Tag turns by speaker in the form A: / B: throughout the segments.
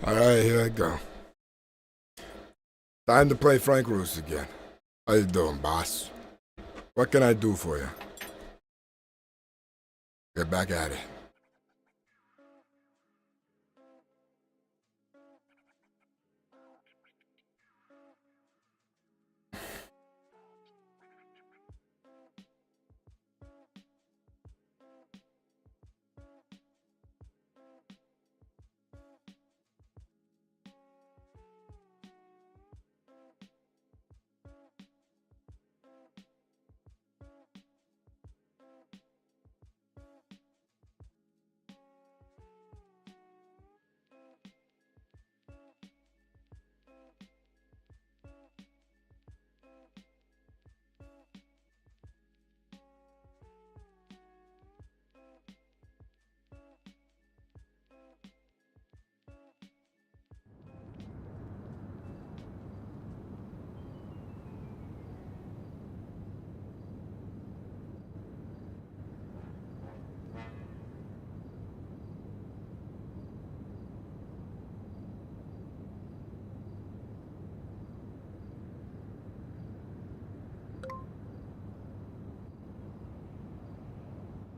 A: Alright, here I go. Time to play Frank Ruse again. How you doing, boss? What can I do for you? Get back at it.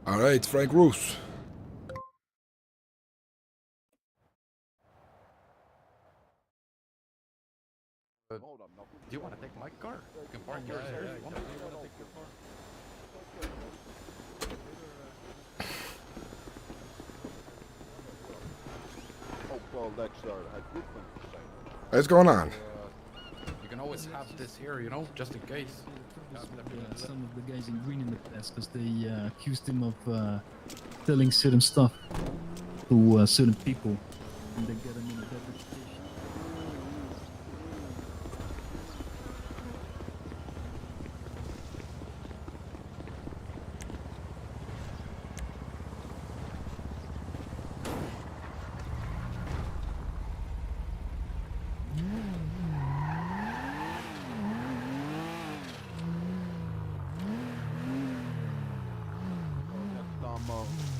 A: Alright, it's Frank Ruse.
B: Do you want to take my car? You can park yours here if you want. Do you want to take your car?
A: What's going on?
B: You can always have this here, you know, just in case.
C: Some of the guys in green in the past because they accused him of telling certain stuff to certain people, and they got him in a bad reputation.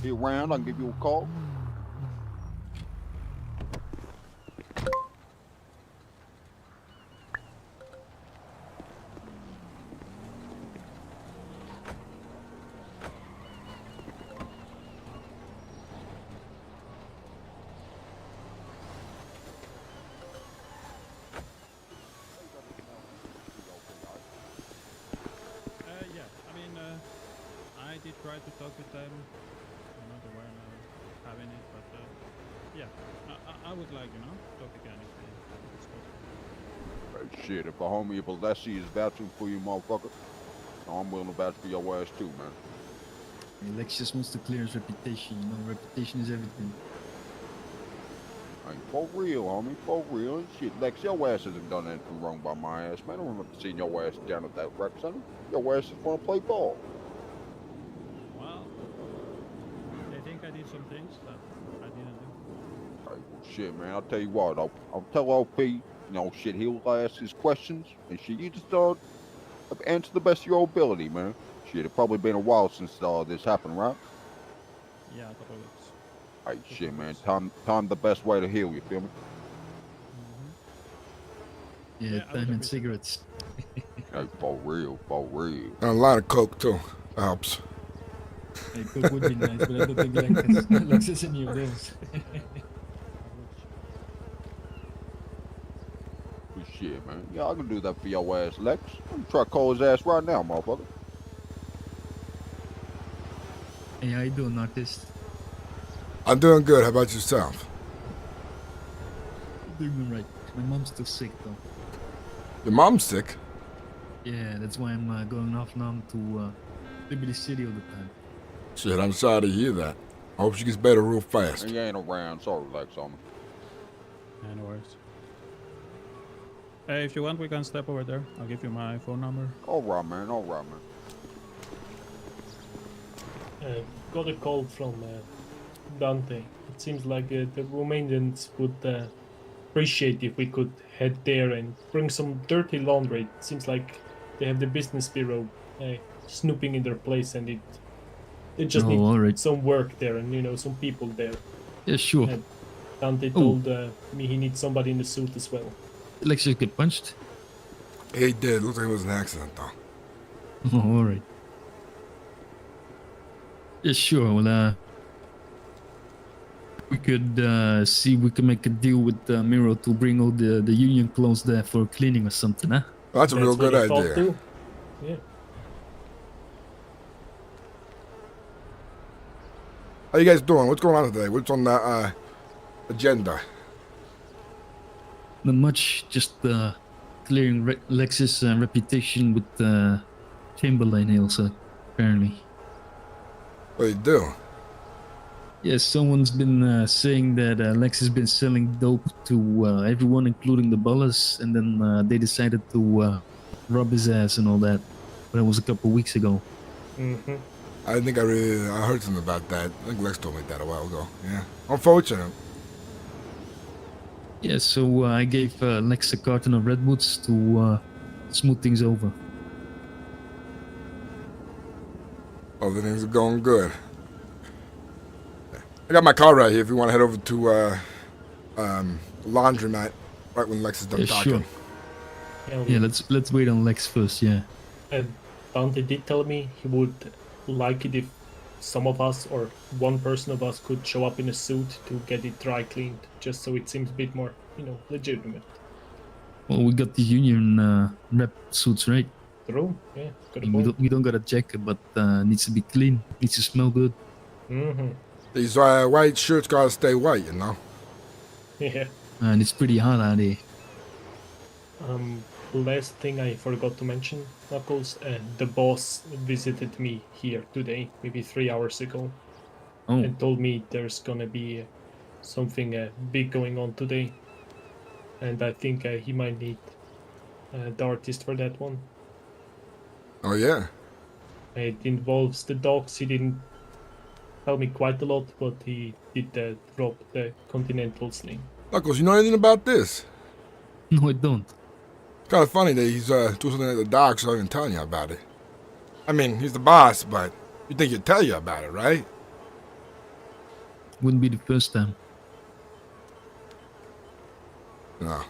D: Be around, I can give you a call.
E: Yeah, I mean, I did try to talk with them. I'm not aware of having it, but yeah, I would like, you know, talk again if it's possible.
D: Hey, shit, if a homie of Alessi is vouching for you, motherfucker, I'm willing to vouch for your ass too, man.
C: Lex just wants to clear his reputation. You know, reputation is everything.
D: Hey, for real, homie, for real. Shit, Lex, your ass hasn't done anything wrong by my ass, man. I don't remember seeing your ass down at that rec center. Your ass just want to play ball.
E: Well, they think I did some things that I didn't do.
D: Hey, well, shit, man, I'll tell you what, I'll tell OP, you know, shit, he'll ask his questions, and shit, you just answer the best of your ability, man. Shit, it's probably been a while since this happened, right?
E: Yeah, a couple of weeks.
D: Hey, shit, man, time the best way to heal, you feel me?
C: Yeah,
E: Yeah, I
C: time
E: would
C: and
E: appreciate
C: cigarettes.
D: Hey, for real, for real.
A: And a lot of coke too. Helps.
C: Hey, coke would be nice, but I don't think Lex has any of those.
D: Good shit, man. Yeah, I can do that for your ass, Lex. I'm gonna try to call his ass right now, motherfucker.
C: Hey, how you doing, artist?
A: I'm doing good. How about yourself?
C: Doing alright. My mom's still sick though.
A: Your mom's sick?
C: Yeah, that's why I'm going off now to Liberty City all the time.
A: Shit, I'm sorry to hear that. I hope she gets better real fast.
D: He ain't around. Sorry, Lex, homie.
E: Yeah, no worries. Hey, if you want, we can step over there. I'll give you my phone number.
D: All right, man. All right, man.
F: Got a call from Dante. It seems like the Romanians would appreciate if we could head there and bring some dirty laundry. It seems like they have the business bureau snooping in their place, and they just need
C: alright.
F: some work there and, you know, some people there.
C: Yeah, sure.
F: Dante told me he needs somebody in the suit as well.
C: Alexis get punched?
A: Yeah, he did. Looks like it was an accident, though.
C: Oh, alright. Yeah, sure. Well, we could see we can make a deal with Miro to bring all the union clones there for cleaning or something, huh?
A: Well, that's a real
F: what
A: good
F: he thought
A: idea.
F: too. Yeah.
A: How you guys doing? What's going on today? What's on the agenda?
C: Not much, just clearing Lex's reputation with Chamberlain also, apparently.
A: What do you do?
C: Yeah, someone's been saying that Lex has been selling dope to everyone, including the ballers, and then they decided to rob his ass and all that. But it was a couple weeks ago.
F: Mm-hmm.
A: I think I heard something about that. I think Lex told me that a while ago. Yeah. Unfortunate.
C: Yeah, so I gave Lex a carton of Redwoods to smooth things over.
A: Oh, the things are going good. I got my car right here if you want to head over to laundromat right when Lex is done
C: Yeah,
A: talking.
C: sure. Yeah, let's wait on Lex first, yeah.
F: And Dante did tell me he would like it if some of us or one person of us could show up in a suit to get it dry cleaned, just so it seems a bit more, legitimate.
C: Well, we got the union rep suits, right?
F: True, yeah. Good
C: And we don't got a jacket, but needs to be clean, needs to smell good.
F: Mm-hmm.
A: These white shirts gotta stay white, you know?
F: Yeah.
C: And it's pretty hot out here.
F: Last thing I forgot to mention, Knuckles, the boss visited me here today, maybe 3 hours ago,
C: Oh,
F: and told me there's gonna be something big going on today. And I think he might need the artist for that one.
A: Oh, yeah.
F: It involves the dogs. He didn't tell me quite a lot, but he did drop the Continental Sling.
A: Knuckles, you know anything about this?
C: no, I don't.
A: It's kind of funny that he's doing something at the docks without even telling you about it. I mean, he's the boss, but you think he'd tell you about it, right?
C: Wouldn't be the first time.
A: No.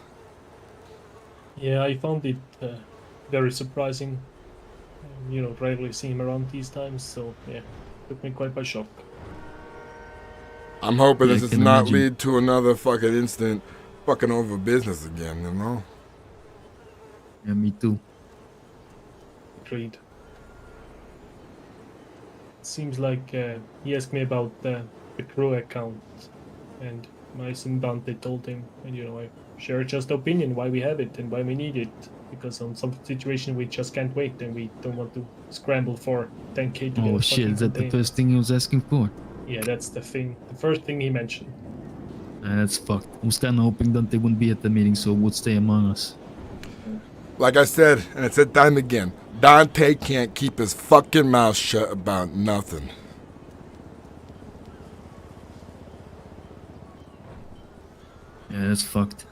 F: Yeah, I found it very surprising. Rarely see him around these times, so yeah, took me quite by shock.
A: I'm hoping
C: Yeah,
A: this
C: I
A: does
C: can
A: not
C: imagine.
A: lead to another fucking instant fucking over business again, you know?
C: Yeah, me too.
F: Agreed. Seems like he asked me about the crew account, and my son Dante told him, and I share just opinion why we have it and why we need it, because on some situation we just can't wait and we don't want to scramble for 10k to get
C: Oh
F: a
C: shit,
F: fucking
C: is that the
F: container.
C: first thing he was asking for?
F: Yeah, that's the first thing he mentioned.
C: That's fucked. I was kinda hoping Dante wouldn't be at the meeting, so would stay among us.
A: Like I said, and I said time again, Dante can't keep his fucking mouth shut about nothing.
C: Yeah, that's fucked.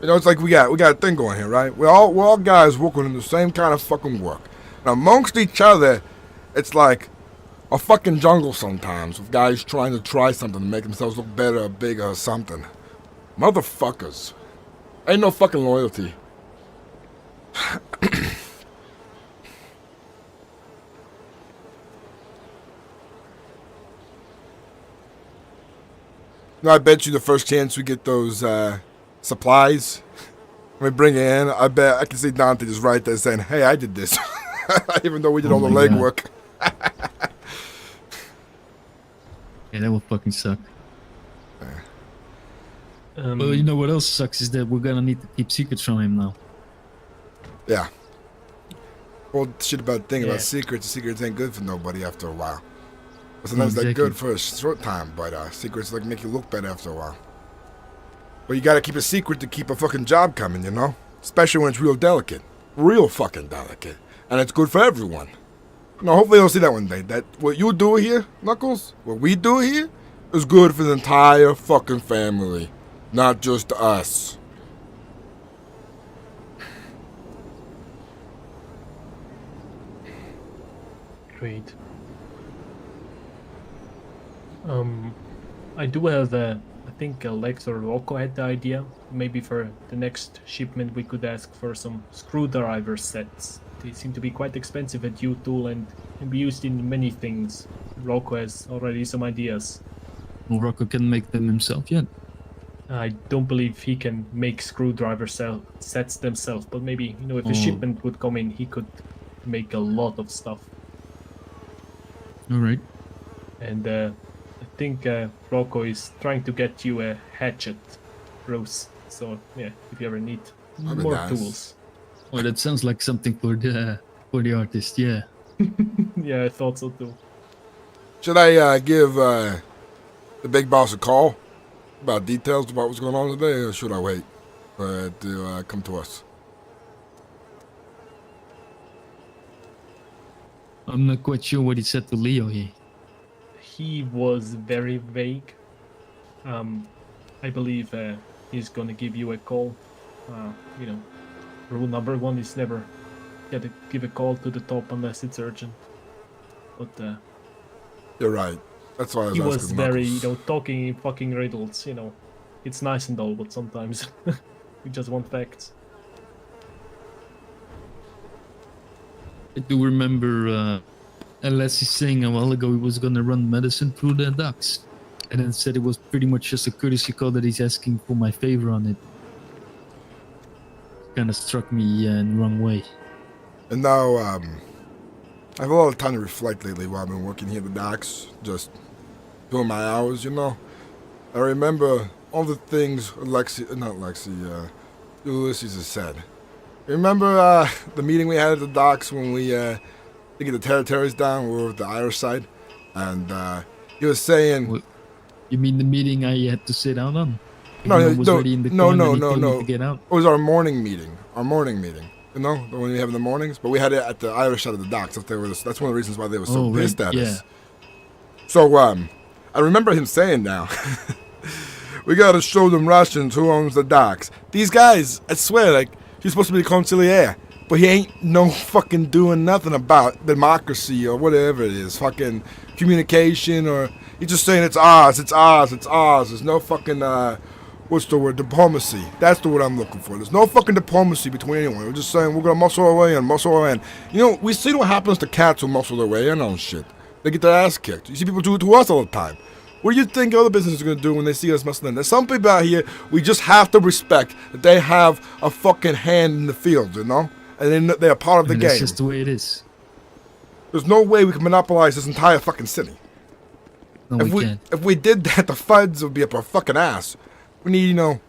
A: You know, it's like we got a thing going here, right? We're all guys working in the same kind of fucking work. And amongst each other, it's like a fucking jungle sometimes with guys trying to try something to make themselves look better or bigger or something. Motherfuckers. Ain't no fucking loyalty. No, I bet you the first chance we get those supplies, we bring it in, I bet I can see Dante just right there saying, hey, I did this. Even though we did
C: Oh
A: all the
C: my God.
A: legwork.
C: Yeah, that will fucking suck.
F: Um,
C: Well, you know what else sucks is that we're gonna need to keep secrets from him now.
A: Yeah. Well, shit about the thing
F: Yeah.
A: about secrets ain't good for nobody after a while. But sometimes they're
C: Exactly.
A: good for a short time, but secrets like make you look better after a while. But you gotta keep a secret to keep a fucking job coming, you know? Especially when it's real delicate. Real fucking delicate. And it's good for everyone. No, hopefully you'll see that one day. That what you do here, Knuckles, what we do here, is good for the entire fucking family. Not just us.
F: Great. I do have, I think Lex or Rocco had the idea. Maybe for the next shipment we could ask for some screwdriver sets. They seem to be quite expensive at U-Tool and can be used in many things. Rocco has already some ideas.
C: Well, Rocco can make them himself yet.
F: I don't believe he can make screwdriver sets themselves, but maybe, you know, if a shipment would come in, he could make a lot of stuff.
C: Alright.
F: And I think Rocco is trying to get you a hatchet, Ruse. So yeah, if you ever need
A: That'd be
F: more
A: nice.
F: tools.
C: Oh, that sounds like something for the artist, yeah.
F: Yeah, I thought so too.
A: Should I give the big boss a call about details about what's going on today, or should I wait to come to us?
C: I'm not quite sure what he said to Leo here.
F: He was very vague. I believe he's gonna give you a call. You know, rule number 1 is never gotta give a call to the top unless it's urgent. But
A: You're right. That's why I was
F: he was
A: asking
F: very,
A: Knuckles.
F: you know, talking in fucking riddles. You know, it's nice and all, but sometimes we just want facts.
C: I do remember Alessi saying a while ago he was gonna run medicine through the docks. And then said it was pretty much just a courtesy call that he's asking for my favor on it. Kinda struck me in the wrong way.
A: And now, I have a lot of time to reflect lately while I've been working here at the docks, just doing my hours, you know. I remember all the things Ulysses has said. Remember the meeting we had at the docks when we to get the territories down? We were with the Irish side, and he was saying,
C: What? You mean the meeting I had to sit out on?
A: No,
C: Everyone was
A: no,
C: ready in the
A: no,
C: corner
A: no,
C: and he
A: no,
C: told me
A: no.
C: to get out.
A: it was our morning meeting. You know, the one we have in the mornings. But we had it at the Irish side of the docks. That's one of the reasons why they were so
C: Oh, right,
A: pissed at
C: yeah.
A: us. So, I remember him saying now, we gotta show them Russians who owns the docks. These guys, I swear, like, he's supposed to be the consigliere, but he ain't no fucking doing nothing about democracy or whatever it is, fucking communication, or he's just saying it's ours, it's ours, it's ours. There's no fucking, what's the word, diplomacy. That's the word I'm looking for. There's no fucking diplomacy between anyone. We're just saying we're gonna muscle our way in. You know, we see what happens to cats who muscle their way in on shit. They get their ass kicked. You see people do it to us all the time. What do you think other businesses are going to do when they see us muscling in? There's some people out here, we just have to respect that they have a fucking hand in the field, you know? And they're part of the
C: And
A: game.
C: that's just the way it is.
A: There's no way we can monopolize this entire fucking city.
C: No, we can't.
A: If we did that, the feds would be up our fucking ass. We need, you know,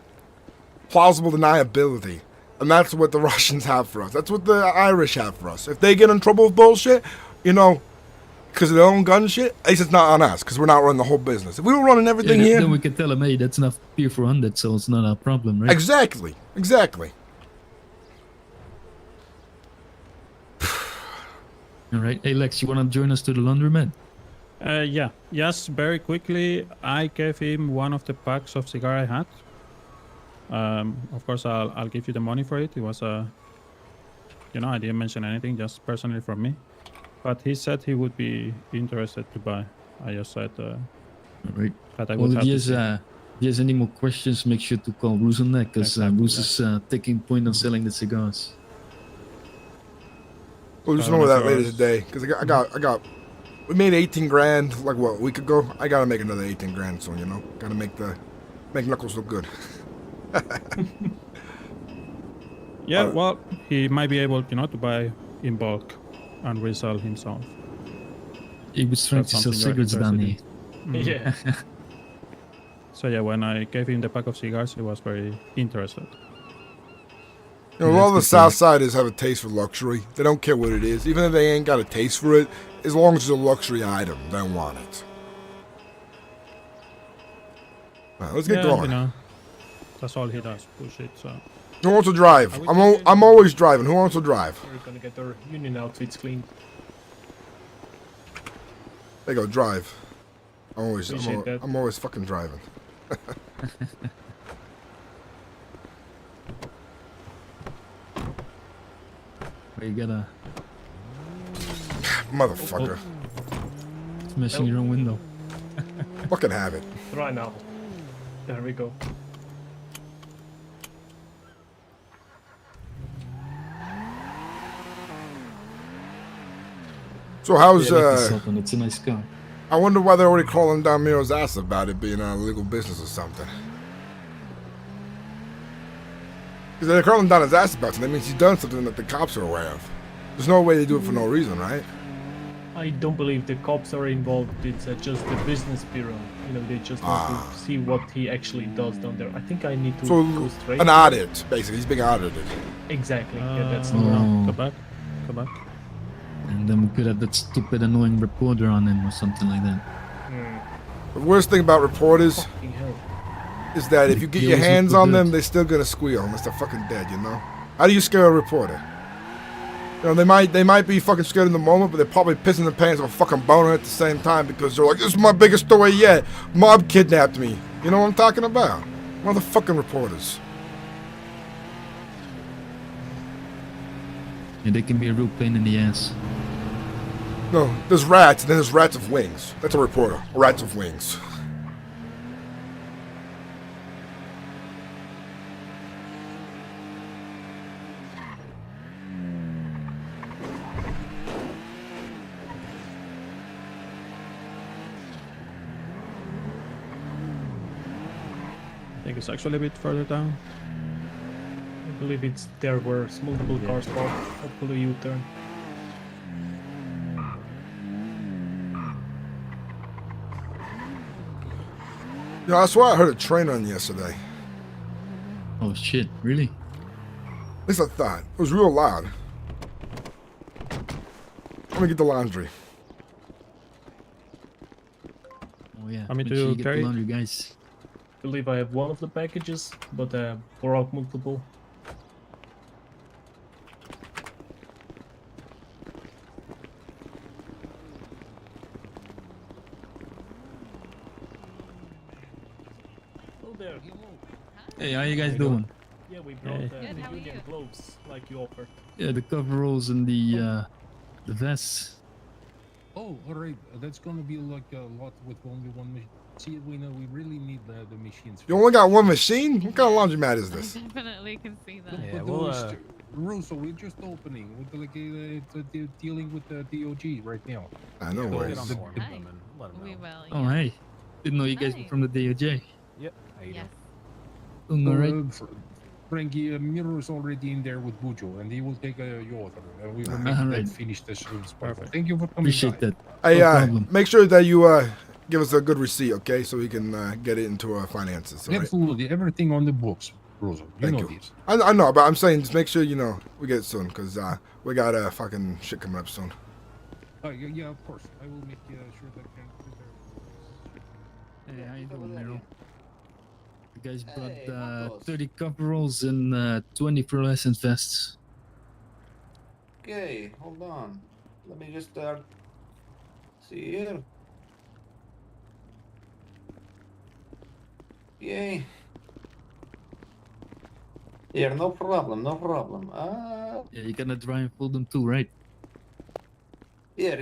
A: plausible deniability. And that's what the Russians have for us. That's what the Irish have for us. If they get in trouble with bullshit, you know, because of their own gun shit, at least it's not on us, because we're not running the whole business. If we were running everything here...
C: Then we can tell him, hey, that's not beer for 100, so it's not our problem, right?
A: Exactly.
C: Alright. Hey, Lex, you want to join us to the laundromat?
E: Yeah. Yes, very quickly, I gave him one of the packs of cigar I had. Of course, I'll give you the money for it. It was you know, I didn't mention anything, just personally from me. But he said he would be interested to buy. I just said
C: Alright.
E: that I would
C: Well,
E: have
C: if he
E: to
C: has,
E: see.
C: if he has any more questions, make sure to call Ruse on that, because
E: Exactly,
C: Ruse is taking point on selling the cigars.
A: We'll just know that later today, because I got... We made 18 grand, like, what, a week ago? I gotta make another 18 grand soon, you know? Gotta make Knuckles look good.
E: Yeah, well, he might be able, you know, to buy in bulk and resell himself.
C: He was trying
E: That's
C: to sell
E: something you're
C: cigarettes down here.
E: interested
F: Yeah.
E: So yeah, when I gave him the pack of cigars, he was very interested.
A: You know, all the South Siders have a taste for luxury. They don't care what it is. Even if they ain't got a taste for it, as long as it's a luxury item, they want it. All right, let's get
E: Yeah,
A: going.
E: you know, that's all he does, push it, so...
A: Who wants to drive?
F: Are we
A: I'm always driving. Who wants to drive?
F: We're gonna get our union outfits cleaned.
A: There you go, drive.
F: Appreciate that.
A: I'm always fucking driving.
C: You gotta
A: Motherfucker.
C: smashing your own window.
A: Fucking have it.
F: Try now. There we go.
A: So how's
C: Yeah, I like this Sultan. It's a nice car.
A: I wonder why they're already calling down Miro's ass about it being an illegal business or something. Because they're calling down his ass about it. That means he's done something that the cops are aware of. There's no way they do it for no reason, right?
F: I don't believe the cops are involved. It's just the business bureau. You know, they just want to see what he actually does down there. I think I need to
A: So
F: go straight.
A: an audit, basically. He's being audited.
F: Exactly. Yeah, that's the
C: Oh.
F: one.
E: Come back. Come back.
C: And then we could have that stupid, annoying reporter on him or something like that.
A: The worst thing about reporters
F: Fucking hell.
A: is that if you get your
C: Kills
A: hands
C: people
A: on them,
C: dead.
A: they're still gonna squeal unless they're fucking dead, you know? How do you scare a reporter? You know, they might be fucking scared in the moment, but they're probably pissing their pants of a fucking boner at the same time because they're like, this is my biggest story yet. Mob kidnapped me. You know what I'm talking about? Motherfucking reporters.
C: Yeah, they can be a real pain in the ass.
A: No, there's rats, and then there's rats with wings. That's a reporter. Rats with wings.
E: I think it's actually a bit further down.
F: I believe it's there where multiple cars parked. Hopefully U-turn.
A: You know, I swear I heard a train run yesterday.
C: Oh shit, really?
A: At least I thought. It was real loud. Let me get the laundry.
C: Oh yeah.
E: Want me
C: Make
E: to
C: sure you get
E: carry
C: the
E: it?
C: laundry, guys.
F: I believe I have one of the packages, but for out multiple. Oh there.
C: Hey, how you guys doing?
F: Yeah, we brought
E: Hey.
F: the
G: how are
F: union
G: you?
F: clothes like you offered.
C: Yeah, the coveralls and the vests.
H: Oh, all right. That's gonna be like a lot with only one machine. See, we know we really need the machines.
A: You only got one machine? What kind of laundromat is
G: I
A: this?
G: definitely can see that.
E: Yeah,
H: But
E: we'll,
H: those Russo, we're just opening. We're like dealing with the DOG right now.
A: I know
H: Go
A: where
H: ahead
A: it
H: on
A: is.
H: the
B: Form
G: Hi.
B: them and let them
G: We
B: know.
G: will.
C: Oh
G: yeah.
C: hey, didn't know you guys were
G: Hi.
C: from the DOJ.
B: Yep. How you
G: Yes.
C: Doing
H: So,
C: alright.
H: Frankie, Miro's already in there with Bujo, and he will take your order, and we will make
C: Alright.
H: that finished as soon as possible.
E: Perfect.
H: Thank you for coming
C: Appreciate
H: by.
C: that.
A: Hey,
C: No problem.
A: make sure that you give us a good receipt, okay? So we can get it into our finances, all right?
H: Absolutely, everything on the books, Rosa. You
A: Thank
H: know
A: you.
H: this.
A: I know, but I'm saying just make sure, you know, we get it soon, because we got fucking shit coming up soon.
H: Yeah, of course. I will make sure that
C: Hey, how you doing, Miro? You guys
I: Hey,
C: brought
I: Marcos.
C: 30 coveralls and 20 fluorescent vests.
I: Okay, hold on. Let me just start. See here. Yay. Here, no problem, no problem.
C: Yeah, you're gonna try and fold them too, right?
I: Here.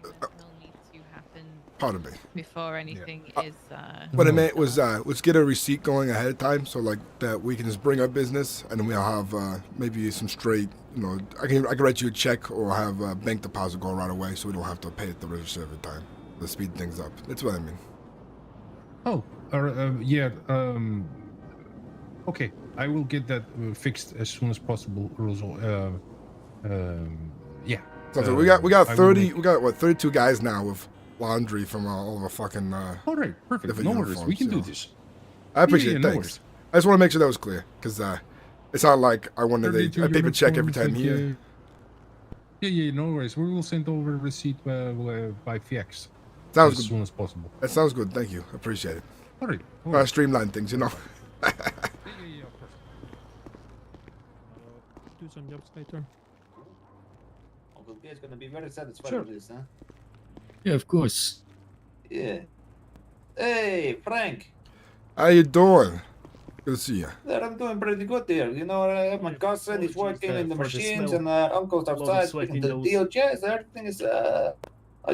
G: Something that will need to happen
A: Pardon me.
G: before anything is.
A: What I meant was let's get a receipt going ahead of time, so like that we can just bring our business, and then we'll have maybe some straight, you know, I can write you a check or have a bank deposit go right away, so we don't have to pay at the register every time. Let's speed things up. That's what I mean.
H: Oh, yeah. Okay, I will get that fixed as soon as possible, Rosa. Yeah.
A: So we got
H: I will
A: 30.
H: make-
A: We got what 32 guys now with laundry from all of our fucking.
H: All right, perfect.
A: different
H: No worries. We
A: uniforms,
H: can do
A: so-
H: this.
A: I appreciate
H: yeah,
A: it.
H: no
A: Thanks.
H: worries.
A: I just want to make sure that was clear, because it's not like I wanted
H: 32
A: a paper check every time
H: uniforms,
A: here.
H: Yeah, no worries. We will send over a receipt by FX
A: Sounds
H: as
A: good.
H: soon as possible.
A: That sounds good. Thank you. Appreciate it.
H: All right. All
A: Try to
H: right.
A: streamline things, you know.
H: Yeah, of course.
E: Do some jobs later.
I: Uncle Gay's gonna be very satisfied
F: Sure.
I: with this, huh?
C: Yeah, of course.
I: Yeah. Hey, Frank.
A: How you doing? Good to see you.
I: Yeah, I'm doing pretty good here. You know, I have my cousin, he's working in the
F: for the
I: machines,
F: smell.
I: and uncle's
F: Lot of
I: outside
F: sweat
I: speaking
F: in
I: to
F: those.
I: DOJ, so everything is, how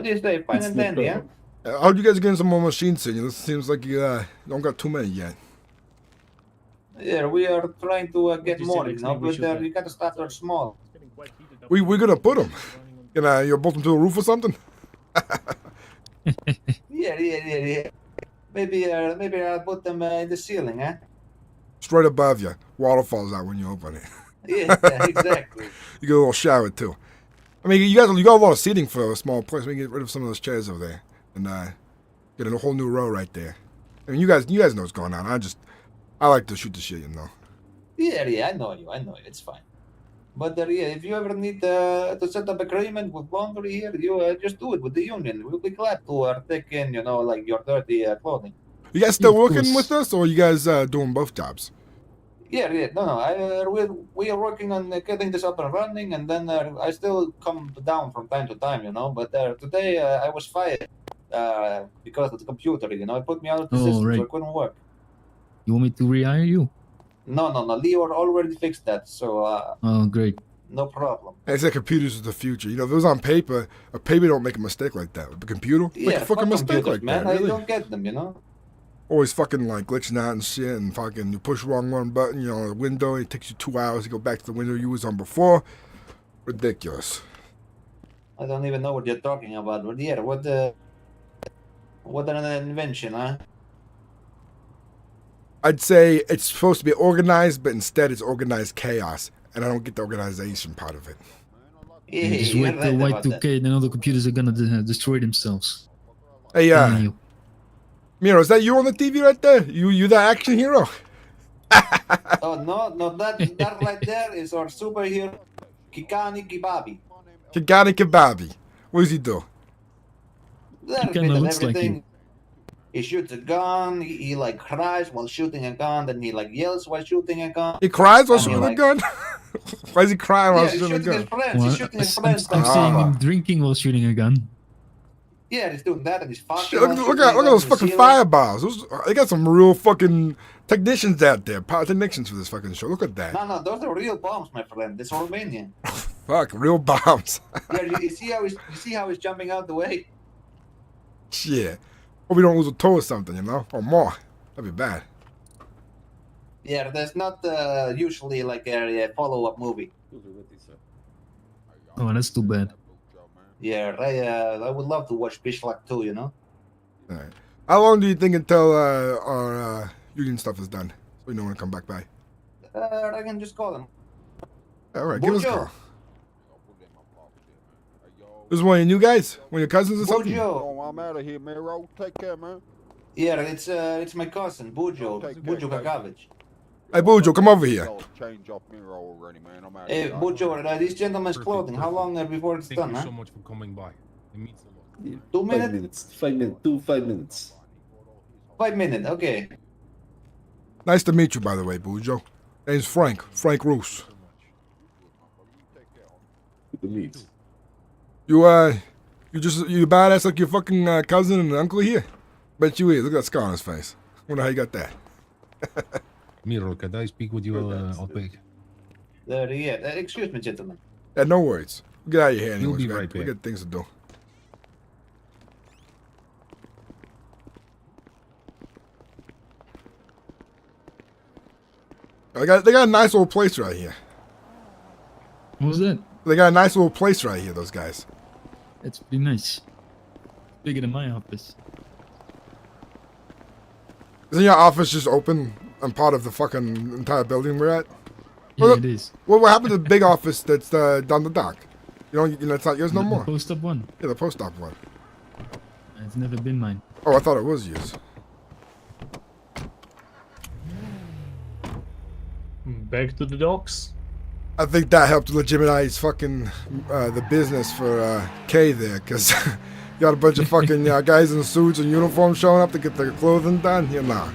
I: do you say, fine
J: It's
I: and
J: no
I: dandy, yeah?
J: problem.
A: I hope you guys are getting some more machines in you. It seems like you don't got too many yet.
I: Yeah, we are trying to get
F: you say
I: more, you
F: next
I: know,
F: week we
I: but
F: should,
I: you gotta start out small.
F: It's getting quite heated up
A: We're gonna put them.
F: running on-
A: You bolt them to the roof or something?
I: Yeah. Maybe I'll put them in the ceiling, huh?
A: Straight above you. Water falls out when you open it.
I: Yeah, exactly.
A: You get a little shower too. I mean, you got a lot of seating for a small place. We can get rid of some of those chairs over there and get a whole new row right there. I mean, you guys know what's going on. I like to shoot the shit, you know.
I: Yeah, I know you. It's fine. But yeah, if you ever need to set up agreement with laundry here, you just do it with the union. We'll be glad to take in, like your dirty clothing.
A: You guys still
C: Of
A: working
C: course.
A: with us, or you guys doing both jobs?
I: Yeah. No. We are working on getting this up and running, and then I still come down from time to time, But today I was fired because of the computer, It put me out of the
C: Oh,
I: system, so
C: right.
I: it couldn't work.
C: You want me to rehire you?
I: No. Leo already fixed that, so
C: Oh, great.
I: no problem.
A: I said computers is the future. If it was on paper, a paper don't make a mistake like that. But the computer make
I: Yeah,
A: a fucking
I: fuck
A: mistake
I: computers,
A: like
I: man.
A: that. Really?
I: I don't get them,
A: Always fucking like glitching out and shit, and fucking you push wrong one button, the window. It takes you 2 hours to go back to the window you was on before. Ridiculous.
I: I don't even know what you're talking about. But yeah, what an invention, huh?
A: I'd say it's supposed to be organized, but instead it's organized chaos, and I don't get the organization part of it.
I: Yeah,
C: Just
I: you're
C: wait till
I: right about that.
C: Y2K, then all the computers are gonna destroy themselves.
A: Hey,
C: Telling you.
A: Miro, is that you on the TV right there? You that action hero?
I: Oh no, that right there is our superhero, Kikani Kibabi.
A: Kigani Kebabi. What does he do?
I: That
C: kinda
I: bit of
C: looks like
I: everything.
C: you.
I: He shoots a gun. He like cries while shooting a gun. Then he like yells while shooting a gun.
A: He cries while
I: And he,
A: shooting a
I: like-
A: gun? Why is he crying while
I: Yeah, he's
A: shooting a
I: shooting his
A: gun?
I: friends.
C: Well,
I: He's shooting his
C: I'm
I: friends.
C: I'm
I: like,
C: seeing
I: "Ah."
C: him drinking while shooting a gun.
I: Yeah, he's doing that, and he's fucking.
A: Shit,
I: while
A: look
I: shooting
A: at
I: a gun
A: those
I: to the
A: fucking
I: ceiling.
A: fireballs. They got some real fucking technicians out there. Power technicians for this fucking show. Look at that.
I: No, those are real bombs, my friend. It's Romanian.
A: Fuck, real bombs.
I: Yeah, you see how he's jumping out the way.
A: Shit. Hope we don't lose a toe or something, or more. That'd be bad.
I: Yeah, there's not usually like a follow-up movie.
C: Oh, that's too bad.
I: Yeah, I would love to watch Bishlock too,
A: All right. How long do you think until our union stuff is done? So we know when to come back by.
I: I can just call him.
A: All right, give us a
I: Bujo.
A: call. This is one of your new guys? One of your cousins or something?
I: Bujo.
D: Oh, I'm out of here, Miro. Take care, man.
I: Yeah, it's my cousin, Bujo.
D: Okay,
I: Bujo
D: okay.
I: Gagavich.
A: Hey, Bujo, come over here.
D: Y'all change off Miro already, man. I'm out
I: Hey,
D: here.
I: Bujo, these gentlemen's
H: Perfect,
I: clothing. How
H: perfect.
I: long before it's
H: Thank
I: done,
H: you
I: huh?
H: so much for coming by. It means a lot.
I: 2
J: 5
I: minutes?
J: minutes. 5 minutes. 5 minutes.
I: 5 minutes, okay.
A: Nice to meet you, by the way, Bujo. Name's Frank. Frank Ruse.
J: Good to meet.
A: You badass like your fucking cousin and uncle here? Bet you is. Look at that scar on his face. Wonder how you got that.
H: Miro, can I speak with you out back?
I: Excuse me, gentlemen.
A: Yeah, no worries. Get out of here anyways.
H: You'll be
A: We got-
H: right
A: We
H: back.
A: got things to do. They got a nice little place right here.
C: What was that?
A: They got a nice little place right here, those guys.
C: That's pretty nice. Bigger than my office.
A: Isn't your office just open and part of the fucking entire building we're at?
C: Yeah,
A: Well,
C: it is.
A: What happened to the big office that's down the dock? It's not yours no
C: The
A: more.
C: post up one.
A: Yeah, the post op one.
C: It's never been mine.
A: Oh, I thought it was yours.
F: Back to the docks.
A: I think that helped legitimize fucking the business for K there, because you got a bunch of fucking guys in suits and uniforms showing up to get their clothing done. Yeah, nah.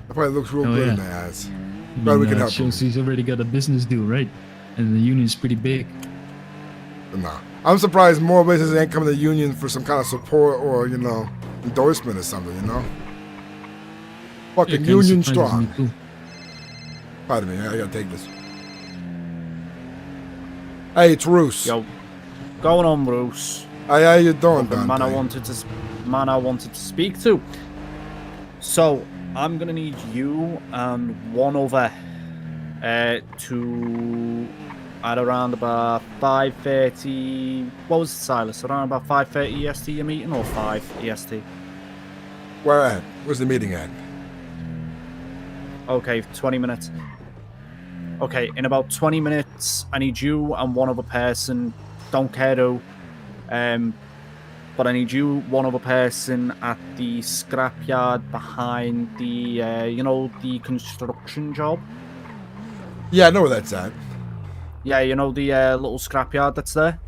A: That probably looks real
C: Oh,
A: good in
C: yeah.
A: their eyes.
C: I
A: Glad we
C: mean,
A: can help
C: shows he's already got a business deal, right? And the union's pretty big.
A: But nah. I'm surprised more businesses ain't coming to the union for some kind of support or, endorsement or something,
C: Yeah,
A: Fucking
C: kinda
A: union
C: surprises
A: strong.
C: me too.
A: Pardon me, I gotta take this. Hey, it's Ruse.
K: Yo, going on, Ruse?
A: Hey, how you doing,
K: The
A: Dante?
K: man I wanted to speak to. So I'm gonna need you and one other to at around about 5:30. What was it, Silas? Around about 5:30 EST your meeting or 5 EST?
A: Where at? Where's the meeting at?
K: Okay, 20 minutes. Okay, in about 20 minutes, I need you and one other person. Don't care who. But I need you, one other person, at the scrapyard behind the, the construction job.
A: Yeah, I know where that's at.
K: Yeah, you know the little scrapyard that's there?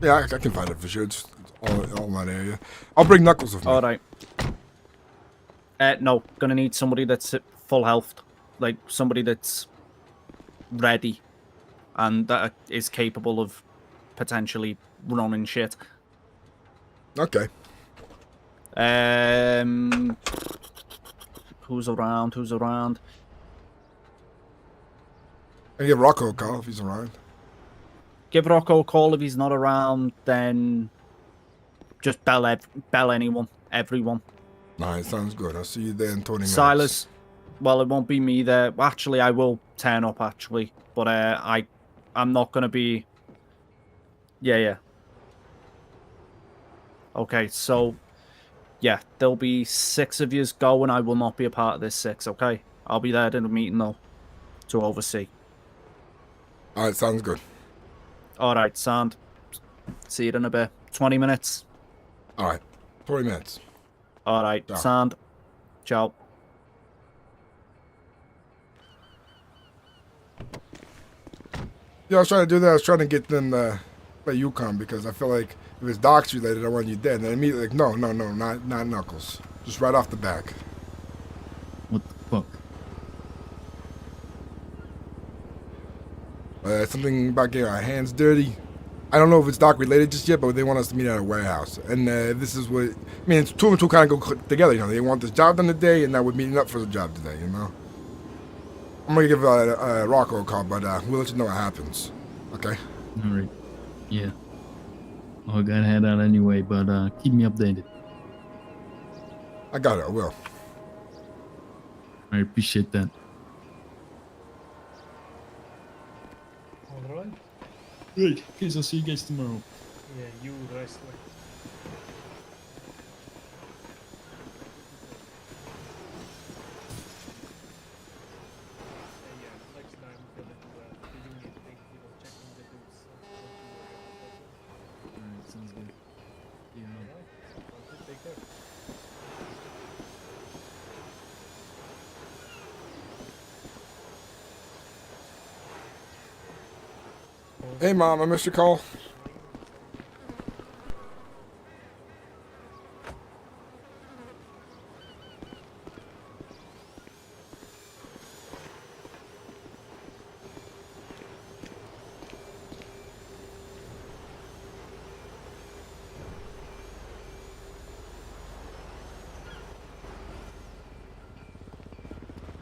A: Yeah, I can find it for sure. It's all in that area. I'll bring Knuckles with me.
K: Alright. No, gonna need somebody that's at full health. Like, somebody that's ready and that is capable of potentially running shit.
A: Okay.
K: Who's around?
A: I can give Rocco a call if he's around.
K: Give Rocco a call. If he's not around, then just bell everyone.
A: Nice, sounds good. I'll see you there in 20 minutes.
K: Silas, well, it won't be me there. Actually, I will turn up, actually. But I'm not going to be... Yeah. Okay, so... Yeah, there'll be 6 of yous going. I will not be a part of this 6, okay? I'll be there in the meeting, though, to oversee.
A: Alright, sounds good.
K: Alright, sound. See you in a bit. 20 minutes.
A: Alright, 20 minutes.
K: Alright,
A: Ciao.
K: sound. Ciao.
A: Yeah, I was trying to do that. I was trying to get them to play Yukon because I feel like if it's docs related, I want you dead. And then immediately, like, no, not Knuckles. Just right off the back.
C: What the fuck?
A: Something about getting our hands dirty. I don't know if it's doc related just yet, but they want us to meet at a warehouse. And this is what... I mean, it's 2 and 2 kind of go together, you know. They want this job done today, and now we're meeting up for the job today, you know. I'm going to give Rocco a call, but we'll let you know what happens. Okay?
C: Alright. Yeah. Oh, I gotta head out anyway, but keep me updated.
A: I got it, I will.
C: I appreciate that.
F: Alright.
C: Right. Okay, so I'll see you guys tomorrow.
F: Yeah, you rest.
C: Alright, sounds good. See you, man.
F: Take care.
A: Hey, Mom, I missed your call.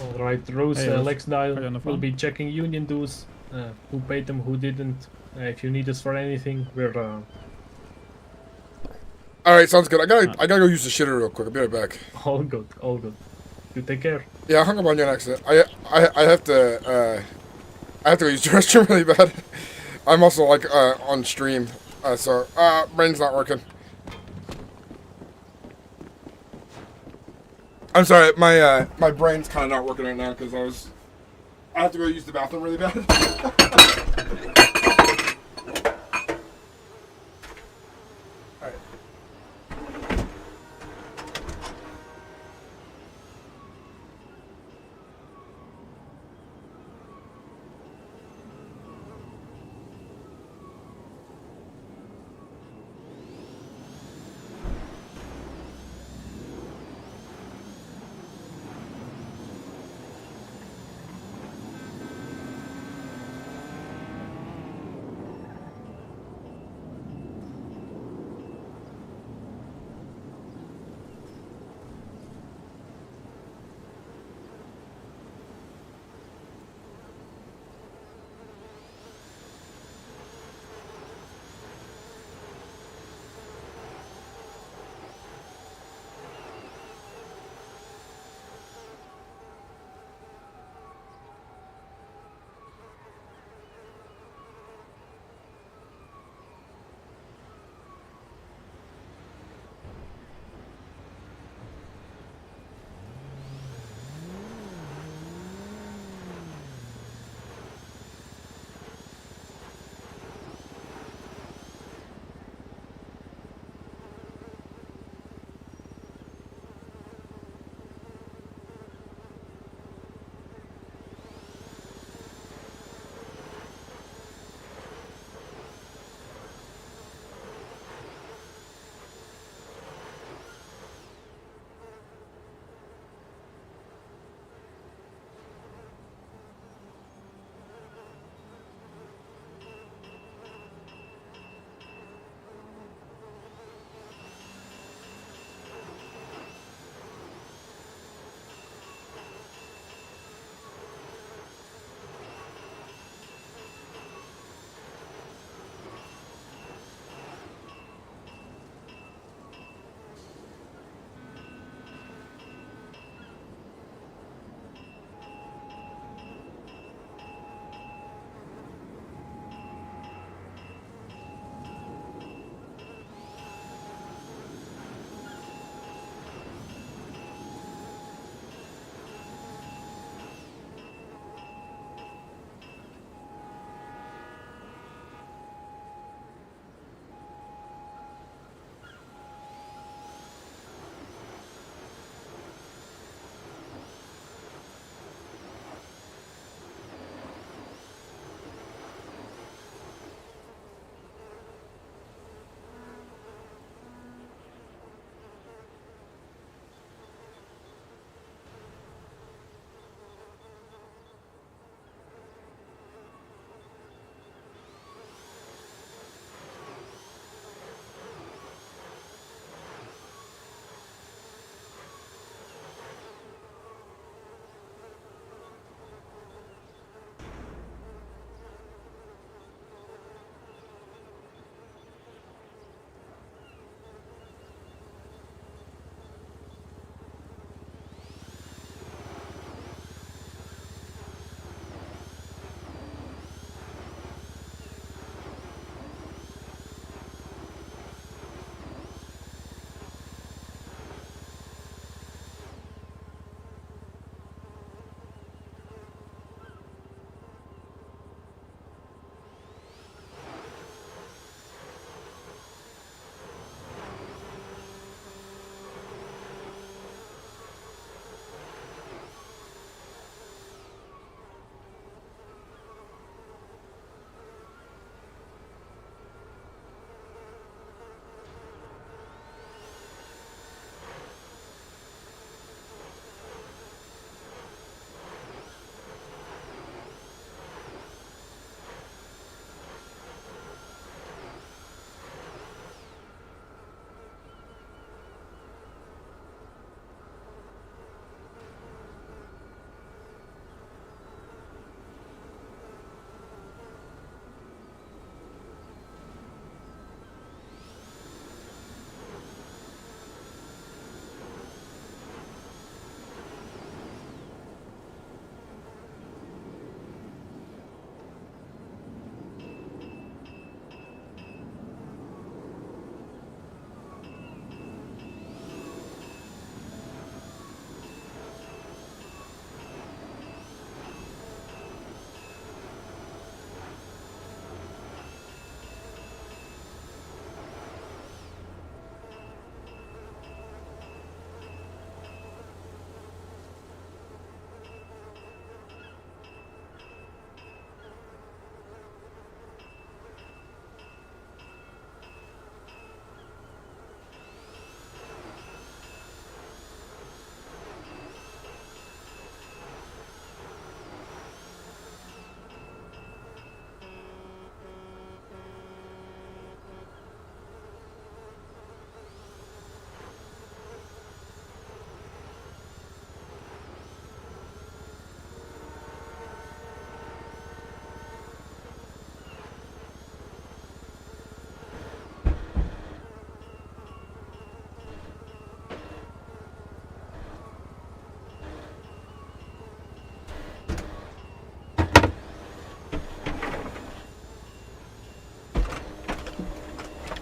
F: Alright, Rose,
E: Hey, Rose.
F: Lex
E: Are you on
F: Dial
E: the
F: will
E: phone?
F: be checking union dues, who paid them, who didn't. If you need us for anything, we're
A: Alright, sounds good. I gotta go use the shitter real quick. I'll be right back.
F: all good, all good. You take care.
A: Yeah, I hung up on you on accident. I have to go use the restroom really bad. I'm also like on stream, so brain's not working. I'm sorry, my brain's kind of not working right now because I have to go use the bathroom really bad.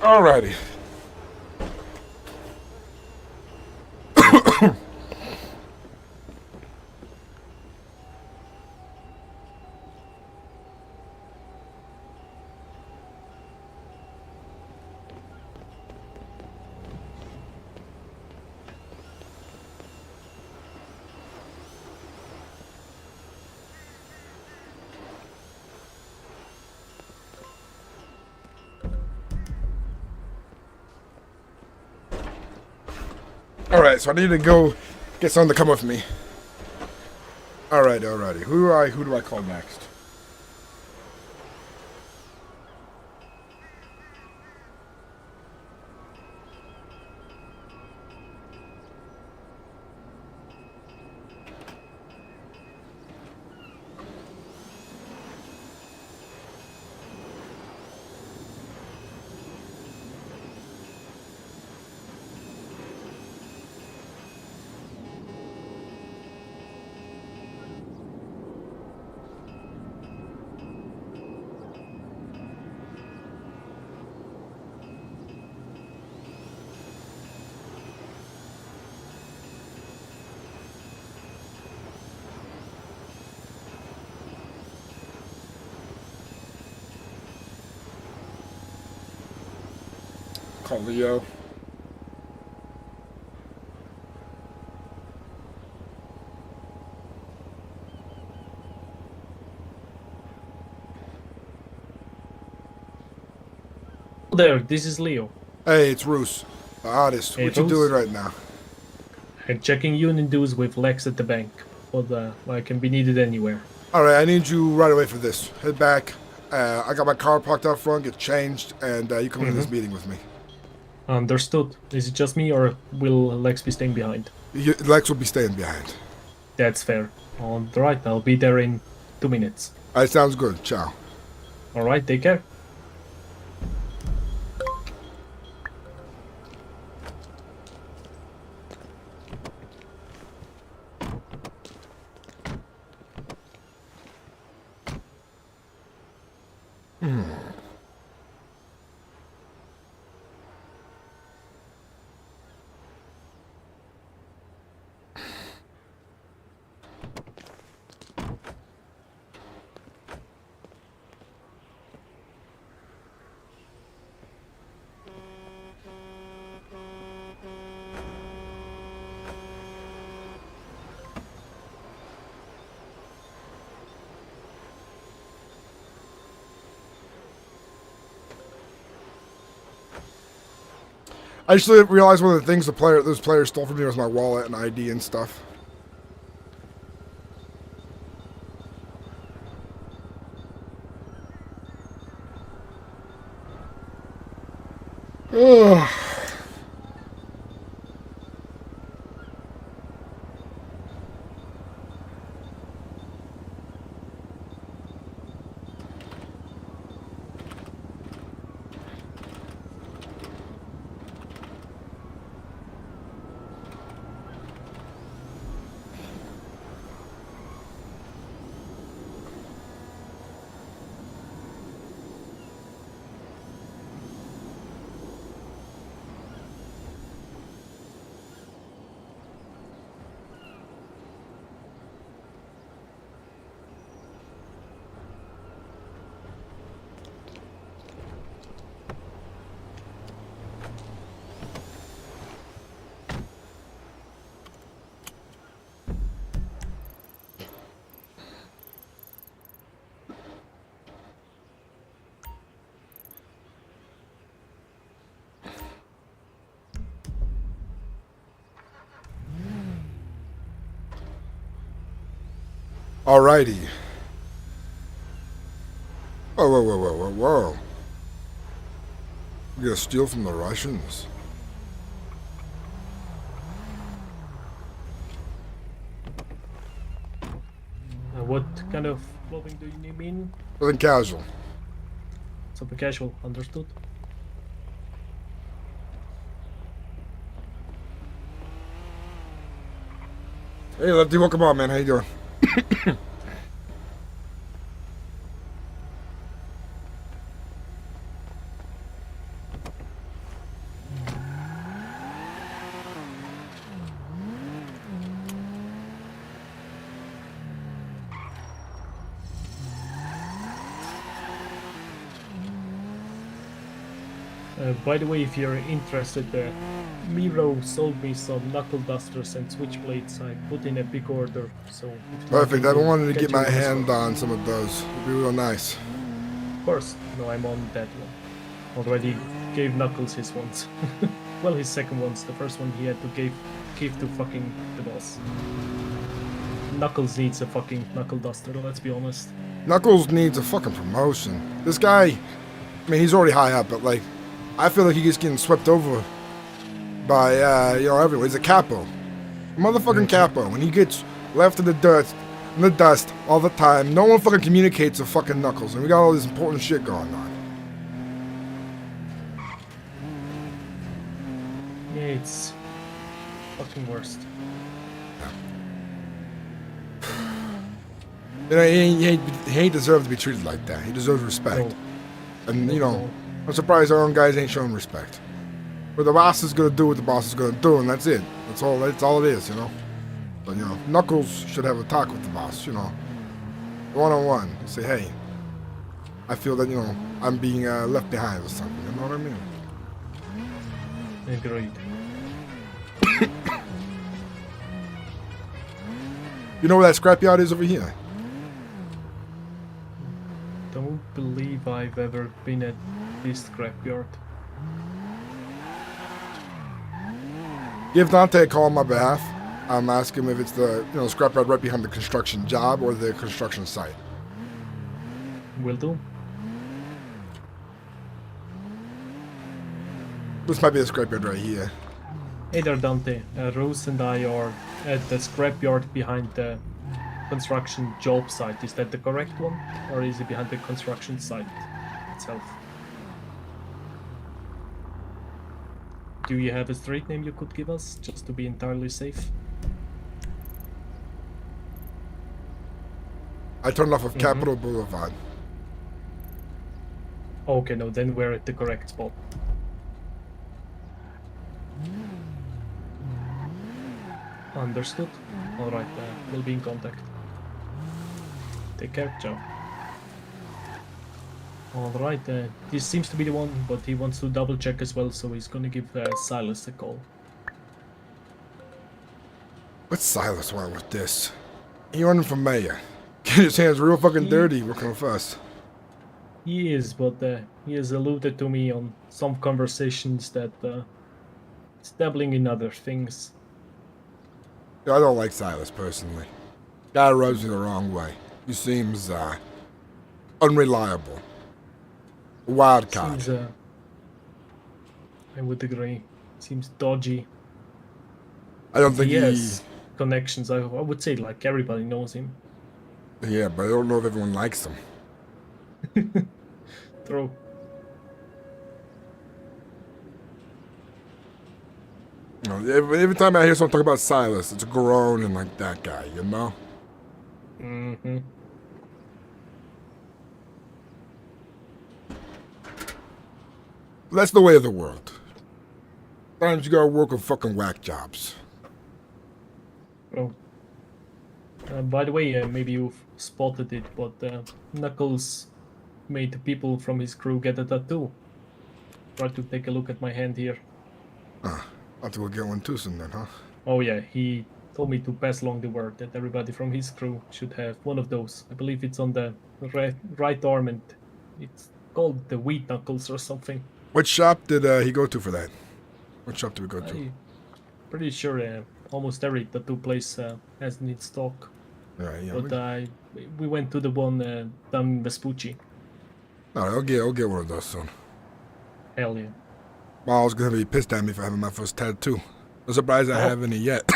A: Alrighty. Alright, so I need to go get someone to come with me. Alrighty. Who do I call next? Call Leo.
F: There, this is Leo.
A: Hey, it's Ruse, the artist.
F: Hey,
A: What you
F: Ruse?
A: doing right now?
F: I'm checking union dues with Lex at the bank. I can be needed anywhere.
A: Alright, I need you right away for this. Head back. I got my car parked out front, get changed, and you come into this meeting with me.
F: Understood. Is it just me, or will Lex be staying behind?
A: Lex will be staying behind.
F: That's fair. Alright, I'll be there in 2 minutes.
A: Alright, sounds good. Ciao.
F: Alright, take care.
A: I just realized one of the things those players stole from me was my wallet and ID and stuff. Ugh. Alrighty. Whoa. We gotta steal from the Russians.
F: What kind of clothing do you mean?
A: Something casual.
F: Something casual, understood.
A: Hey, Lefty, welcome on, man. How you doing?
F: By the way, if you're interested, Miro sold me some knuckle dusters and switchblades. I put in a big order, so if you like,
A: Perfect.
F: I
A: I've been
F: will
A: wanting to
F: get
A: get
F: you
A: my
F: one as
A: hand
F: well.
A: on some of those. It'd be real nice.
F: Of course, no, I'm on that one. Already gave Knuckles his ones. Well, his second ones. The first one he had to give to fucking the boss. Knuckles needs a fucking knuckle duster, let's be honest.
A: Knuckles needs a fucking promotion. This guy, I mean, he's already high up, but like, I feel like he gets getting swept over by, everyone. He's a capo. Motherfucking capo. When he gets left in the dust all the time, no one fucking communicates with fucking Knuckles, and we got all this important shit going on.
F: Yeah, it's fucking worst.
A: You know, he ain't deserved to be treated like that. He deserves respect.
F: No.
A: And,
F: No.
A: I'm surprised our own guys ain't showing respect. But the boss is gonna do what the boss is gonna do, and that's it. That's all it is, But, Knuckles should have a talk with the boss, one-on-one. Say, hey, I feel that, I'm being left behind or something, you know what I mean?
F: Agreed.
A: You know where that scrapyard is over here?
F: Don't believe I've ever been at this scrapyard.
A: Give Dante a call on my behalf. Ask him if it's the, scrapyard right behind the construction job or the construction site.
F: Will do.
A: This might be the scrapyard right here.
F: Hey there, Dante. Ruse and I are at the scrapyard behind the construction job site. Is that the correct one? Or is it behind the construction site itself? Do you have a street name you could give us, just to be entirely safe?
A: I turned off of Capitol Boulevard.
F: Okay, no, then we're at the correct spot. Understood. Alright, we'll be in contact. Take care, Joe. Alright, this seems to be the one, but he wants to double check as well, so he's gonna give Silas a call.
A: What's Silas want with this? He running for mayor. Get his hands real fucking dirty working with us.
F: He is, but he has alluded to me on some conversations that he's dabbling in other things.
A: Yeah, I don't like Silas personally. Guy rubs me the wrong way. He seems unreliable. A wild card.
F: Seems, I would agree. Seems dodgy.
A: I don't think
F: he has connections. I would say like everybody knows him.
A: Yeah, but I don't know if everyone likes him.
F: True.
A: Every time I hear someone talk about Silas, it's a groan and like that guy,
F: Mm-hmm.
A: That's the way of the world. Sometimes you gotta work with fucking whack jobs.
F: Oh. By the way, maybe you've spotted it, but Knuckles made the people from his crew get a tattoo. Try to take a look at my hand here.
A: I'll have to go get one too soon then, huh?
F: Oh yeah, he told me to pass along the word that everybody from his crew should have one of those. I believe it's on the right arm, and it's called the Wheat Knuckles or something.
A: What shop did he go to for that? What shop did we go to?
F: I'm pretty sure almost every tattoo place has it in stock.
A: Yeah.
F: But we went to the one down in Vespucci.
A: Alright, I'll get one of those soon.
F: Hell yeah.
A: Mom's gonna be pissed at me for having my first tattoo. I'm surprised I haven't it yet.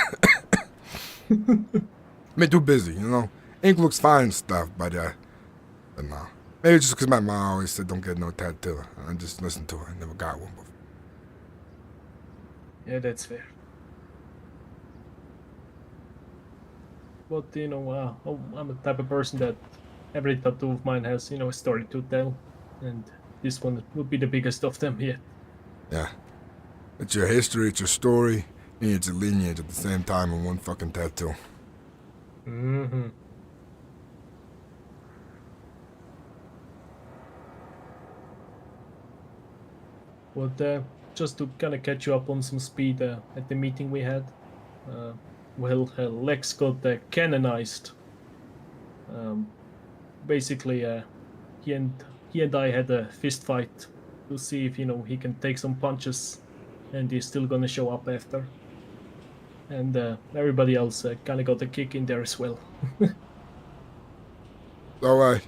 A: Been too busy, Ink looks fine and stuff, but no. Maybe just because my mom always said don't get no tattoo. I just listened to her. I never got one before.
F: Yeah, that's fair. But, I'm the type of person that every tattoo of mine has, a story to tell. And this one would be the biggest of them yet.
A: Yeah. It's your history, it's your story, and it's your lineage at the same time in one fucking tattoo.
F: Mm-hmm. But just to kind of catch you up on some speed at the meeting we had, Lex got canonized. Basically, he and I had a fist fight to see if he can take some punches, and he's still gonna show up after. And everybody else kind of got a kick in there as well.
A: So,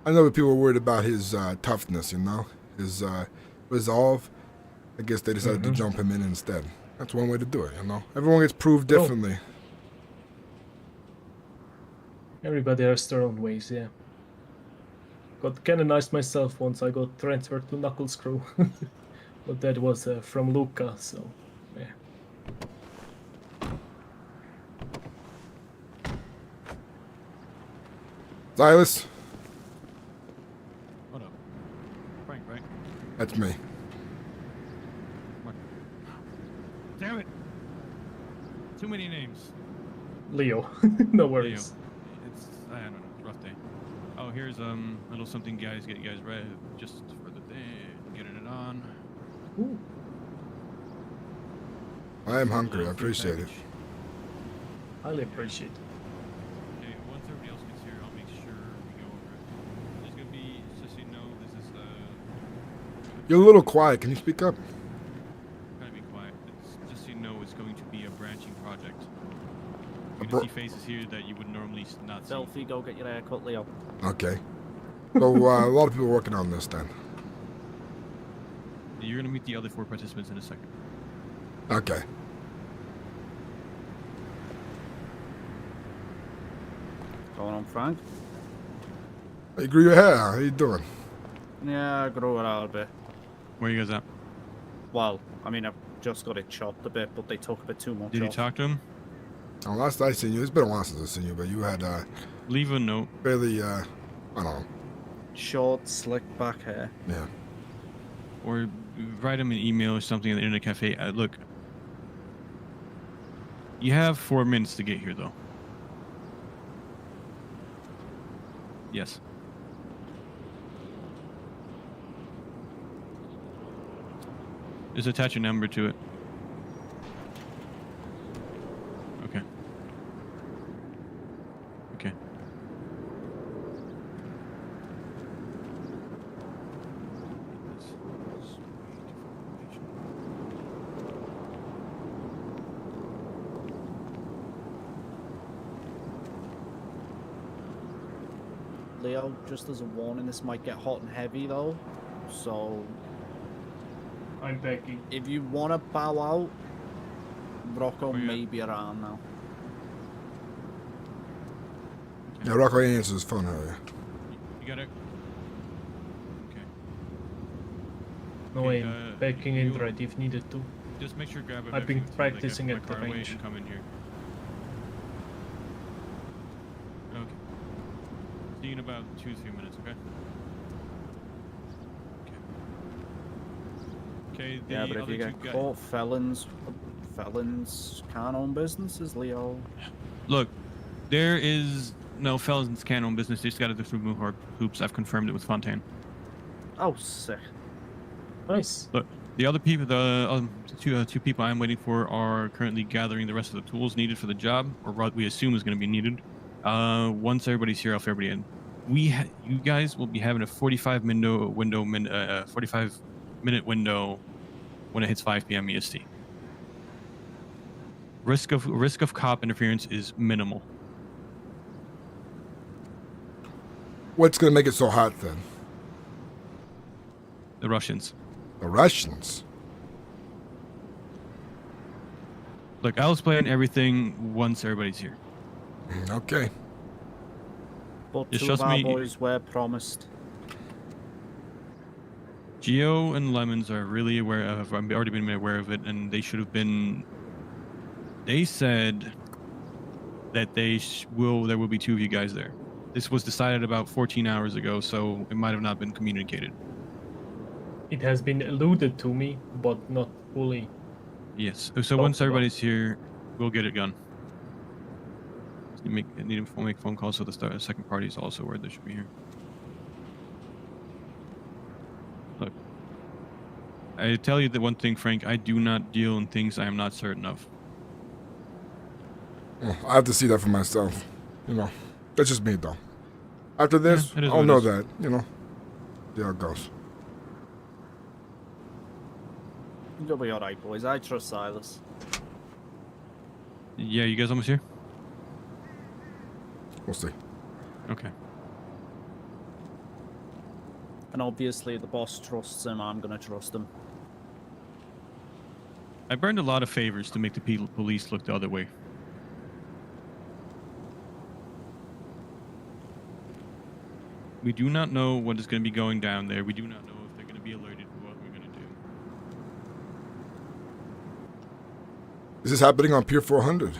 A: I know that people were worried about his toughness, his resolve. I guess they decided to jump him in instead. That's one way to do it, Everyone gets proved differently.
F: Everybody has their own ways, yeah. Got canonized myself once I got transferred to Knuckles crew. But that was from Luca, so yeah.
A: Silas?
E: What up? Frank, right?
A: That's me.
E: What? Damn it! Too many names.
F: Leo. No worries.
E: I don't know, it's a rough day. Oh, here's a little something, guys. Get you guys ready just for the day. Getting it on.
F: Ooh.
A: I am hungry. I appreciate it.
F: Highly appreciate it.
E: Okay, once everybody else gets here, I'll make sure we go over it. There's gonna be, just so you know, this is
A: You're a little quiet. Can you speak up?
E: gotta be quiet. It's, just so you know, it's going to be a branching project. You're gonna see faces here that you would normally not see.
K: Selfie, go get your hair cut, Leo.
A: Okay. So, a lot of people working on this then.
E: You're gonna meet the other 4 participants in a second.
A: Okay.
K: Going on, Frank?
A: Hey, grew your hair. How you doing?
K: Yeah, I grew it out a bit.
E: Where you guys at?
K: Well, I mean, I've just got it chopped a bit, but they took a bit too much
E: Did you
K: off.
E: talk to him?
A: Oh, last I seen you, it's been a while since I've seen you, but you had
E: Leave a note.
A: fairly, I don't know.
K: Short, slick back hair.
A: Yeah.
E: Or write him an email or something at the internet cafe. Look, you have 4 minutes to get here, though. Yes. Just attach a number to it. Okay. Okay.
K: Leo, just as a warning, this might get hot and heavy though. So
F: I'm begging.
K: if you want to bow out, Rocco may be around now.
A: Yeah, Rocco answers his phone earlier.
E: You got it? Okay.
F: No,
E: Okay,
F: I'm backing in
E: you-
F: right if needed to.
E: Just make sure grab a
F: I've been
E: vehicle, so they get
F: practicing
E: my
F: at the
E: car away
F: range.
E: and come in here. Okay. See you in about 2-3 minutes, okay? Okay, the
K: Yeah, but if
E: other
K: you
E: two
K: get
E: guys...
K: caught, felons can't own businesses, Leo.
E: Look, there is no felons can't own business. They just got to go through more hoops. I've confirmed it with Fontaine.
K: Oh, sick.
F: Nice.
E: Look, the other people, the two people I'm waiting for are currently gathering the rest of the tools needed for the job, or what we assume is going to be needed. Once everybody's here, I'll fill everybody in. You guys will be having a 45-minute window when it hits 5 p.m. EST. Risk of cop interference is minimal.
A: What's gonna make it so hot then?
E: The Russians.
A: The Russians?
E: Look, I'll explain everything once everybody's here.
A: Okay.
K: But
E: Just
K: two of
E: trust
K: our
E: me.
K: boys were promised.
E: Geo and Lemons are really aware of. I've already been made aware of it, and they should have been. They said that there will be 2 of you guys there. This was decided about 14 hours ago, so it might have not been communicated.
F: It has been alluded to me, but not fully.
E: Yes. So once everybody's here, we'll get it done. Need to make phone calls so the second party is also where they should be here. Look, I tell you the one thing, Frank. I do not deal in things I am not certain of.
A: Well, I have to see that for myself. You know, that's just me though. After this,
E: it is
A: I'll
E: what it
A: know
E: is.
A: that. You know, see how it goes.
K: You'll be alright, boys. I trust Silas.
E: Yeah, you guys almost here?
A: We'll see.
E: Okay.
K: And obviously, the boss trusts him. I'm gonna trust him.
E: I burned a lot of favors to make the police look the other way. We do not know what is going to be going down there. We do not know if they're going to be alerted to what we're going to do.
A: Is this happening on Pier 400?
E: Is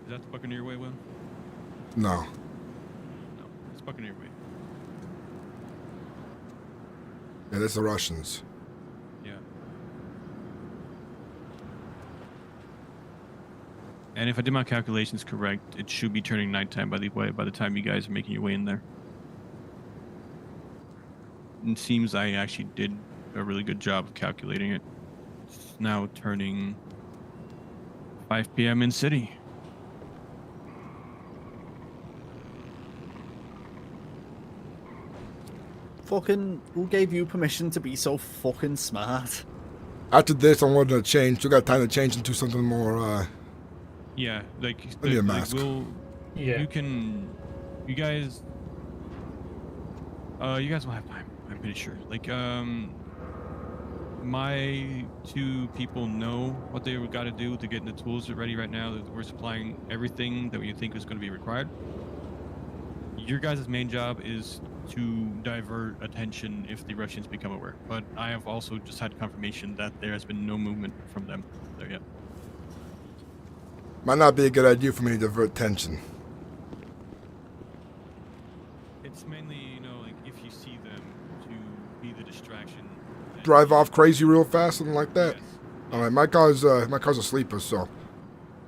E: that the Buccaneer Way, Will?
A: No.
E: No, it's Buccaneer Way.
A: Yeah, that's the Russians.
E: Yeah. And if I did my calculations correct, it should be turning nighttime by the time you guys are making your way in there. It seems I actually did a really good job of calculating it. It's now turning 5 p.m. in city.
K: Fucking, who gave you permission to be so fucking smart?
A: After this, I wanted to change. We got time to change into something more.
E: Yeah, like,
A: I need a
E: like
A: mask.
F: Yeah.
E: you guys will have time. I'm pretty sure. Like, my two people know what they got to do to get the tools ready right now. We're supplying everything that we think is going to be required. Your guys' main job is to divert attention if the Russians become aware. But I have also just had confirmation that there has been no movement from them there yet.
A: Might not be a good idea for me to divert attention.
E: It's mainly, you know, like if you see them to be the distraction.
A: Drive off crazy real fast, something like that.
E: Yes.
A: All right, my car's a sleeper, so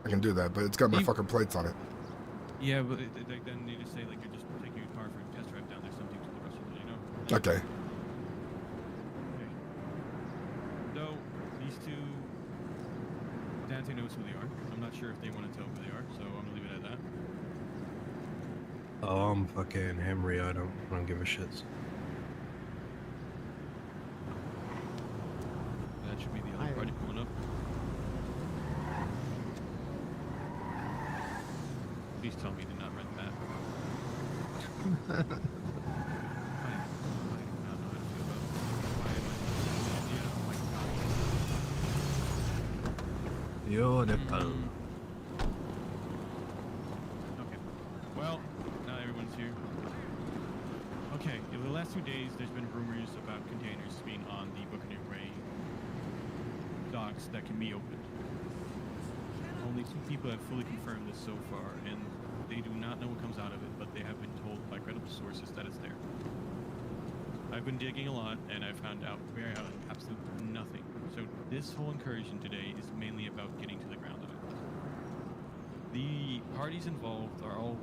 A: I can do that. But it's got my
E: You-
A: fucking plates on it.
E: Yeah, but then you just say like you're just taking your car for a test drive down there, something to the Russians, you know?
A: Okay.
E: So these two, Dante knows who they are. I'm not sure if they want to tell who they are, so I'm gonna leave it at that.
L: Oh, I'm fucking Henry. I don't give a shit.
E: That should be the other party pulling up. Please tell me you did not rent that. I do not know how to feel about why am I oh my god.
L: Beautiful.
E: Okay. Well, now everyone's here. Okay, in the last 2 days, there's been rumors about containers being on the Buccaneer Way docks that can be opened. Only 2 people have fully confirmed this so far, and they do not know what comes out of it, but they have been told by credible sources that it's there. I've been digging a lot, and I found out absolutely nothing. So this whole incursion today is mainly about getting to the ground of it. The parties involved are all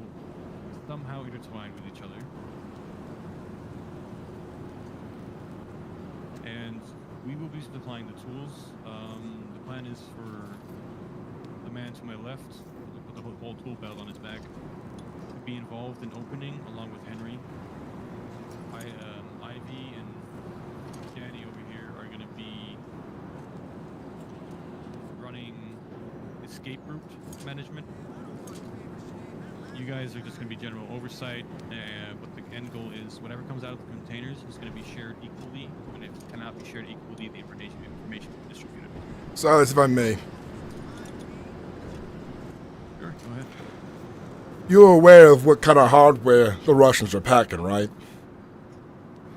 E: somehow intertwined with each other. And we will be supplying the tools. The plan is for the man to my left, with the whole tool belt on his back, to be involved in opening, along with Henry. Ivy and Danny over here are going to be running escape route management. You guys are just going to be general oversight, but the end goal is whatever comes out of the containers is going to be shared equally, and if it cannot be shared equally, the information will be distributed.
A: Silas, if I may.
E: Sure, go ahead.
A: You're aware of what kind of hardware the Russians are packing, right?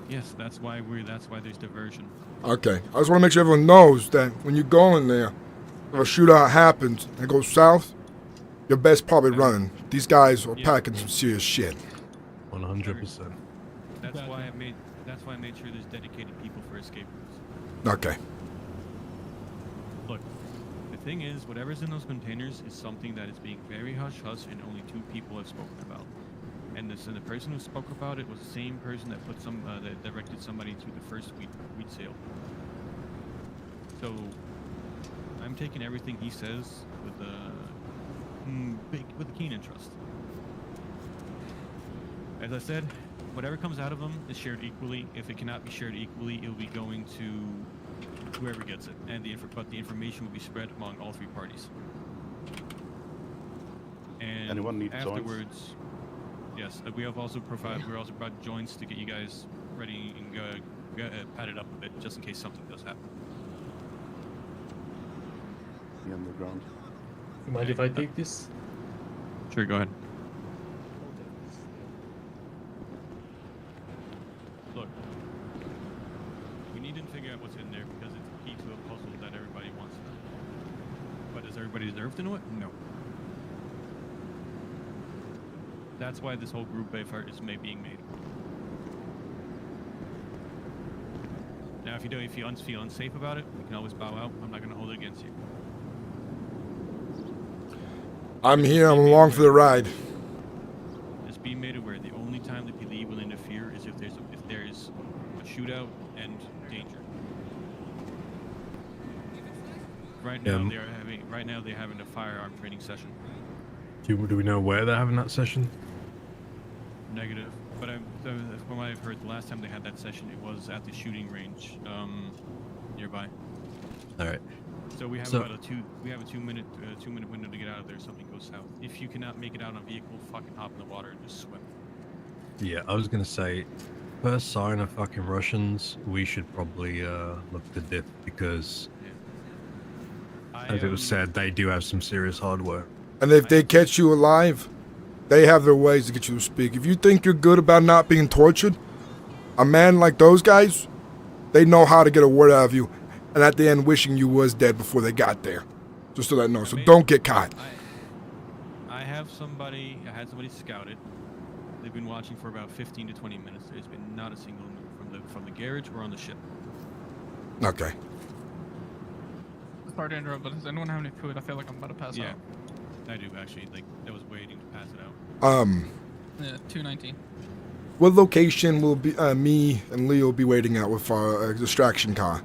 E: Yes, that's why there's diversion.
A: Okay. I just want to make sure everyone knows that when you go in there, if a shootout happens and it goes south, your best probably running. These guys are packing some serious shit.
L: 100%.
E: That's why I made sure there's dedicated people for escape routes.
A: Okay.
E: Look, the thing is, whatever's in those containers is something that is being very hush-hush and only 2 people have spoken about. And the person who spoke about it was the same person that put that directed somebody to the first weed sale. So I'm taking everything he says with a keen interest. As I said, whatever comes out of them is shared equally. If it cannot be shared equally, it will be going to whoever gets it, and but the information will be spread among all three parties. And
L: Anyone need
E: afterwards, yes, we're also brought joints to get you guys ready and padded up a bit, just in case something does happen.
L: On the ground.
F: You mind if I take this?
E: Sure, go ahead. Look, we need to figure out what's in there because it's key to a puzzle that everybody wants to know. But does everybody deserve to know it? No. That's why this whole group effort is being made. Now, if you feel unsafe about it, you can always bow out. I'm not going to hold it against you.
A: I'm here. I'm along for the ride.
E: Just be made aware. The only time the PD will interfere is if there's a shootout and danger. Right now they're having a firearm training session.
L: Do we know where they're having that session?
E: Negative. But from what I've heard, the last time they had that session, it was at the shooting range nearby.
L: All right.
E: So we have about a two minute window to get out of there if something goes south. If you cannot make it out on a vehicle, fucking hop in the water and just swim.
L: Yeah, I was gonna say, first sign of fucking Russians, we should probably look to dip because, as it was said, they do have some serious hardware.
A: And if they catch you alive, they have their ways to get you to speak. If you think you're good about not being tortured, a man like those guys, they know how to get a word out of you. And at the end, wishing you was dead before they got there. Just so that know. So don't get caught.
E: I had somebody scouted. They've been watching for about 15 to 20 minutes. There's been not a single move from the garage or on the ship.
A: Okay.
M: Sorry to interrupt, but does anyone have any food? I feel like I'm about to pass out.
E: I do actually. Like I was waiting to pass it out.
M: Yeah, 219.
A: What location will be me and Leo be waiting at with our distraction car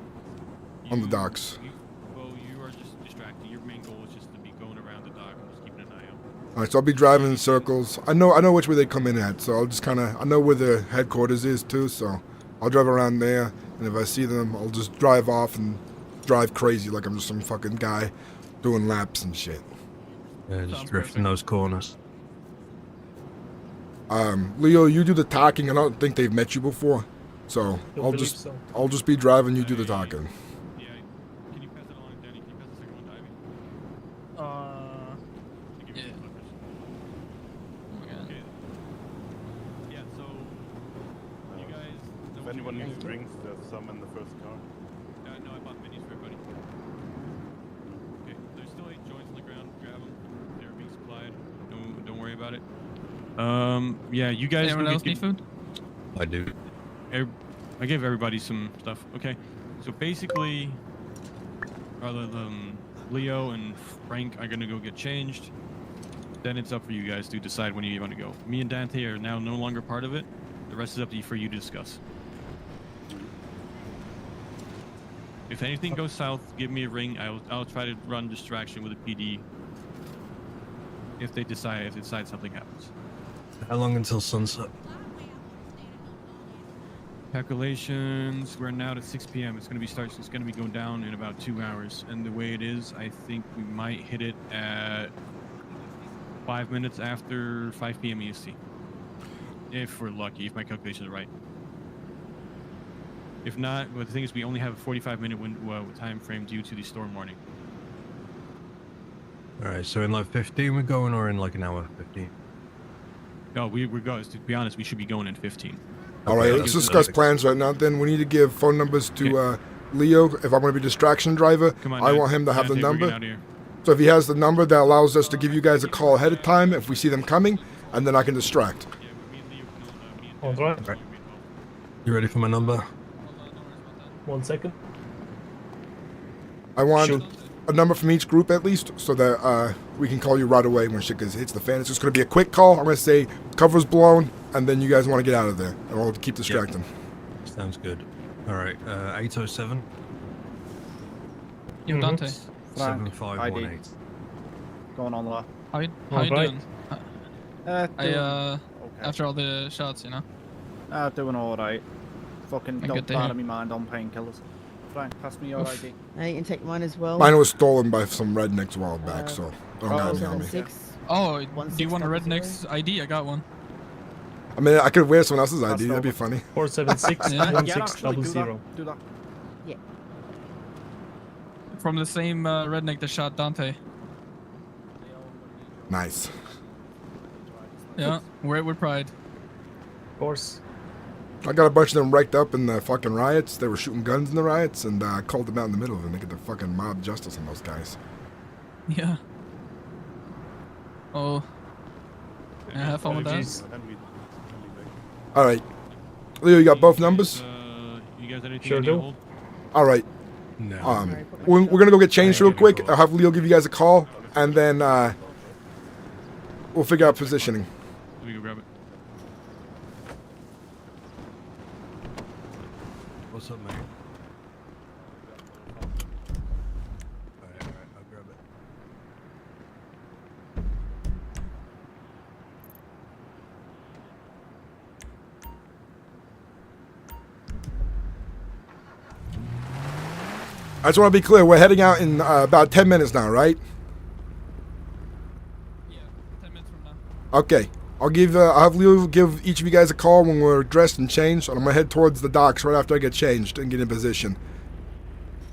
A: on the docks?
E: You are just distracted. Your main goal is just to be going around the dock and just keeping an eye out.
A: All right, so I'll be driving in circles. I know which way they come in at, so I'll just I know where the headquarters is too, so I'll drive around there, and if I see them, I'll just drive off and drive crazy like I'm just some fucking guy doing laps and shit.
L: Yeah, just drifting those corners.
A: Leo, you do the talking. I don't think they've met you before, so I'll just be driving. You do the talking.
E: Yeah. Can you pass it along, Danny? Can you pass the second one to Ivy?
M: Yeah. Oh my god.
E: Okay. Yeah. So you guys.
L: If anyone needs drinks, there's some in the first car.
E: No, I bought minis for everybody. Okay. There's still 8 joints on the ground. Grab them. They're being supplied. Don't worry about it. Yeah, you guys.
M: Anyone else need food?
L: I do.
E: I gave everybody some stuff. Okay, so basically, Leo and Frank are gonna go get changed. Then it's up for you guys to decide when you want to go. Me and Dante are now no longer part of it. The rest is up to you for you to discuss. If anything goes south, give me a ring. I'll try to run distraction with a PD. If they decide something happens.
L: How long until sunset?
E: Calculations. We're now at 6 p.m. It's gonna be going down in about 2 hours. And the way it is, I think we might hit it at 5 minutes after 5 p.m. EST. If we're lucky, if my calculations are right. If not, well, the thing is, we only have a 45-minute time frame due to the storm warning.
L: All right, so in like 15 we're going, or in like an hour 15?
E: No, we're going. To be honest, we should be going in 15.
A: All right, let's discuss plans right now. Then we need to give phone numbers to Leo. If I'm going to be distraction driver, I want him to have the number. So if he has the number, that allows us to give you guys a call ahead of time if we see them coming, and then I can distract.
F: All right.
L: You ready for my number?
F: 1 second.
A: I want a number from each group at least, so that we can call you right away when shit hits the fan. It's just going to be a quick call. I'm going to say cover's blown, and then you guys want to get out of there, and we'll keep distracting.
L: Yep. Sounds good. All right, 807.
M: Yo, Dante.
L: 7518.
K: Going on there.
M: How you
F: Alright.
M: doing?
K: Okay.
M: After all the shots, you know.
K: Doing alright. Fucking
M: Good
K: don't
M: to
K: bother
M: hear.
K: me mind on painkillers. Frank, pass me your ID.
N: You can take mine as well.
A: Mine was stolen by some rednecks a while back, so don't got me on me.
N: 76.
M: Oh, do you want a redneck's ID? I got one.
A: I mean, I could wear someone else's ID. That'd be funny.
F: 476
M: Yeah.
F: 1600.
K: Do that.
N: Yeah.
M: From the same redneck that shot Dante.
A: Nice.
M: Yeah, we're with pride.
F: Of course.
A: I got a bunch of them wrecked up in the fucking riots. They were shooting guns in the riots, and I called them out in the middle of them. They get the fucking mob justice on those guys.
M: Yeah. Oh. Yeah, have fun with that.
F: Apologies.
A: All right, Leo, you got both numbers?
E: You guys anything
F: Sure do.
A: All right.
L: No.
A: We're gonna go get changed real quick. I'll have Leo give you guys a call, and then we'll figure out positioning.
E: Let me go grab it.
L: What's up, mate? Alright, I'll grab it.
A: I just want to be clear. We're heading out in about 10 minutes now, right?
M: Yeah, 10 minutes from now.
A: Okay. I'll have Leo give each of you guys a call when we're dressed and changed, and I'm gonna head towards the docks right after I get changed and get in position.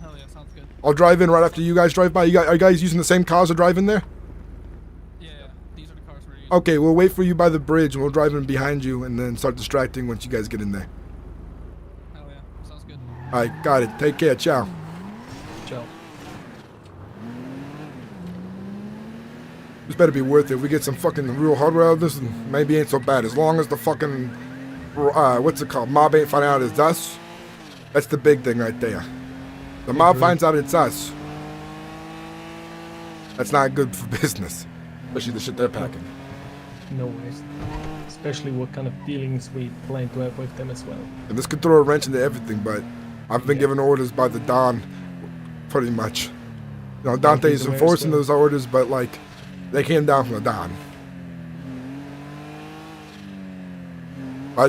M: Hell yeah, sounds good.
A: I'll drive in right after you guys drive by. Are you guys using the same cars to drive in there?
M: Yeah, these are the cars we're using.
A: Okay, we'll wait for you by the bridge, and we'll drive in behind you, and then start distracting once you guys get in there.
M: Hell yeah, sounds good.
A: All right, got it. Take care. Ciao.
F: Ciao.
A: This better be worth it. We get some fucking real hardware out of this, and maybe it ain't so bad. As long as the fucking, what's it called? Mob ain't finding out it's us. That's the big thing right there. The mob finds out it's us. That's not good for business. Especially the shit they're packing.
F: No worries. Especially what kind of dealings we plan to have with them as well.
A: And this could throw a wrench into everything, but I've been given orders by the Don, pretty much. You know, Dante's
F: aware as
A: enforcing
F: well.
A: those orders, but like, they came down from the Don.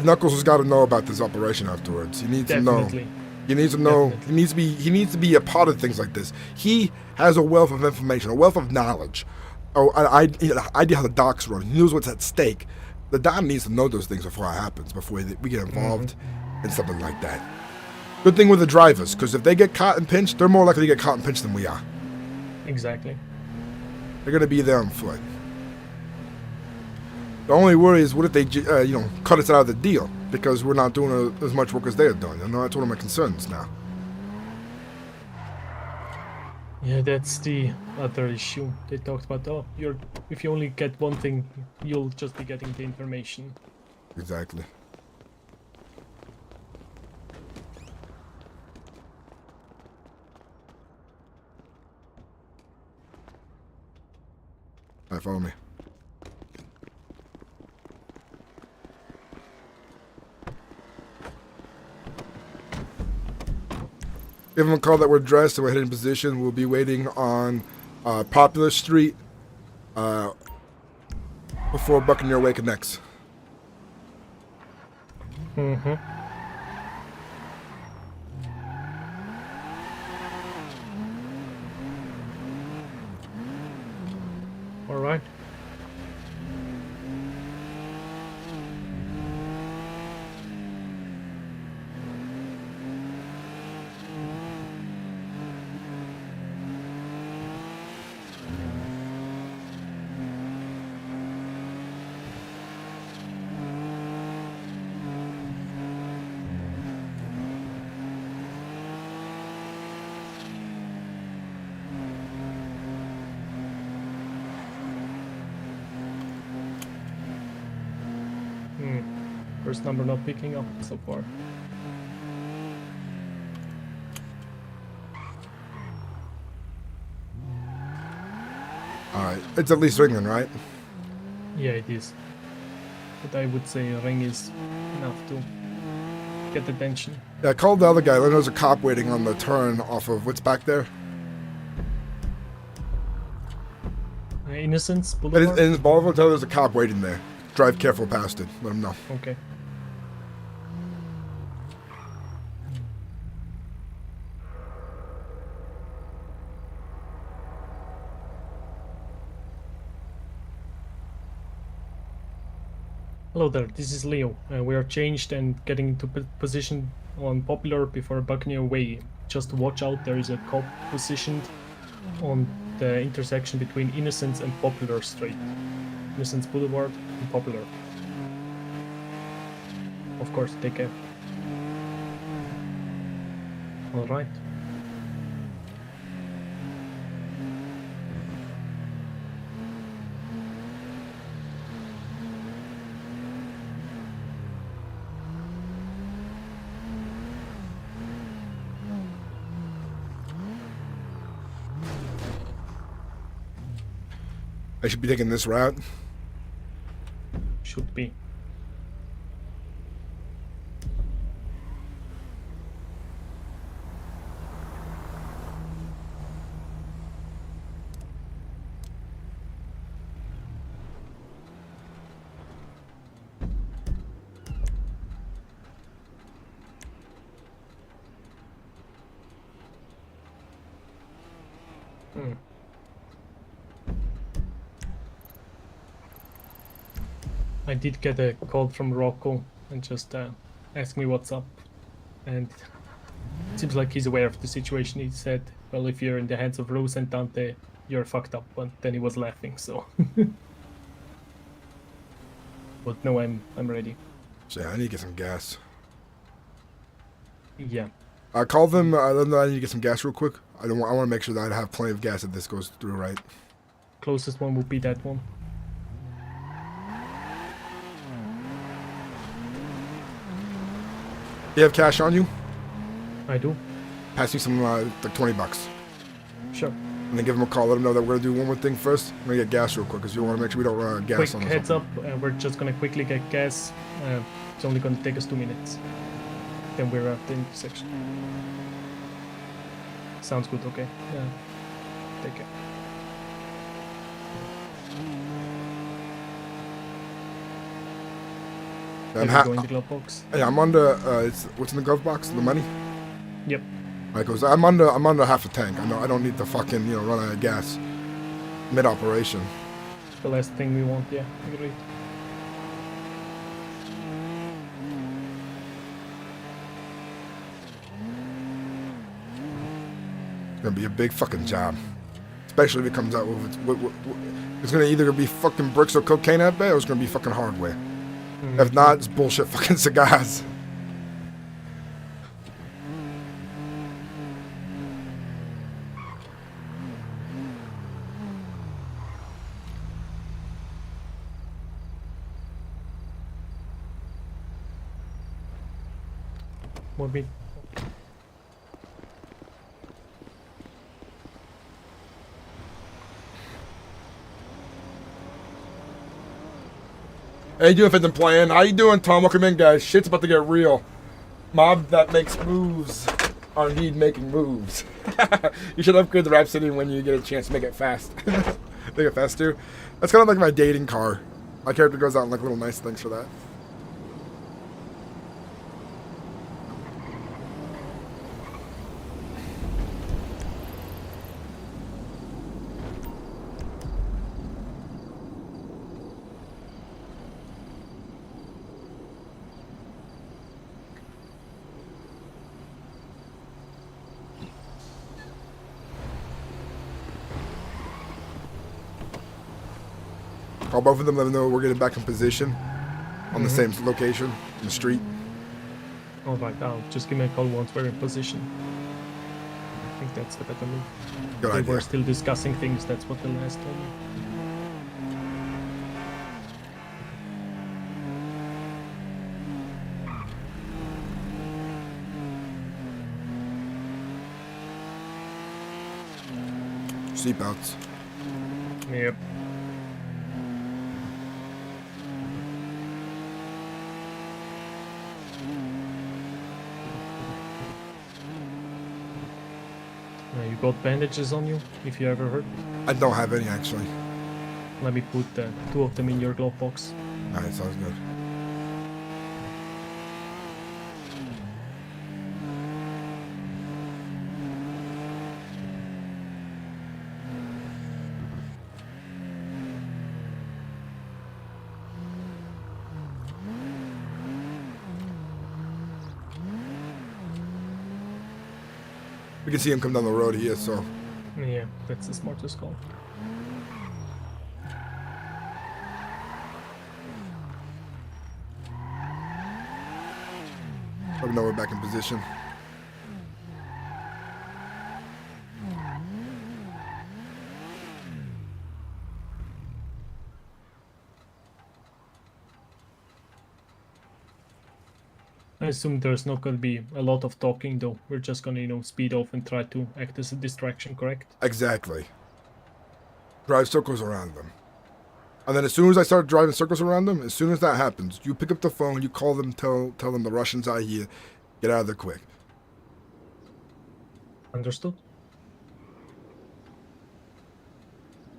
A: Knuckles has got to know about this operation afterwards. He needs
F: Definitely.
A: to know. He needs to know.
F: Definitely.
A: He needs to be a part of things like this. He has a wealth of information, a wealth of knowledge. Oh, idea how the docks run. He knows what's at stake. The Don needs to know those things before it happens, before we get involved in something like that. Good thing with the drivers, because if they get caught and pinched, they're more likely to get caught and pinched than we are.
F: Exactly.
A: They're going to be there on foot. The only worry is, what if they, cut us out of the deal because we're not doing as much work as they're doing? You know, that's one of my concerns now.
F: Yeah, that's the other issue. They talked about, oh, if you only get one thing, you'll just be getting the information.
A: Exactly. All right, follow me. Give them a call that we're dressed and we're heading in position. We'll be waiting on Popular Street before Buccaneer Way connects.
F: Mm-hmm. All right. First number not picking up so far.
A: Alright, it's at least ringing, right?
F: Yeah, it is. But I would say a ring is enough to get attention.
A: Yeah, I called the other guy. There's a cop waiting on the turn off of what's back there.
F: Innocence
A: In
F: Boulevard?
A: his Boulevard, tell there's a cop waiting there. Drive careful past it. Let him know.
F: Okay. Hello there, this is Leo. We are changed and getting into position on Popular before Buccaneer Way. Just watch out, there is a cop positioned on the intersection between Innocence and Popular Street. Innocence Boulevard and Popular. Of course, take care. Alright.
A: I should be taking this route.
F: Should be. I did get a call from Rocco and just asked me what's up, and it seems like he's aware of the situation. He said, well, if you're in the hands of Ruse and Dante, you're fucked up, but then he was laughing, so. But no, I'm ready.
A: So yeah, I need to get some gas.
F: Yeah.
A: I called them. I let them know I need to get some gas real quick. I want to make sure that I have plenty of gas if this goes through right.
F: Closest one would be that one.
A: You have cash on you?
F: I do.
A: Pass me some, like $20.
F: Sure.
A: And then give them a call. Let them know that we're going to do one more thing first. We're going to get gas real quick because we want to make sure we don't run out of gas
F: Quick
A: on us.
F: heads up, we're just gonna quickly get gas. It's only gonna take us 2 minutes. Then we're at the intersection. Sounds good, okay? Yeah. Take care. Go in the glove box.
A: Yeah, I'm under. What's in the glove box? The money.
F: Yep.
A: Right, cause I'm under half a tank. I don't need to fucking run out of gas mid operation.
F: The last thing we want. Yeah, agreed.
A: It's gonna be a big fucking job, especially if it comes out with it's gonna either be fucking bricks or cocaine at bay, or it's gonna be fucking hardware. If not, it's bullshit fucking cigars.
F: More beat.
A: How you doing, Fenton Playing? How you doing, Tom? Welcome in, guys. Shit's about to get real. Mob that makes moves are indeed making moves. You should upgrade the Rhapsody when you get a chance to make it fast. Make it faster. That's kind of like my dating car. My character goes out and like little nice things for that. Call both of them, let them know we're getting back in position on the same location, in the street.
F: Alright, now just give me a call once we're in position. I think that's the better move.
A: Good
F: they
A: idea.
F: were still discussing things, that's what the last told me.
A: Seatbelts.
F: Yep. You got bandages on you, if you ever hurt.
A: I don't have any actually.
F: Let me put 2 of them in your glove box.
A: Alright, sounds good. We can see him come down the road here, so
F: Yeah, that's the smartest call.
A: let me know we're back in position.
F: I assume there's not going to be a lot of talking, though. We're just going to, speed off and try to act as a distraction, correct?
A: Exactly. Drive circles around them. And then as soon as I start driving circles around them, as soon as that happens, you pick up the phone, you call them, tell them the Russians are here, get out of there quick.
F: Understood.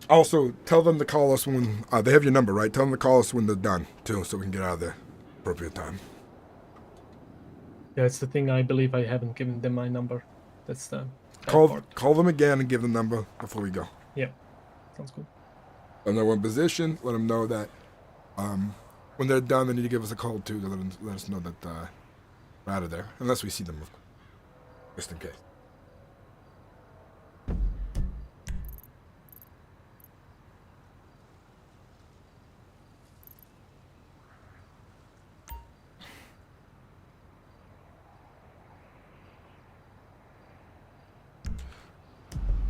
A: Also, tell them to call us when, they have your number, right? Tell them to call us when they're done, too, so we can get out of there appropriate time.
F: That's the thing, I believe I haven't given them my number. That's the bad part.
A: Call them again and give them the number before we go.
F: Yeah, sounds good.
A: Let them know we're in position, let them know that when they're done, they need to give us a call, too, to let us know that we're out of there, unless we see them, just in case.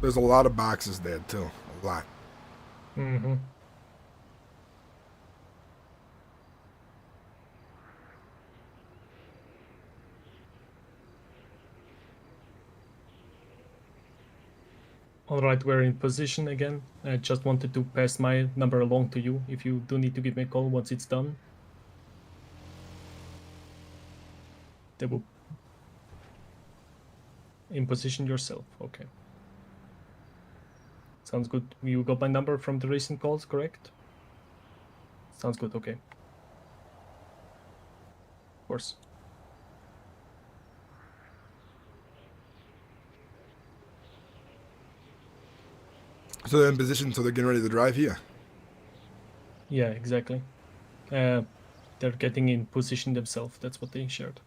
A: There's a lot of boxes there, too. A lot.
F: Mm-hmm. Alright, we're in position again. I just wanted to pass my number along to you if you do need to give me a call once it's done. They will... In position yourself, okay. Sounds good. You got my number from the recent calls, correct? Sounds good, okay. Of course.
A: So they're in position, so they're getting ready to drive here.
F: Yeah, exactly. They're getting in position themselves, that's what they shared.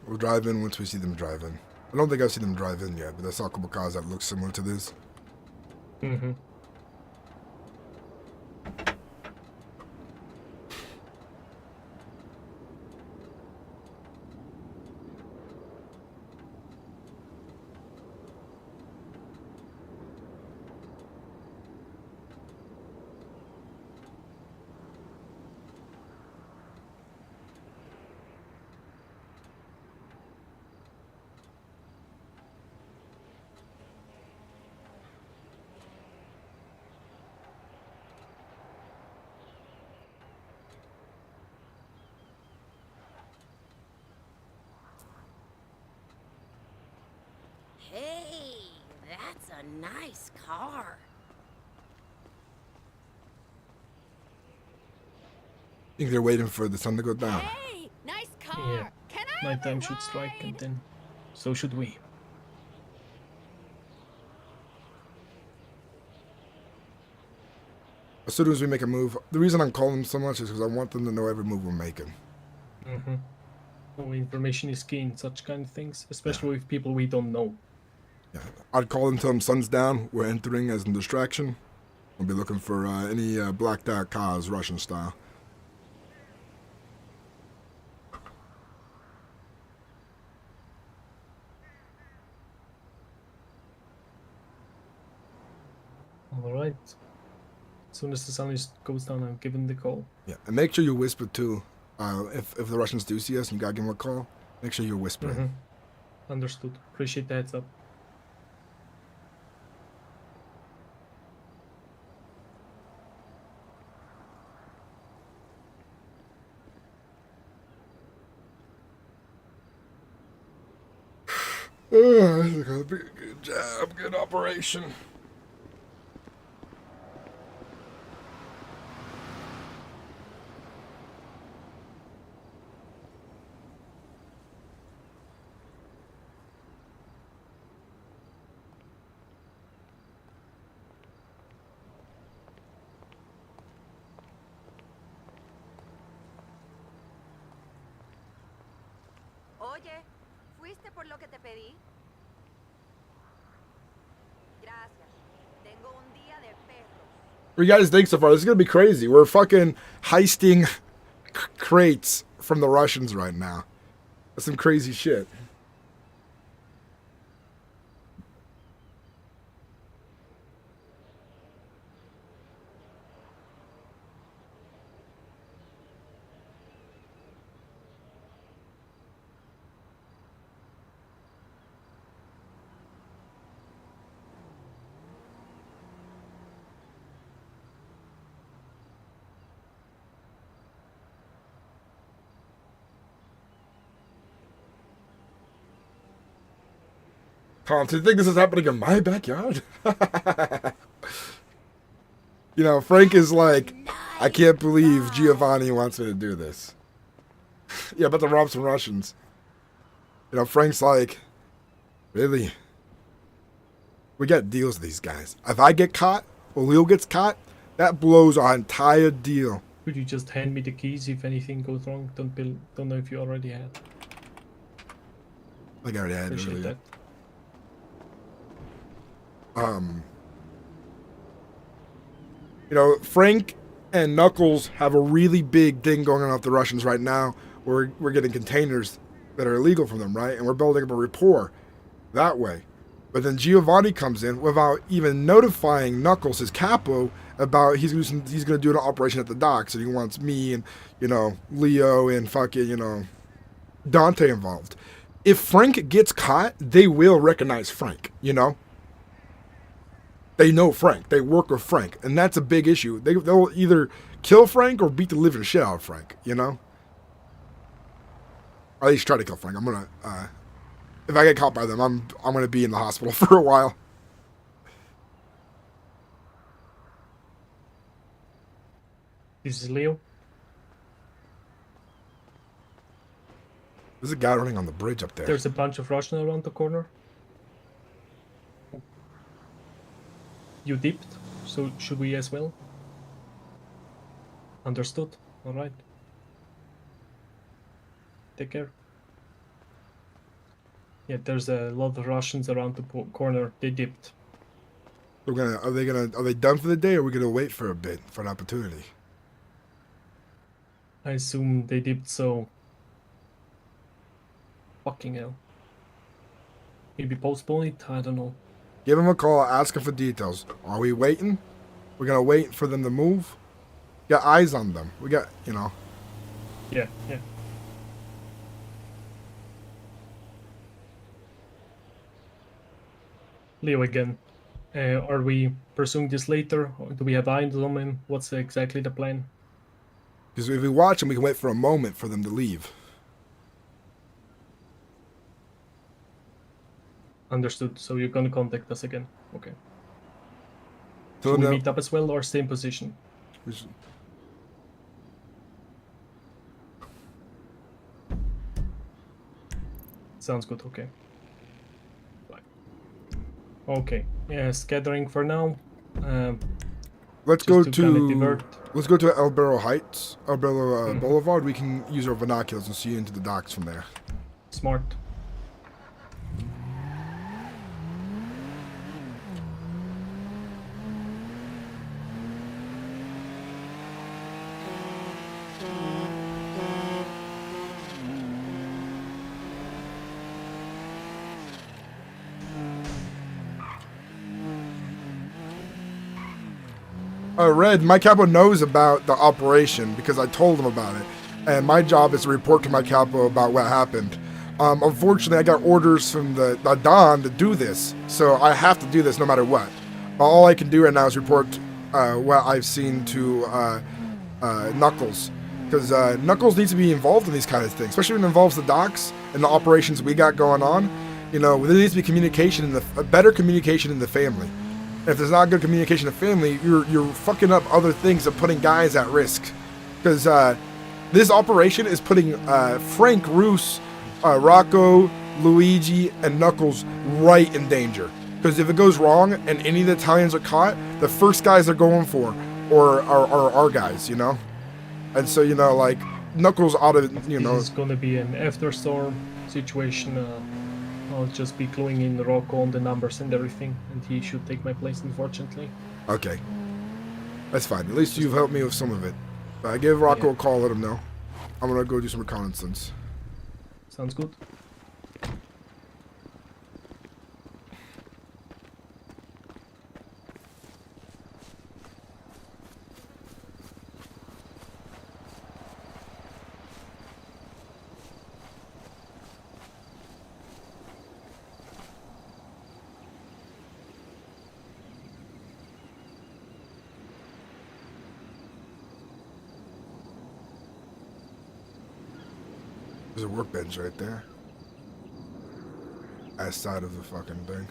A: We'll drive in once we see them drive in. I don't think I've seen them drive in yet, but I saw a couple cars that look similar to this.
F: Mm-hmm.
N: Hey, that's a nice car.
A: I think they're waiting for the sun to go down.
N: Hey, nice car.
F: Yeah.
N: Can I
F: Nighttime should strike, and then so should we.
A: As soon as we make a move, the reason I'm calling them so much is because I want them to know every move we're making.
F: Mm-hmm. No, information is key in such kind of things, especially with people we don't know.
A: Yeah. I'd call them, tell them sun's down. We're entering as a distraction. We'll be looking for any blacked out cars, Russian style.
F: Alright. As soon as the sun goes down, I'm giving the call.
A: Yeah, and make sure you whisper too. If the Russians do see us and you gotta give them a call, make sure you're whispering.
F: Understood. Appreciate the heads up.
A: This is gonna be a good job, good operation.
N: Oye, ¿fuiste por lo que te pedí? Gracias. Tengo un día de perros.
A: What do you guys think so far? This is gonna be crazy. We're fucking heisting crates from the Russians right now. That's some crazy shit. Tom, do you think this is happening in my backyard? You know, Frank is like, I can't believe Giovanni wants me to do this. Yeah, about to rob some Russians. You know, Frank's like, really? We got deals with these guys. If I get caught, or Leo gets caught, that blows our entire deal.
F: Could you just hand me the keys if anything goes wrong? Don't know if you already had.
A: Like I already had
F: Appreciate
A: earlier.
F: that.
A: You know, Frank and Knuckles have a really big thing going on with the Russians right now. We're getting containers that are illegal from them, right? And we're building up a rapport that way. But then Giovanni comes in without even notifying Knuckles, his capo, about he's going to do an operation at the docks, and he wants me and, you know, Leo and fucking, you know, Dante involved. If Frank gets caught, they will recognize Frank, you know? They know Frank. They work with Frank. And that's a big issue. They'll either kill Frank or beat the living shit out of Frank, you know? Or at least try to kill Frank. I'm going to, if I get caught by them, I'm going to be in the hospital for a while.
F: This is Leo.
A: There's a guy running on the bridge up there.
F: There's a bunch of Russians around the corner. You dipped, so should we as well? Understood. Alright. Take care. Yeah, there's a lot of Russians around the corner. They dipped.
A: Are they done for the day, or are we gonna wait for a bit for an opportunity?
F: I assume they dipped, so fucking hell. Maybe postpone it? I don't know.
A: Give him a call, ask him for details. Are we waiting? We're gonna wait for them to move? Got eyes on them. We got, you know.
F: Yeah. Leo again. Are we pursuing this later? Or do we have eyes on him? What's exactly the plan?
A: Because if we watch them, we can wait for a moment for them to leave.
F: Understood. So you're gonna contact us again. Okay.
A: So
F: Should we meet up as well or stay in position? Sounds good. Okay. Bye. Okay. Yeah, scattering for now.
A: let's
F: Just
A: go
F: to kinda
A: to
F: divert.
A: let's go to El Barro Heights, El Barro Boulevard. We can use our binoculars and see into the docks from there.
F: Smart.
A: Red, my capo knows about the operation because I told him about it, and my job is to report to my capo about what happened. Unfortunately, I got orders from the Don to do this, so I have to do this no matter what. All I can do right now is report what I've seen to Knuckles, because Knuckles needs to be involved in these kind of things, especially when it involves the docks and the operations we got going on. You know, there needs to be communication in a better communication in the family. If there's not good communication in the family, you're fucking up other things and putting guys at risk. Because this operation is putting Frank, Ruse, Rocco, Luigi, and Knuckles right in danger. Because if it goes wrong and any of the Italians are caught, the first guys they're going for are our guys, you know? And so, you know, like, Knuckles ought to, you know...
F: This is gonna be an after-storm situation. I'll just be cluing in Rocco on the numbers and everything, and he should take my place, unfortunately.
A: Okay. That's fine. At least you've helped me with some of it. I give Rocco a call, let him know. I'm gonna go do some reconnaissance.
F: Sounds good.
A: There's a workbench right there. Outside of the fucking thing.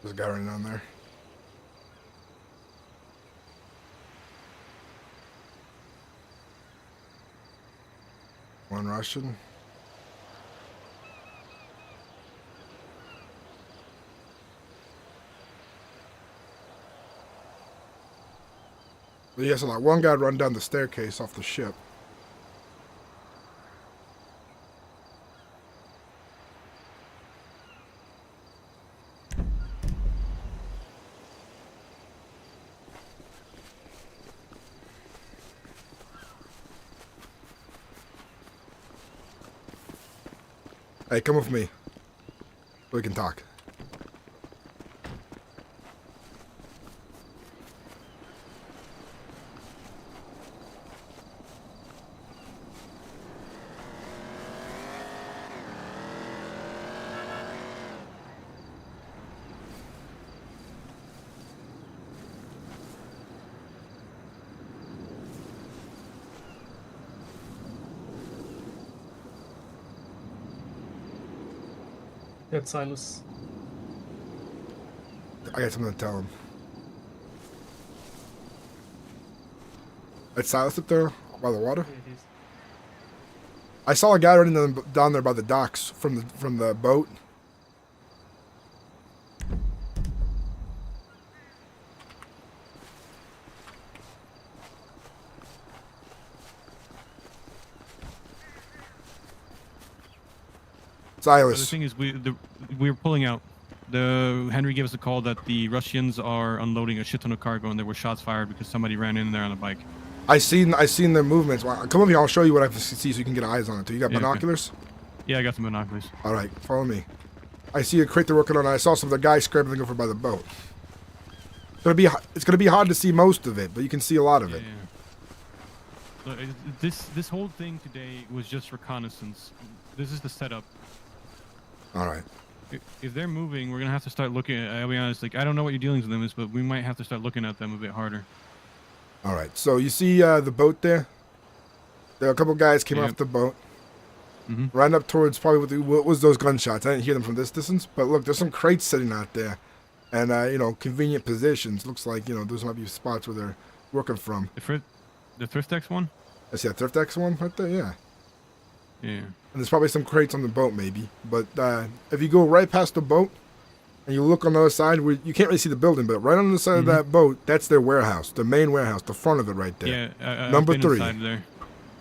A: There's a guy running down there. One Russian. But yeah, so like one guy run down the staircase off the ship. Hey, come with me. We can talk.
F: That's Silas.
A: I got something to tell him. It's Silas up there by the water.
F: It is.
A: I saw a guy running down there by the docks from the boat. Silas.
E: The thing is, we were pulling out. Henry gave us a call that the Russians are unloading a shit ton of cargo, and there were shots fired because somebody ran in there on a bike.
A: I seen their movements. Come with me, I'll show you what I see so you can get eyes on it too. You got binoculars?
E: Okay. Yeah, I got some binoculars.
A: All right, follow me. I see a crate they're working on. I saw some of the guys scrambling over by the boat. It's gonna be hard to see most of it, but you can see a lot of it.
E: Look, this whole thing today was just reconnaissance. This is the setup.
A: All right.
E: If they're moving, we're gonna have to start looking. I'll be honest. Like, I don't know what your dealings with them is, but we might have to start looking at them a bit harder.
A: All right. So you see the boat there? There are a couple guys came off the boat. Ran up towards probably what was those gunshots. I didn't hear them from this distance, but look, there's some crates sitting out there, and you know, convenient positions. Looks like, you know, those might be spots where they're working from.
E: The Thriftex one?
A: I see a Thriftex one right there. Yeah.
E: Yeah.
A: And there's probably some crates on the boat, maybe. But if you go right past the boat and you look on the other side, where you can't really see the building, but right on the side of that boat, that's their warehouse, the main warehouse, the front of it right there.
E: Yeah.
A: Number
E: I've been
A: 3.
E: Inside there.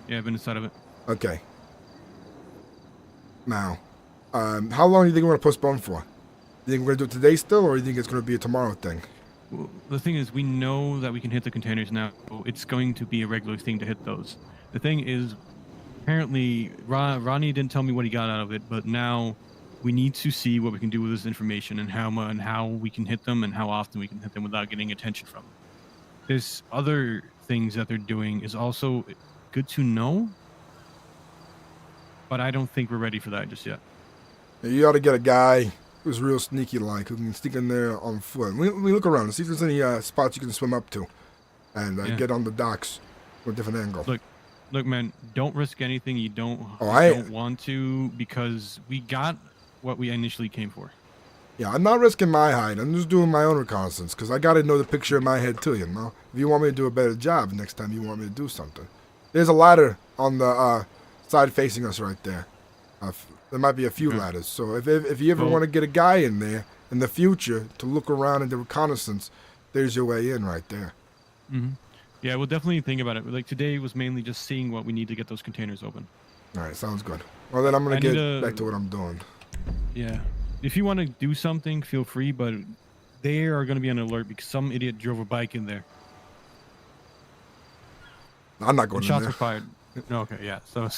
E: Yeah, I've been inside of it.
A: Okay. Now, how long do you think we're going to postpone for? You think we're going to do it today still, or do you think it's going to be a tomorrow thing?
E: Well, the thing is, we know that we can hit the containers now. It's going to be a regular thing to hit those. The thing is, apparently, Ronnie didn't tell me what he got out of it, but now we need to see what we can do with this information and how we can hit them and how often we can hit them without getting attention from them. There's other things that they're doing is also good to know, but I don't think we're ready for that just yet.
A: You ought to get a guy who's real sneaky like, who can sneak in there on foot. We look around and see if there's any spots you can swim up to and get on the docks from a different angle.
E: Look, man, don't risk anything you don't want to, because we got what we initially came for.
A: Yeah, I'm not risking my hide. I'm just doing my own reconnaissance, because I got to know the picture in my head too, you know? If you want me to do a better job next time you want me to do something. There's a ladder on the side facing us right there. There might be a few ladders. So if you ever want to get a guy in there in the future to look around and do reconnaissance, there's your way in right there.
E: Yeah, we'll definitely think about it. Like, today was mainly just seeing what we need to get those containers open.
A: All right, sounds good. Well, then I'm going to get back to what I'm doing.
E: Yeah. If you want to do something, feel free, but they are going to be on alert because some idiot drove a bike in there.
A: I'm not going in
E: shots
A: there.
E: were fired. No, okay, yeah. So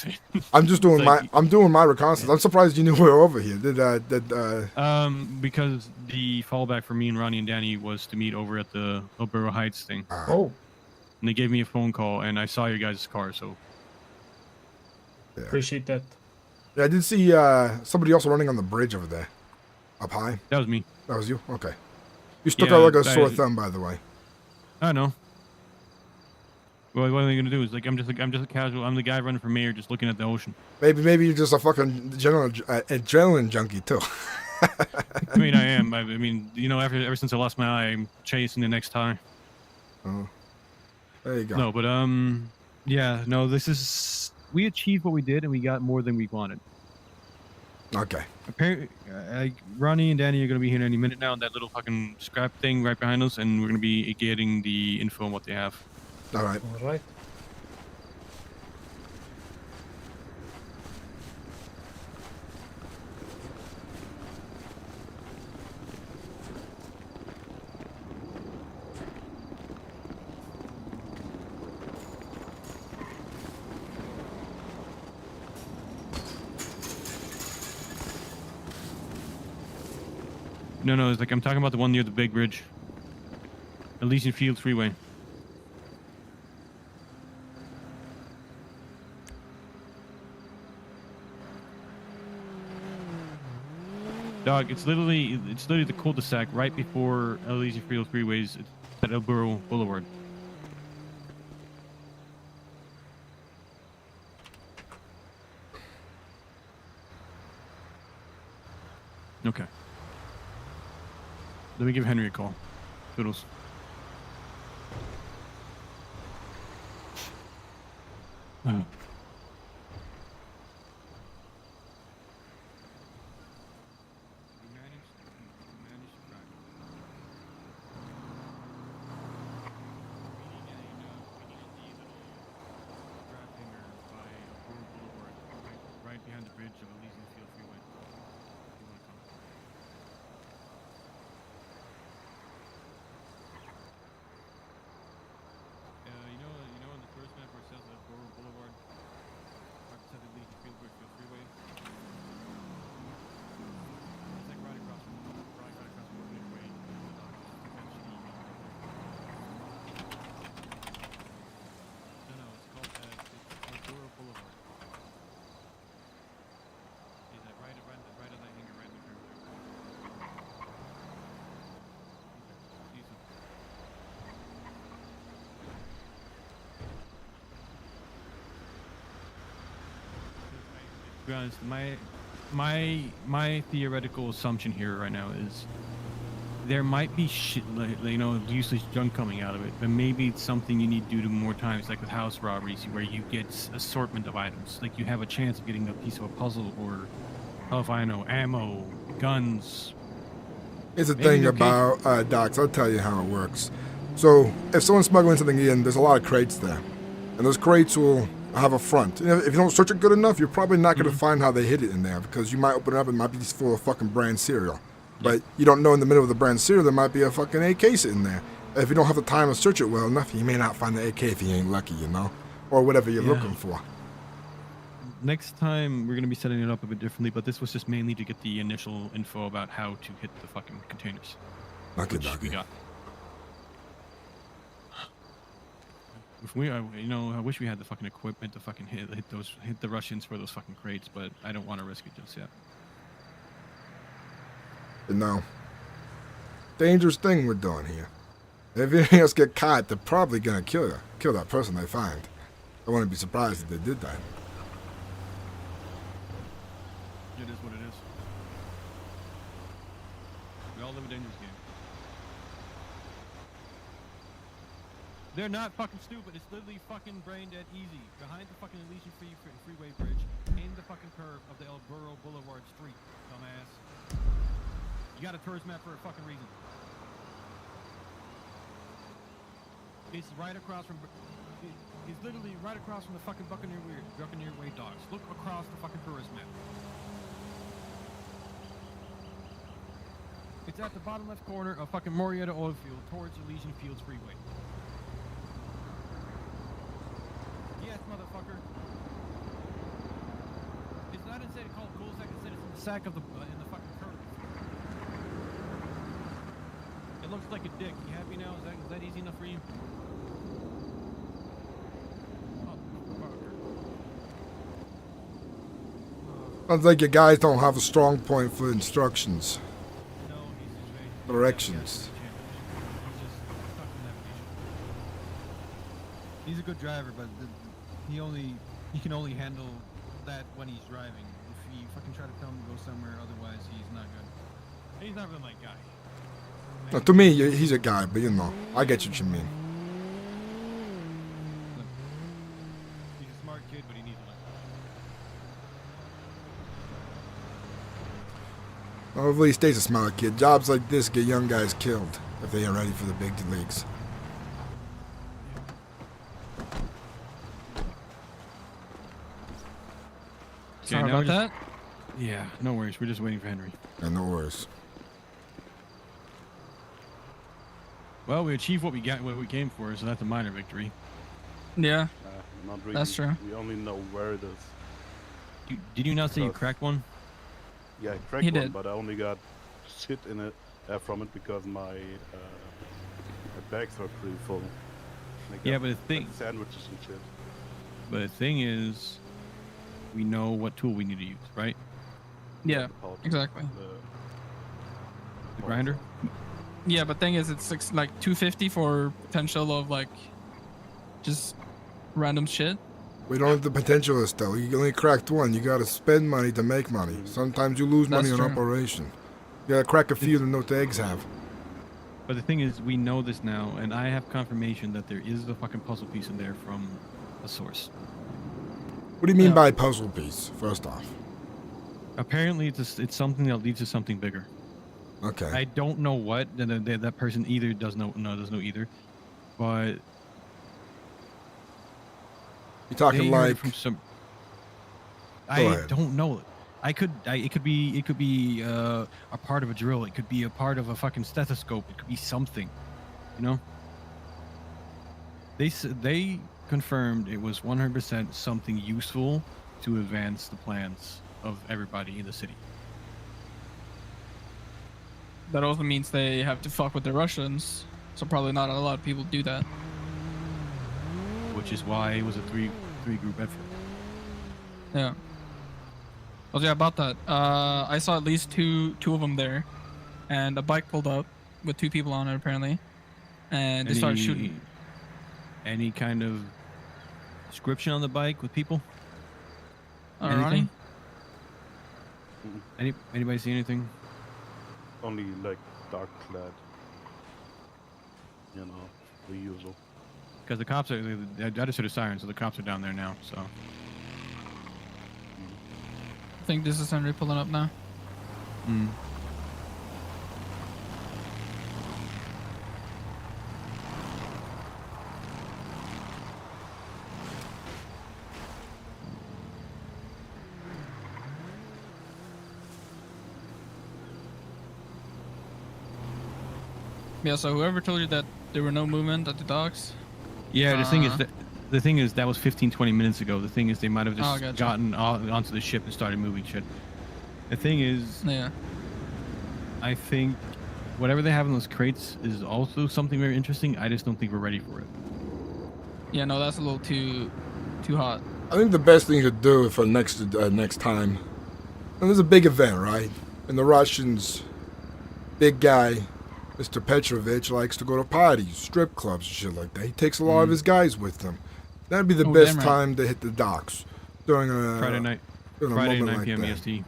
A: I'm just doing I'm doing my reconnaissance. I'm surprised you knew we were over here.
E: Because the fallback for me and Ronnie and Danny was to meet over at the Alberto Heights thing.
F: Oh.
E: And they gave me a phone call, and I saw your guys' car, so.
A: Yeah.
F: Appreciate that.
A: Yeah, I did see somebody else running on the bridge over there, up high.
E: That was me.
A: That was you? Okay. You stuck out like a sore thumb, by the way.
E: I know. Well, what are they gonna do? Is like I'm just a casual. I'm the guy running for mayor, just looking at the ocean.
A: Maybe you're just a fucking adrenaline junkie too.
E: I mean, I am. I mean, you know, ever since I lost my eye, I'm chasing the next high.
A: Oh, there you go.
E: No, but yeah, no. We achieved what we did, and we got more than we wanted.
A: Okay.
E: Apparently, Ronnie and Danny are gonna be here any minute now on that little fucking scrap thing right behind us, and we're gonna be getting the info on what they have.
A: All right.
F: All right.
E: No, it's like I'm talking about the one near the big bridge. Elysian Fields Freeway. Dog, it's literally the cul-de-sac right before Elysian Fields Freeways at Elboro Boulevard. Okay. Let me give Henry a call. Toodles. Oh. Right behind the bridge of Elysian Field Freeway. You know on the first map where it says Boulevard? be honest, my theoretical assumption here right now is there might be shit, like, you know, useless junk coming out of it, but maybe it's something you need to do more times, like with house robberies, where you get assortment of items. Like you have a chance of getting a piece of a puzzle, or, oh, if I know, ammo, guns.
A: Here's the
E: Maybe
A: thing
E: they'll
A: about Docs. I'll tell you how it works. So if someone's smuggling something in, there's a lot of crates there, and those crates will have a front. And if you don't search it good enough, you're probably not going to find how they hid it in there, because you might open it up and it might be full of fucking brand cereal. But you don't know in the middle of the brand cereal there might be a fucking AK sitting there. If you don't have the time to search it well enough, you may not find the AK if you ain't lucky, you know? Or whatever you're looking for.
E: Next time, we're going to be setting it up a bit differently, but this was just mainly to get the initial info about how to hit the fucking containers.
A: Lucky,
E: which
A: lucky.
E: we got. If we, you know, I wish we had the fucking equipment to fucking hit the Russians for those fucking crates, but I don't want to risk it just yet.
A: But no. Dangerous thing we're doing here. If anything else get caught, they're probably gonna kill that person they find. I wouldn't be surprised if they did that.
E: It is what it is. We all live a dangerous game. They're not fucking stupid. It's literally fucking brain dead easy. Behind the fucking Elysian Freeway Bridge, in the fucking curve of the El Burro Boulevard Street, dumbass. You got a tourist map for a fucking reason. It's right across from. It's literally right across from the fucking Buccaneer Way docks. Look across the fucking tourist map. It's at the bottom left corner of fucking Morietta Oilfield towards Elysian Fields Freeway. Yes, motherfucker. It's not instead called cul-de-sac, instead it's in the sack of the in the fucking curve. It looks like a dick. You happy now? Is that easy enough for you?
A: Sounds like you guys don't have a strong point for instructions. Directions.
E: He's a good driver, but he can only handle that when he's driving. If you fucking try to tell him to go somewhere, otherwise he's not good. He's not really my guy.
A: Now, to me, he's a guy, but you know, I get what you mean.
E: He's a smart kid, but he needs a lesson.
A: Hopefully he stays a smart kid. Jobs like this get young guys killed if they ain't ready for the big leagues.
M: Sorry about that.
E: Yeah, no worries. We're just waiting for Henry.
A: Yeah, no worries.
E: Well, we achieved what we came for, so that's a minor victory.
M: Yeah,
O: not really.
M: that's true.
O: We only know where it is.
E: Did you not say you cracked one?
O: Yeah, I cracked one, but I only got shit in it from it because my bags are pretty full.
E: Yeah, but the thing,
O: like sandwiches and shit.
E: But the thing is, we know what tool we need to use, right?
M: Yeah, exactly.
E: The grinder.
M: Yeah, but thing is, it's like 250 for potential of like just random shit.
A: We don't have the potential of still. You only cracked one. You gotta spend money to make money. Sometimes you lose money on operation. You gotta crack a few to know what the eggs have.
E: But the thing is, we know this now, and I have confirmation that there is a fucking puzzle piece in there from a source.
A: What do you mean by puzzle piece, first off?
E: Apparently, it's something that leads to something bigger.
A: Okay.
E: I don't know what that person either doesn't know either, but
A: you're talking like
E: from some. I don't know. It could be a part of a drill. It could be a part of a fucking stethoscope. It could be something, you know. They confirmed it was 100% something useful to advance the plans of everybody in the city.
M: That also means they have to fuck with the Russians, so probably not a lot of people do that.
E: Which is why it was a three group effort.
M: Yeah. Well, yeah, about that. I saw at least two of them there, and a bike pulled up with 2 people on it apparently, and they started shooting.
E: Any kind of description on the bike with people?
M: Ronnie?
L: Anybody see anything?
O: Only like dark clad. You know, the usual.
P: Because the cops are. I just heard a siren, so the cops are down there now. So.
M: I think this is Henry pulling up now.
P: Hmm.
M: Yeah, so whoever told you that there were no movement at the docks?
P: Yeah, the thing is that was 15-20 minutes ago. The thing is they might have just
M: gotcha.
P: gotten onto the ship and started moving shit. The thing is,
M: Yeah.
P: I think whatever they have in those crates is also something very interesting. I just don't think we're ready for it.
M: Yeah, no, that's a little too hot.
A: I think the best thing to do for next time, and there's a big event, right? And the Russians, big guy, Mr. Petrovich, likes to go to parties, strip clubs, and shit like that. He takes a lot of his guys with him. That'd be the best
M: damn right.
A: time to hit the docks during a
P: Friday night.
A: during a
P: Friday
A: moment
P: 9 p.m.
A: like that.
P: EST.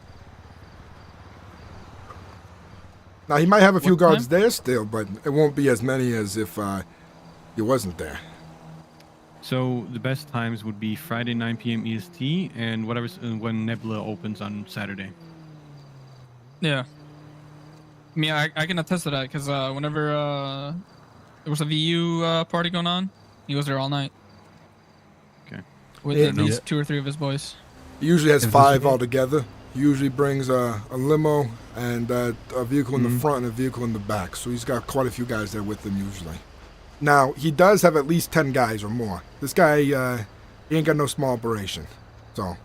A: Now he might have a few
M: What
A: guards
M: time?
A: there still, but it won't be as many as if he wasn't there.
P: So the best times would be Friday 9 p.m. EST and whatever when Nebula opens on Saturday.
M: Yeah. I mean, I can attest to that because whenever there was a VU party going on, he was there all night.
P: Okay.
M: With
A: Yeah,
M: at least 2 or 3 of his boys.
A: He usually has
L: Is this
A: 5
L: okay?
A: altogether. He usually brings a limo and a vehicle in the front and a vehicle in the back. So he's got quite a few guys there with him usually. Now, he does have at least 10 guys or more. This guy, he ain't got no small operation. So,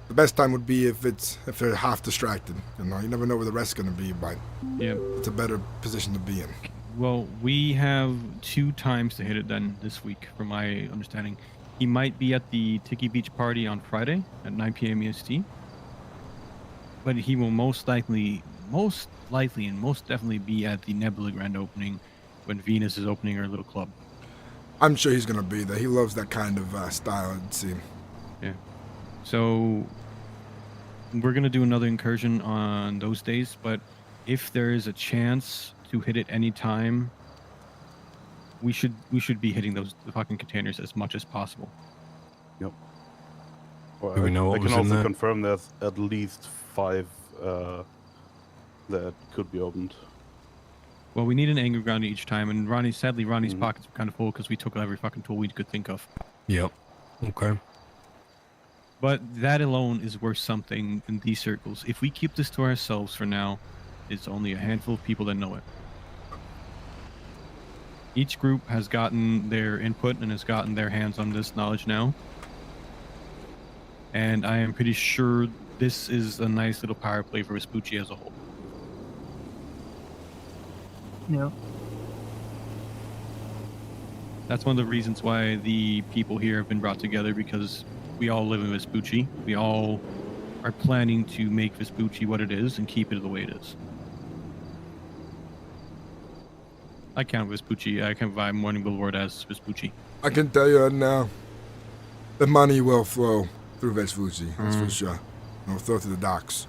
A: the best time would be if they're half distracted. You know, you never know where the rest's going to be, but
P: Yeah.
A: it's a better position to be in.
P: Well, we have 2 times to hit it then this week, from my understanding. He might be at the Tiki Beach party on Friday at 9 p.m. EST. But he will most likely and most definitely be at the Nebula grand opening when Venus is opening her little club.
A: I'm sure he's going to be there. He loves that kind of style, it seems.
P: Yeah. So we're gonna do another incursion on those days, but if there is a chance to hit it any time, we should be hitting the fucking containers as much as possible.
O: Yep. Well,
L: Do we know what
O: I
L: was
O: can
L: in
O: also
L: there?
O: confirm there's at least 5 that could be opened.
P: Well, we need an angle ground each time, and sadly Ronnie's
O: Mhm.
P: pockets are kind of full because we took every fucking tool we could think of.
L: Yep. Okay.
P: But that alone is worth something in these circles. If we keep this to ourselves for now, it's only a handful of people that know it. Each group has gotten their input and has gotten their hands on this knowledge now. And I am pretty sure this is a nice little power play for Vespucci as a whole.
M: Yeah.
P: That's one of the reasons why the people here have been brought together, because we all live in Vespucci. We all are planning to make Vespucci what it is and keep it the way it is. I count Vespucci, I can vibe Morning Billboard as Vespucci.
A: I can tell you that now. The money will flow through Vespucci, that's for sure. It'll flow through the docks.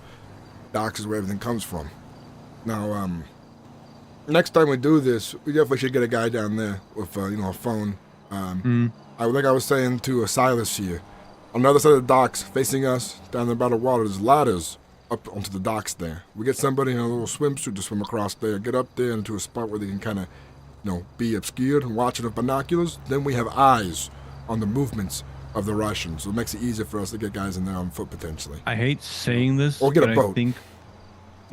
A: Docks is where everything comes from. Now, next time we do this, we definitely should get a guy down there with, a phone. Like I was saying to Silas here, on the other side of the docks, facing us, down there by the water, there's ladders up onto the docks there. We get somebody in a little swimsuit to swim across there, get up there into a spot where they can kind of, be obscured and watch it with binoculars. Then we have eyes on the movements of the Russians. So it makes it easier for us to get guys in there on foot potentially.
P: I hate saying this,
A: Or get a
P: but
A: boat.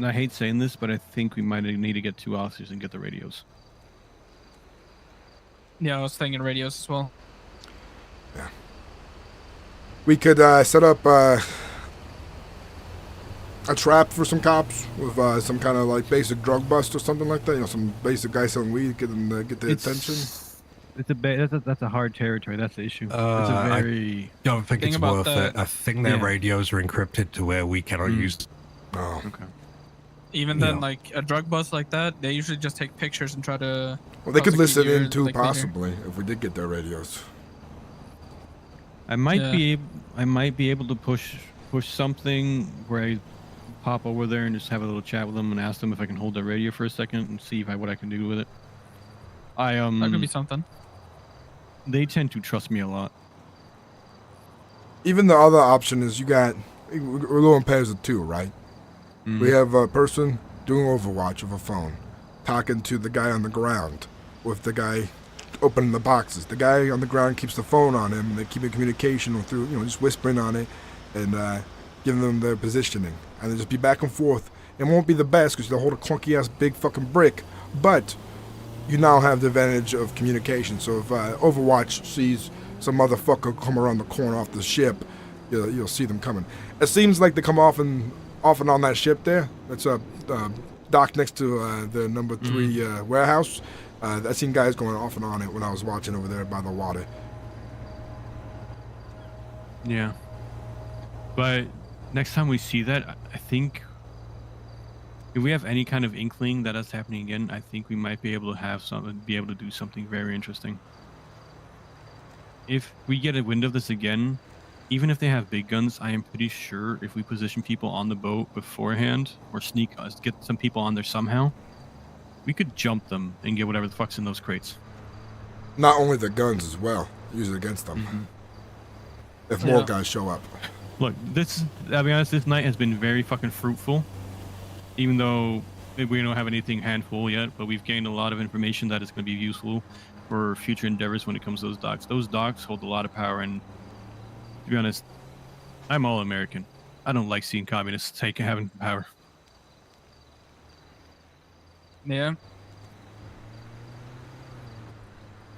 P: I hate saying this, but I think we might need to get 2 officers and get the radios.
M: Yeah, I was thinking radios as well.
A: Yeah. We could set up a trap for some cops with some kind of like basic drug bust or something like that. Some basic guy selling weed, get them get their attention.
P: That's a hard territory. That's the issue. It's a very.
L: I don't think it's worth it. I think their
P: Yeah.
L: radios are encrypted to where we cannot use them.
A: Oh.
P: Okay.
M: Even then, like a drug bust like that, they usually just take pictures and try to.
A: Well, they could listen
M: prosecute
A: in
M: your,
A: too,
M: like, leader.
A: possibly, if we did get their radios.
P: I might be able to push something where pop over there and just have a little chat with them and ask them if I can hold their radio for a second and see what I can do with it.
M: That could be something.
P: They tend to trust me a lot.
A: Even the other option is we're going pairs of two, right? We have a person doing Overwatch with a phone, talking to the guy on the ground with the guy opening the boxes. The guy on the ground keeps the phone on him, and they keep in communication through, just whispering on it and giving them their positioning. And they just be back and forth. It won't be the best because they'll hold a clunky-ass big fucking brick, but you now have the advantage of communication. So if Overwatch sees some motherfucker come around the corner off the ship, you'll see them coming. It seems like they come off and on that ship there. That's a dock next to the number 3 warehouse. I've seen guys going off and on it when I was watching over there by the water.
P: Yeah. But next time we see that, I think if we have any kind of inkling that that's happening again, I think we might be able to do something very interesting. If we get a wind of this again, even if they have big guns, I am pretty sure if we position people on the boat beforehand or get some people on there somehow, we could jump them and get whatever the fuck's in those crates.
A: Not only the guns as well, use it against them. If more guys show up.
P: Look, I'll be honest, this night has been very fucking fruitful. Even though we don't have anything handful yet, but we've gained a lot of information that is going to be useful for future endeavors when it comes to those docks. Those docks hold a lot of power, and to be honest, I'm all American. I don't like seeing communists having power.
M: Yeah.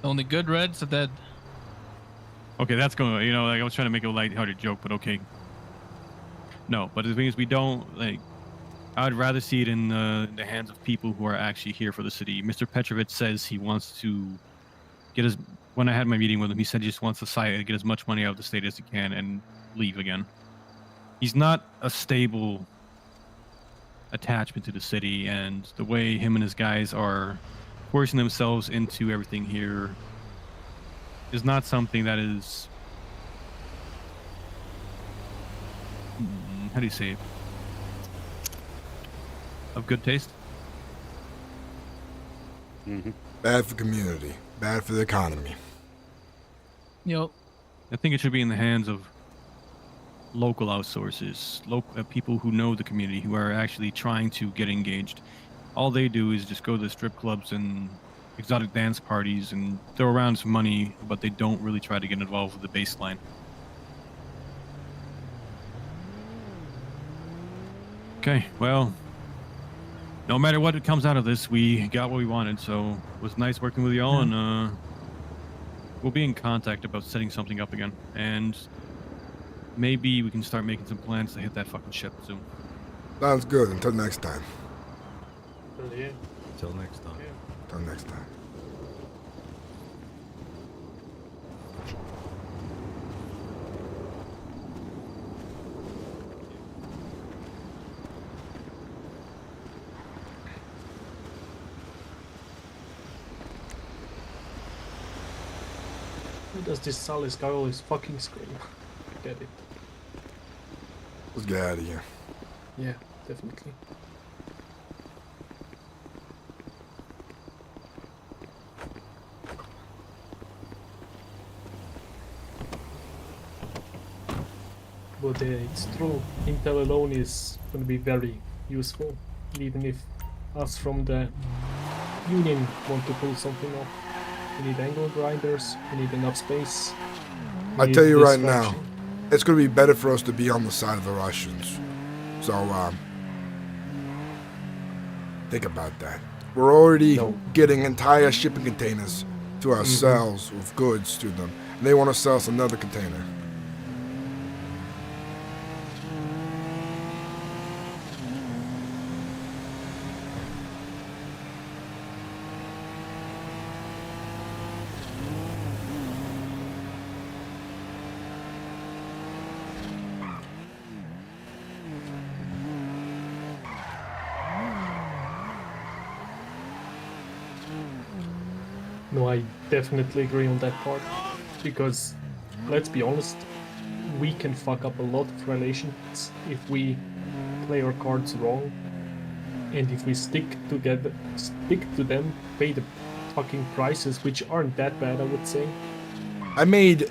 M: Only good Reds are dead.
P: Okay, that's going. I was trying to make a lighthearted joke, but okay. No, but the thing is, we don't like. I'd rather see it in the hands of people who are actually here for the city. Mr. Petrovich says he wants to get when I had my meeting with him, he said he just wants to get as much money out of the state as he can and leave again. He's not a stable attachment to the city, and the way him and his guys are forcing themselves into everything here is not something that is... how do you say it? Of good taste?
A: Bad for community. Bad for the economy.
M: Yep.
P: I think it should be in the hands of local outsourcers, people who know the community, who are actually trying to get engaged. All they do is just go to the strip clubs and exotic dance parties and throw around some money, but they don't really try to get involved with the baseline. Okay, well, no matter what comes out of this, we got what we wanted, so it was nice working with y'all, and we'll be in contact about setting something up again, and maybe we can start making some plans to hit that fucking ship soon.
A: Sounds good. Until next time.
L: Until next time.
A: Until next time.
F: Who does this Salis guy always fucking scream? Get it.
A: Let's get out of here.
F: Yeah, definitely. But it's true, Intel alone is going to be very useful, even if us from the Union want to pull something off. We need angle grinders, we need enough space.
A: I tell you right now, it's going to be better for us to be on the side of the Russians. So, think about that. We're already getting entire shipping containers to ourselves with goods to them. And they want to sell us another container.
F: No, I definitely agree on that part, because let's be honest, we can fuck up a lot of relations if we play our cards wrong, and if we stick to them, pay the fucking prices, which aren't that bad, I would say.
A: I made.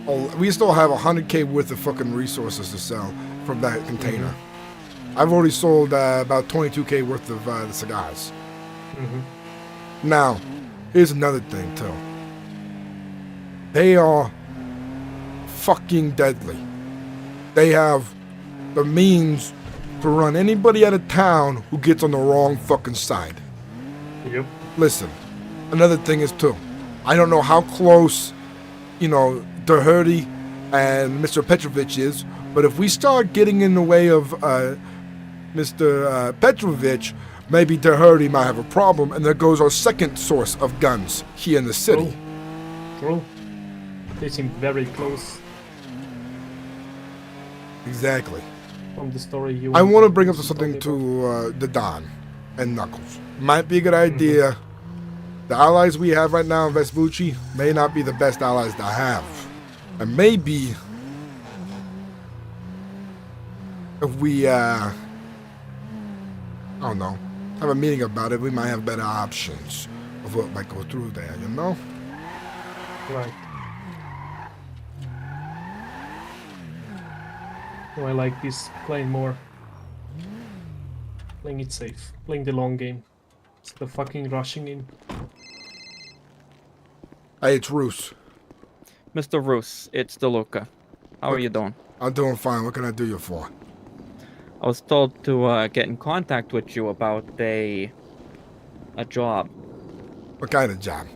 A: Oh, we still have 100K worth of fucking resources to sell from that container. I've already sold about 22K worth of the cigars. Now, here's another thing too. They are fucking deadly. They have the means to run anybody out of town who gets on the wrong fucking side.
F: Yep.
A: Listen, another thing is too, I don't know how close, you know, Doherty and Mr. Petrovich is, but if we start getting in the way of Mr. Petrovich, maybe Doherty might have a problem, and there goes our second source of guns here in the city.
F: True. They seem very close.
A: Exactly.
F: From the story you.
A: I want to bring up something to the Don and Knuckles. Might be a good idea. The allies we have right now in Vespucci may not be the best allies to have. And maybe if we, I don't know, have a meeting about it, we might have better options of what might go through there, you know?
F: Right. Oh, I like this. Playing more. Playing it safe. Playing the long game. Instead of fucking rushing in.
A: Hey, it's Ruse.
K: Mr. Ruse, it's DeLuca. How are you doing?
A: I'm doing fine. What can I do you for?
K: I was told to get in contact with you about a job.
A: What kind of job?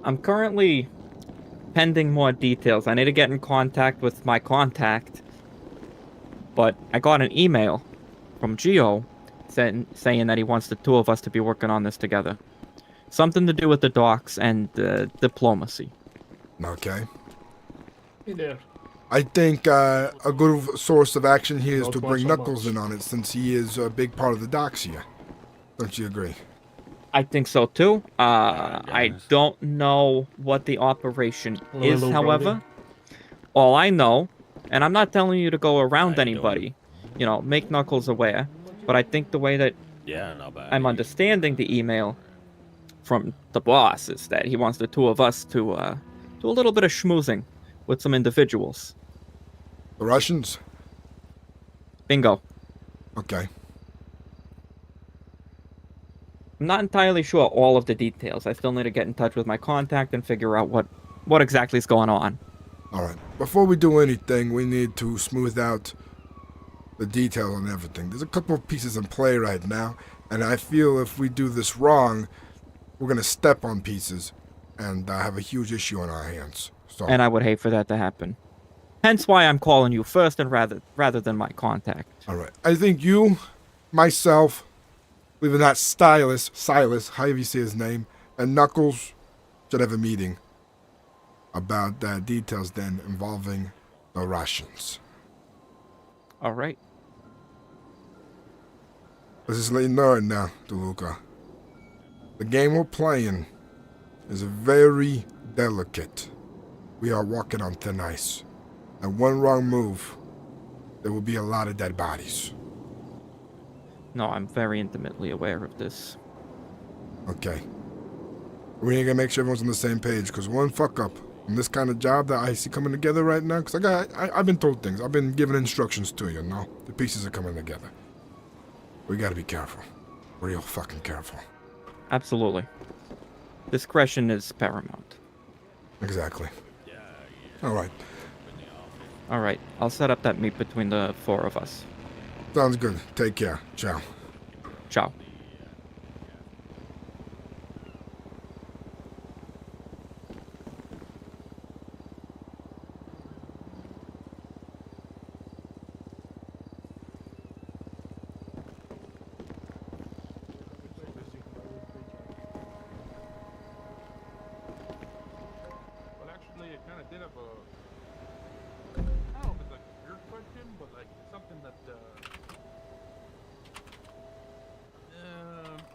K: I'm currently pending more details. I need to get in contact with my contact. But I got an email from Gio saying that he wants the two of us to be working on this together. Something to do with the docks and diplomacy.
A: Okay.
F: Hey there.
A: I think a good source of action here is
F: Not
A: to
F: by
A: bring
F: so
A: Knuckles
F: much.
A: in on it, since he is a big part of the docks here. Don't you agree?
K: I think so too. I don't know what the operation is,
F: Hello,
K: however.
F: Brody.
K: All I know, and I'm not telling you to go around anybody, you know, make Knuckles aware, but I think the way that I'm understanding the email from the boss is that he wants the two of us to do a little bit of schmoozing with some individuals.
A: The Russians?
K: Bingo.
A: Okay.
K: I'm not entirely sure all of the details. I still need to get in touch with my contact and figure out what exactly is going on.
A: Alright. Before we do anything, we need to smooth out the details on everything. There's a couple of pieces in play right now, and I feel if we do this wrong, we're going to step on pieces and have a huge issue on our hands. So,
K: And I would hate for that to happen. Hence why I'm calling you first and rather than my contact.
A: Alright. I think you, myself, even that Silas, however you say his name, and Knuckles should have a meeting about details then involving the Russians.
K: All right.
A: Let's just let you know it now, DeLuca. The game we're playing is very delicate. We are walking on thin ice. And one wrong move, there will be a lot of dead bodies.
K: No, I'm very intimately aware of this.
A: Okay. We ain't gonna make sure everyone's on the same page, because one fuck up on this kind of job that I see coming together right now, because I've been told things. I've been given instructions too, you know? The pieces are coming together. We gotta be careful. Real fucking careful.
K: Absolutely. Discretion is paramount.
A: Exactly. Alright.
K: All right. I'll set up that meet between the four of us.
A: Sounds good. Take care. Ciao.
K: Ciao.
O: Well, actually, I kind of did have a. I don't know if it's like a weird question, but like something that.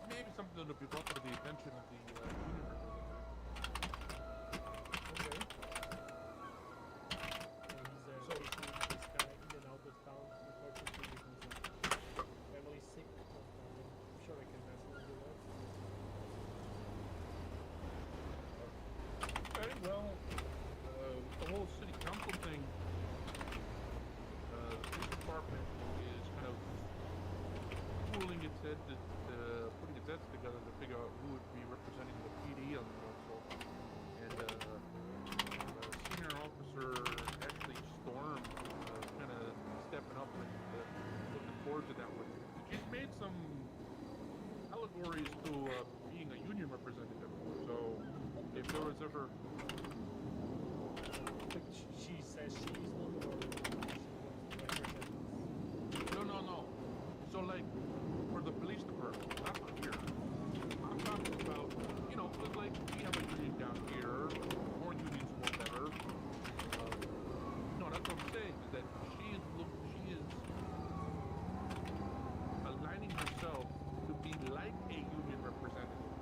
O: Maybe something that would be brought to the attention of the universe. Okay.
F: He's this guy in and out of town, unfortunately.
Q: putting its heads together to figure out who would be representing the PD on the council. And senior officer Ashley Storm kind of stepping up and looking forward to that one. She's made some allegories to being a union representative. So if there was ever...
F: She says she's one or
Q: No. So like, for the police department, not for here. I'm talking about, you know, cause like, we have a union down here, more unions, more better. No, that's what I'm saying, is that she is aligning herself to be like a union representative.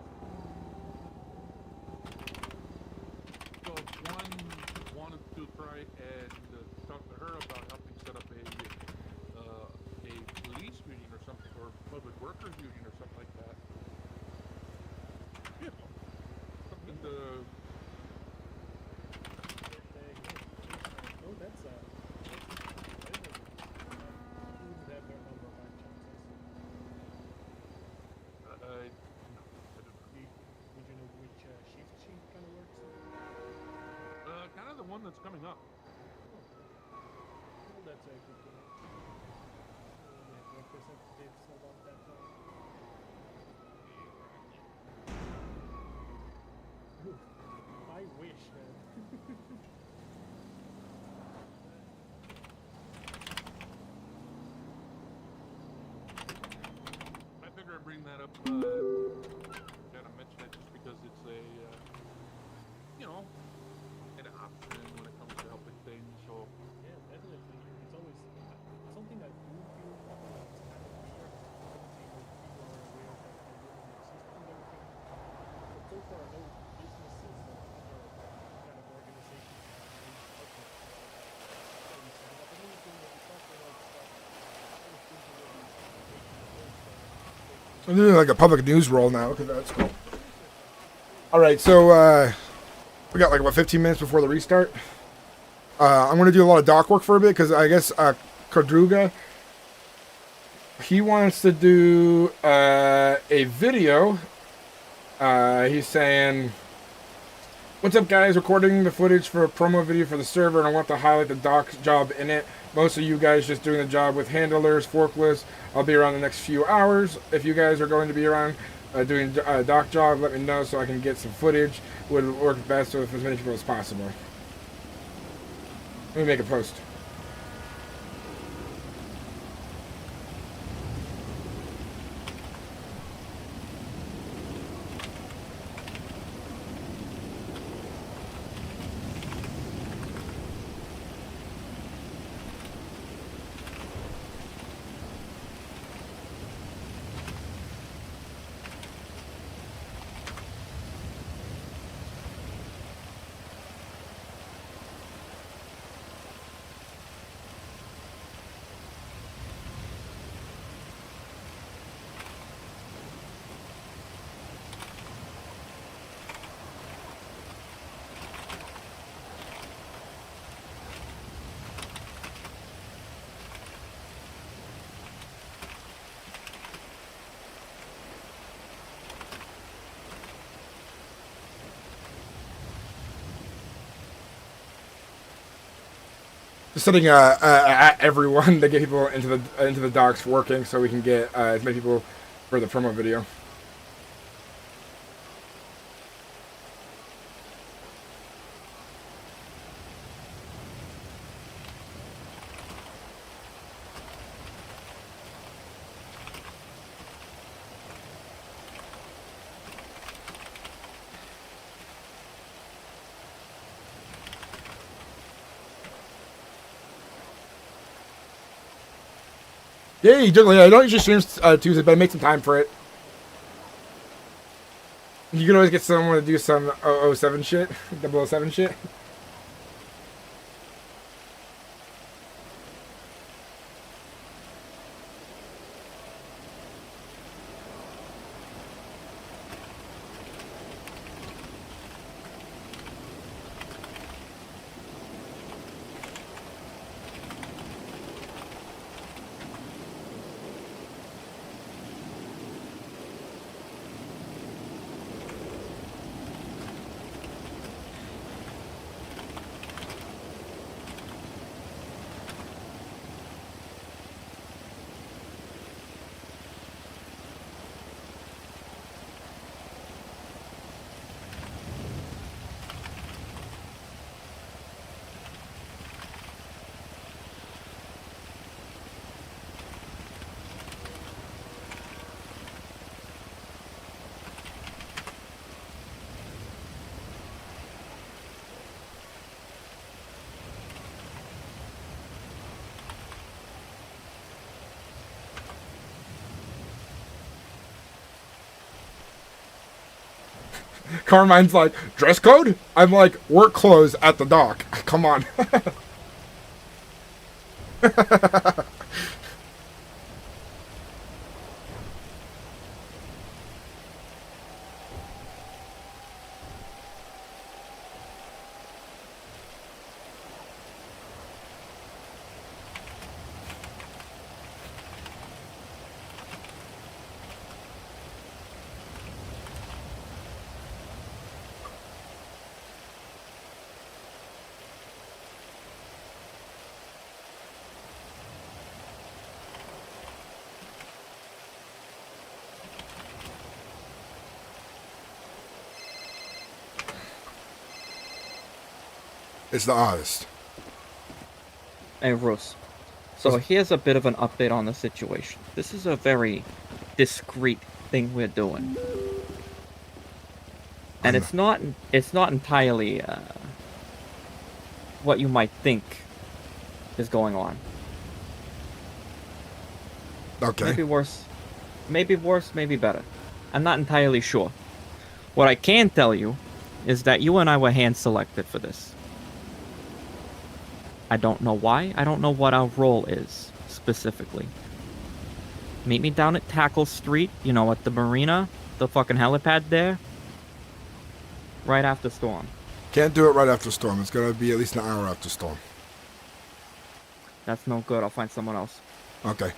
Q: So if one wanted to try and talk to her about helping set up a police union or something, or public workers union or something like that. You know, something to...
F: Oh, that's wouldn't have their number by chances. Would you know which shift she kind of works in?
Q: Kind of the one that's coming up.
F: Well, that's a good to know. We have representatives about that. I wish, man.
Q: I figure I'd bring that up, kind of mention it just because it's a, you know, an option when it comes to helping things, so...
F: Yeah, definitely. It's always something I do feel it's kind of weird. People are aware that the union exists and everything. But so far, no businesses or other kind of organizations have reached out to us. So we set up a meeting and we talked about stuff. I was thinking of these
A: I'm doing like a public news roll now because that's cool. All right, so we got like about 15 minutes before the restart. I'm going to do a lot of dock work for a bit because I guess Kodruga, he wants to do a video. He's saying, "What's up, guys? Recording the footage for a promo video for the server, and I want to highlight the dock job in it. Most of you guys just doing the job with handlers, forklifts. I'll be around the next few hours. If you guys are going to be around doing a dock job, let me know so I can get some footage. Would work best with as many people as possible." Let me make a post. Just sending at everyone to get people into the docks working, so we can get as many people for the promo video. Yeah, I don't usually stream Tuesday, but I make some time for it. You can always get someone to do some 007 shit, 007 shit. Carmine's like, dress code? I'm like, work clothes at the dock. Come on. It's the artist.
K: Hey, Ruse. So here's a bit of an update on the situation. This is a very discreet thing we're doing. And it's not entirely what you might think is going on.
A: Okay.
K: Maybe worse, maybe better. I'm not entirely sure. What I can tell you is that you and I were hand selected for this. I don't know why. I don't know what our role is, specifically. Meet me down at Tackle Street, you know, at the marina, the fucking helipad there. Right after storm.
A: Can't do it right after storm. It's gonna be at least an hour after storm.
K: That's no good. I'll find someone else.
A: Okay.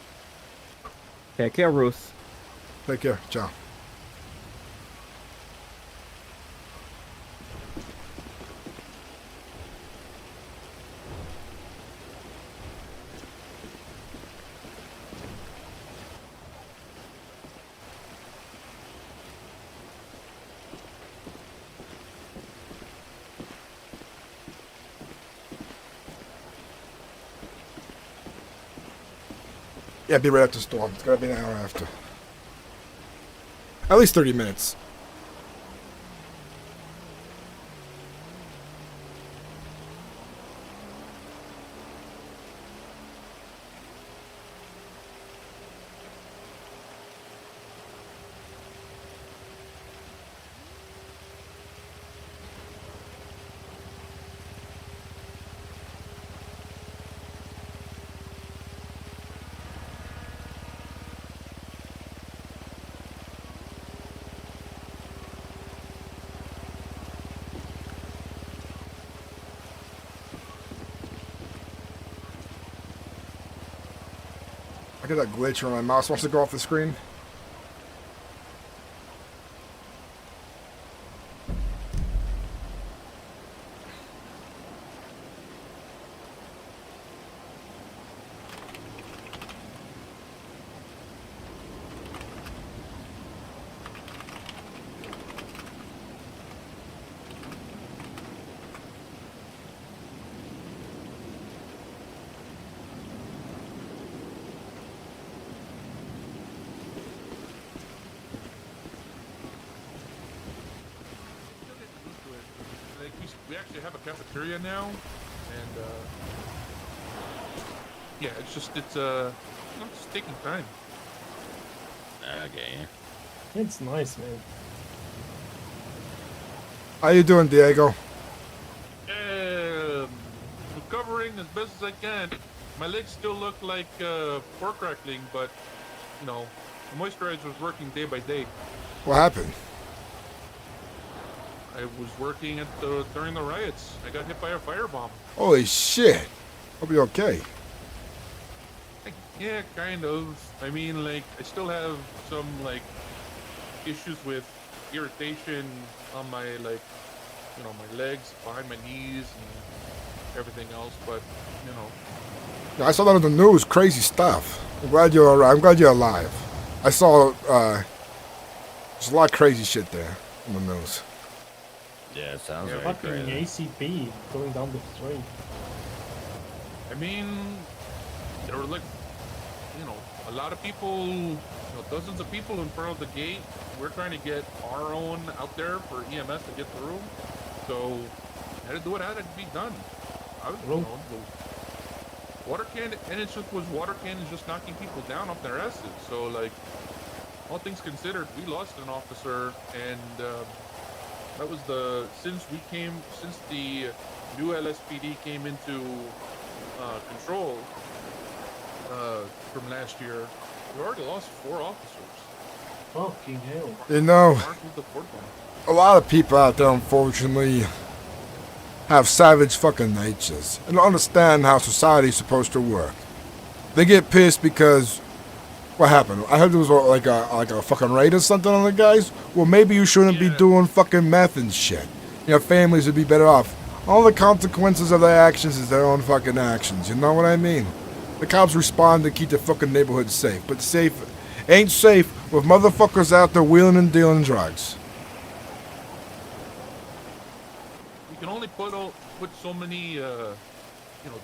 K: Take care, Ruse.
A: Take care. Ciao. Yeah, be right after storm. It's gotta be an hour after. At least 30 minutes. I got that glitch where my mouse wants to go off the screen.
Q: We actually have a cafeteria now, and yeah, it's just it's taking time.
R: Okay.
F: It's nice, man.
A: How you doing, Diego?
Q: Recovering as best as I can. My legs still look like pork crackling, but you know, the moisturizer was working day by day.
A: What happened?
Q: I was working during the riots. I got hit by a firebomb.
A: Holy shit. Hope you're okay.
Q: Yeah, kind of. I mean, like, I still have some, like, issues with irritation on my, like, you know, my legs, behind my knees, and everything else, but, you know.
A: Yeah, I saw that on the news. Crazy stuff. I'm glad you're alright. I'm glad you're alive. I saw, there's a lot of crazy shit there on the news.
R: Yeah, it sounds like
F: Fucking
R: crazy.
F: ACP going down the street.
Q: I mean, there were, like, you know, a lot of people, you know, dozens of people in front of the gate. We're trying to get our own out there for EMS to get through. So, I had to do what had to be done. I was, you know, the water cannon, and it just was water cannons just knocking people down off their asses. So, like, all things considered, we lost an officer, and That was since the new LSPD came into control from last year, we already lost 4 officers.
F: Fucking hell.
A: You know,
Q: Marked with the 4th one.
A: a lot of people out there, unfortunately, have savage fucking natures and don't understand how society's supposed to work. They get pissed because what happened? I heard there was like a fucking raid or something on the guys. Well, maybe you shouldn't be doing fucking meth and shit. Your families would be better off. All the consequences of their actions is their own fucking actions. You know what I mean? The cops respond to keep the fucking neighborhood safe, but safe ain't safe with motherfuckers out there wheeling and dealing drugs.
Q: You can only put so many,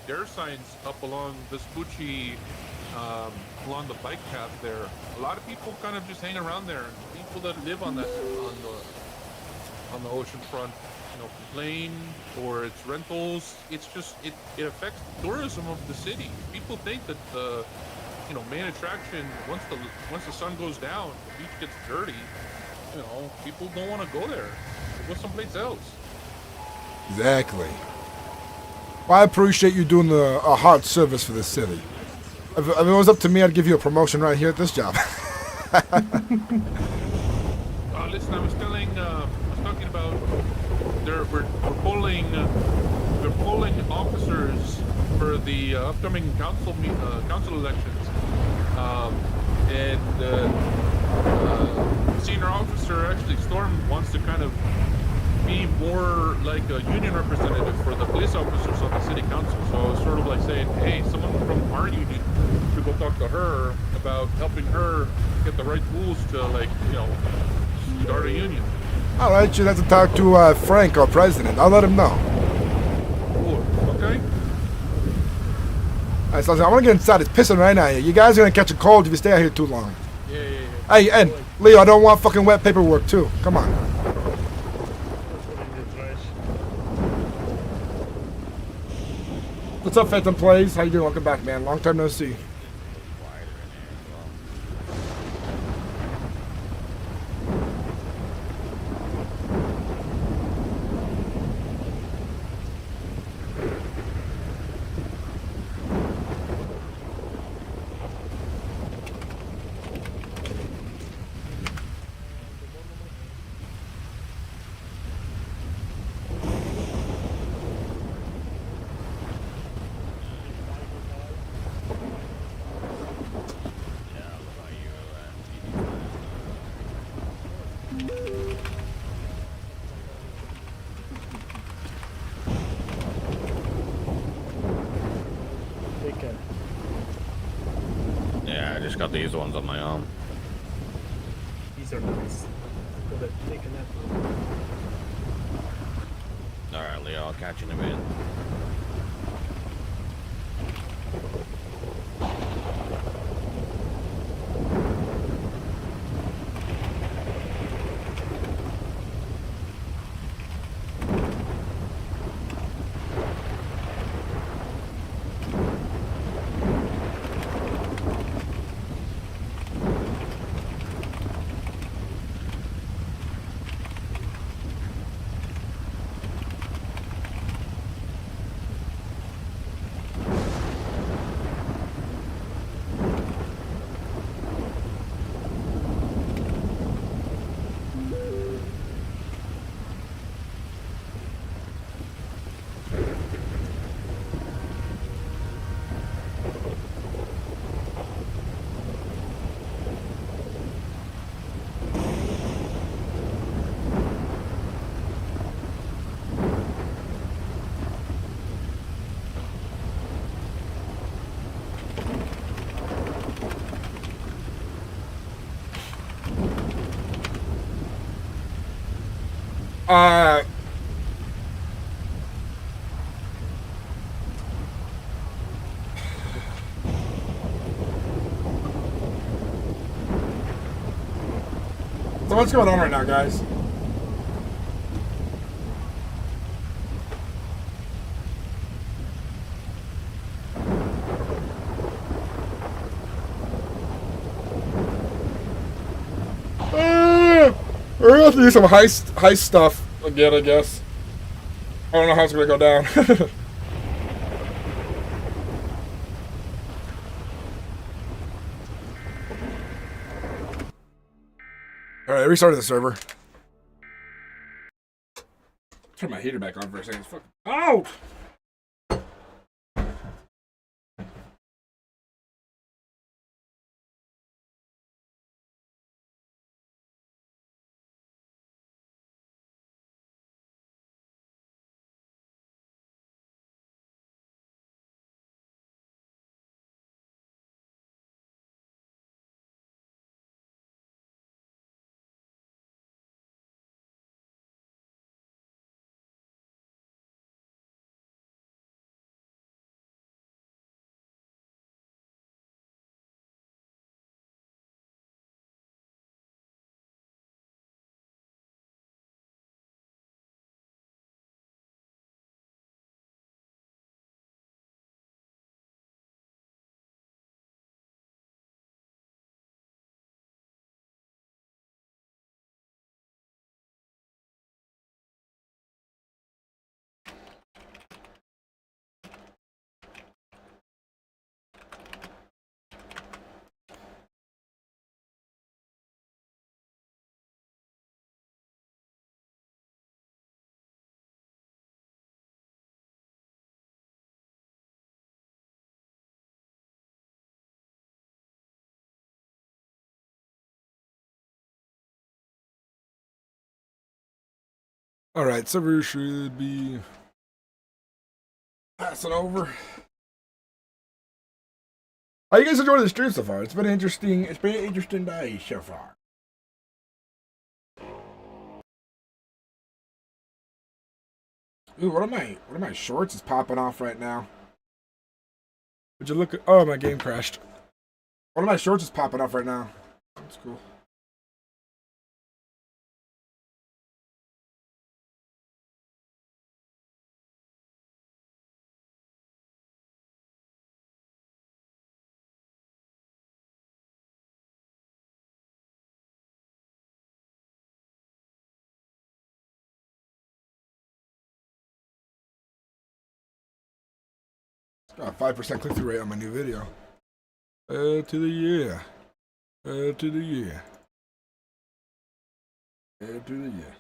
Q: dare signs up along this Pucci, along the bike path there. A lot of people kind of just hang around there. People that live on the ocean front, complain, or it's rentals. It's just it affects the tourism of the city. People think that the main attraction, once the sun goes down, the beach gets dirty. People don't want to go there. They go someplace else.
A: Exactly. Well, I appreciate you doing a hard service for the city. If it was up to me, I'd give you a promotion right here at this job.
Q: Listen, I was talking about we're polling officers for the upcoming council elections, and senior officer actually Storm wants to kind of be more like a union representative for the police officers on the city council. So I was sort of like saying, hey, someone from our union should go talk to her about helping her get the right tools to start a union.
A: All right, you'd have to talk to Frank, our president. I'll let him know.
Q: Cool. Okay.
A: All right, so I want to get inside. It's pissing right now. You guys are going to catch a cold if you stay out here too long.
Q: Yeah.
A: Hey, and Leo, I don't want fucking wet paperwork, too. Come on. What's up, Phantom Plays? How you doing? Welcome back, man. Long time no see.
R: Yeah, I just got these ones on my own.
F: These are nice. Take a nap.
R: Alright, Leo, I'll catch you in a minute.
A: So what's going on right now, guys? We're gonna have to do some heist stuff. again, I guess. I don't know how it's gonna go down. Alright, I restarted the server. Turn my heater back on for a second. Fuck. Oh! Alright, server should be passing over. How you guys enjoying the stream so far? It's been interesting. It's been an interesting day so far. Ooh, one of my shorts is popping off right now. Would you look at? Oh, my game crashed. One of my shorts is popping off right now. That's cool. Got a 5% click-through rate on my new video. To the year. To the year. To the year.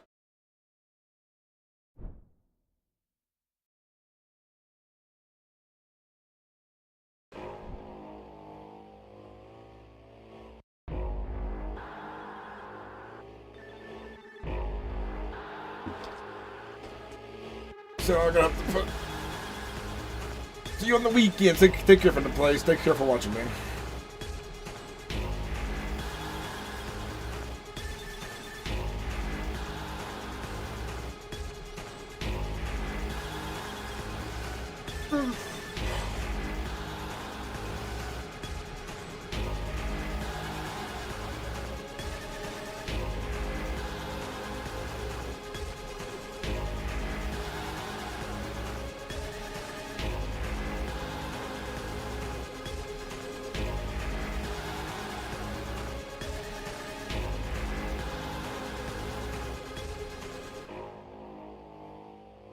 A: So I'm gonna have to put. See you on the weekend. Take care for the place. Take care for watching, man.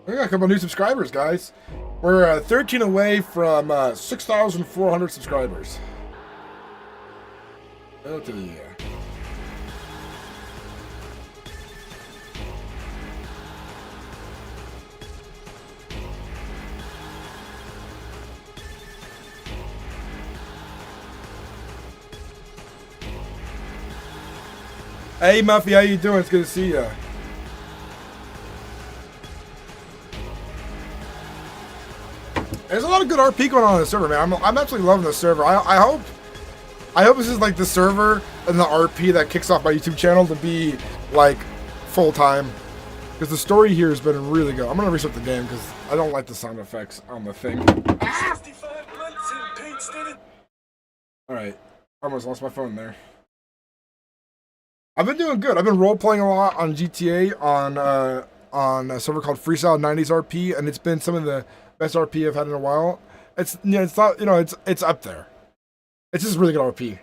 A: We got a couple new subscribers, guys. We're 13 away from 6,400 subscribers. Oh, to the year. Hey, Muffy, how you doing? It's good to see you. There's a lot of good RP going on in the server, man. I'm absolutely loving the server. I hope this is like the server and the RP that kicks off my YouTube channel to be like full time, because the story here has been really good. I'm gonna restart the game because I don't like the sound effects on the thing. All right, I almost lost my phone there. I've been doing good. I've been role playing a lot on GTA on a server called Freestyle 90s RP, and it's been some of the best RP I've had in a while. It's, you know, it's not, you know, it's up there. It's just really good RP.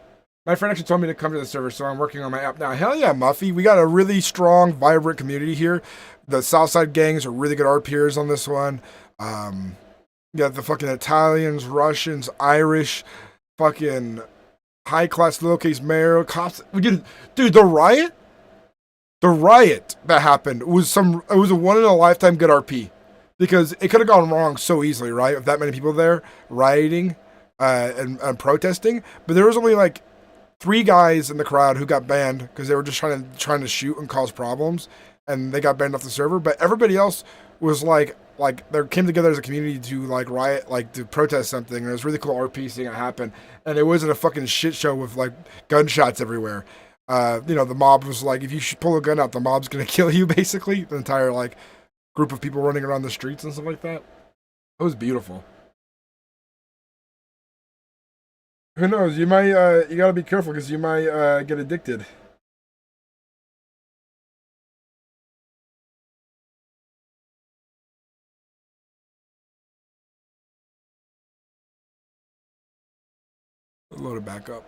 A: My friend actually told me to come to the server, so I'm working on my app now. Hell yeah, Muffy. We got a really strong, vibrant community here. The Southside gangs are really good RPers on this one. You got the fucking Italians, Russians, Irish, fucking high-class lowercase mayor, cops. Dude, the riot? The riot that happened was it was a one-in-a-lifetime good RP. Because it could have gone wrong so easily, right? With that many people there rioting and protesting. But there was only like 3 guys in the crowd who got banned because they were just trying to shoot and cause problems, and they got banned off the server. But everybody else was like they came together as a community to like riot, like to protest something. And it was really cool RP seeing it happen. And it wasn't a fucking shit show with like gunshots everywhere. The mob was like, if you should pull a gun out, the mob's gonna kill you. Basically, the entire like group of people running around the streets and stuff like that. It was beautiful. Who knows? You might, you gotta be careful because you might get addicted. Load it back up.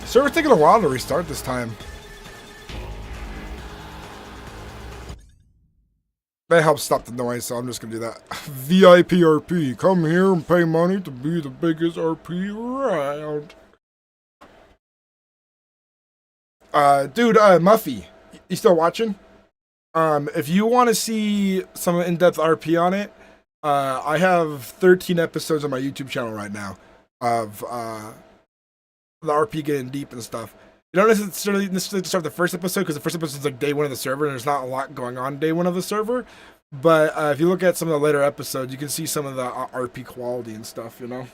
A: Server's taking a while to restart this time. That helps stop the noise, so I'm just gonna do that. VIP RP, come here and pay money to be the biggest RP around. Dude, Muffy, you still watching? If you want to see some in-depth RP on it, I have 13 episodes on my YouTube channel right now of the RP getting deep and stuff. You don't necessarily start the first episode because the first episode is like day 1 of the server and there's not a lot going on day 1 of the server. But if you look at some of the later episodes, you can see some of the RP quality and stuff, you know?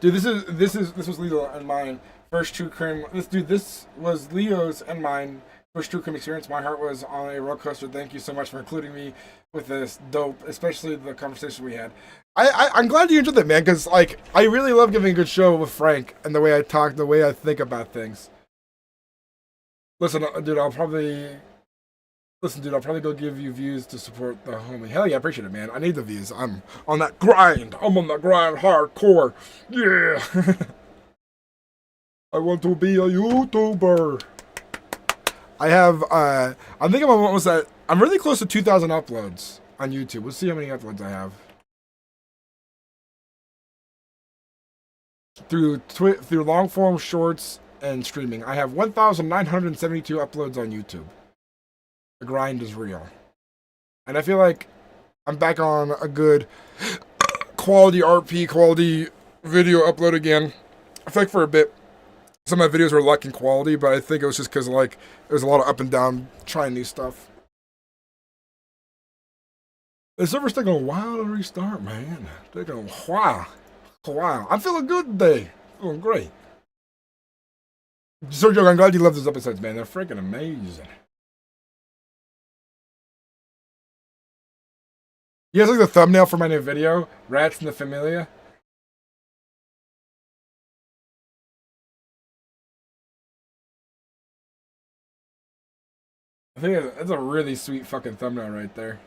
A: Dude, this was Leo and mine first true crime. This was Leo's and mine first true crime experience. My heart was on a roller coaster. Thank you so much for including me with this dope, especially the conversation we had. I'm glad you enjoyed that, man, because like I really love giving a good show with Frank and the way I talk, the way I think about things. Listen, dude, I'll probably go give you views to support the homie. Hell yeah, I appreciate it, man. I need the views. I'm on that grind. I'm on that grind hardcore. Yeah. I want to be a YouTuber. I have, I think I'm almost at, I'm really close to 2,000 uploads on YouTube. Let's see how many uploads I have. Through long form shorts and streaming, I have 1,972 uploads on YouTube. The grind is real. And I feel like I'm back on a good quality RP, quality video upload again. I feel like for a bit, some of my videos were lacking quality, but I think it was just because like there was a lot of up and down trying new stuff. The server's taking a while to restart, man. Taking a while. I'm feeling good today. Feeling great. Sergio, I'm glad you love those episodes, man. They're freaking amazing. You guys like the thumbnail for my new video? Rats in the Familia? think that's a really sweet fucking thumbnail right there.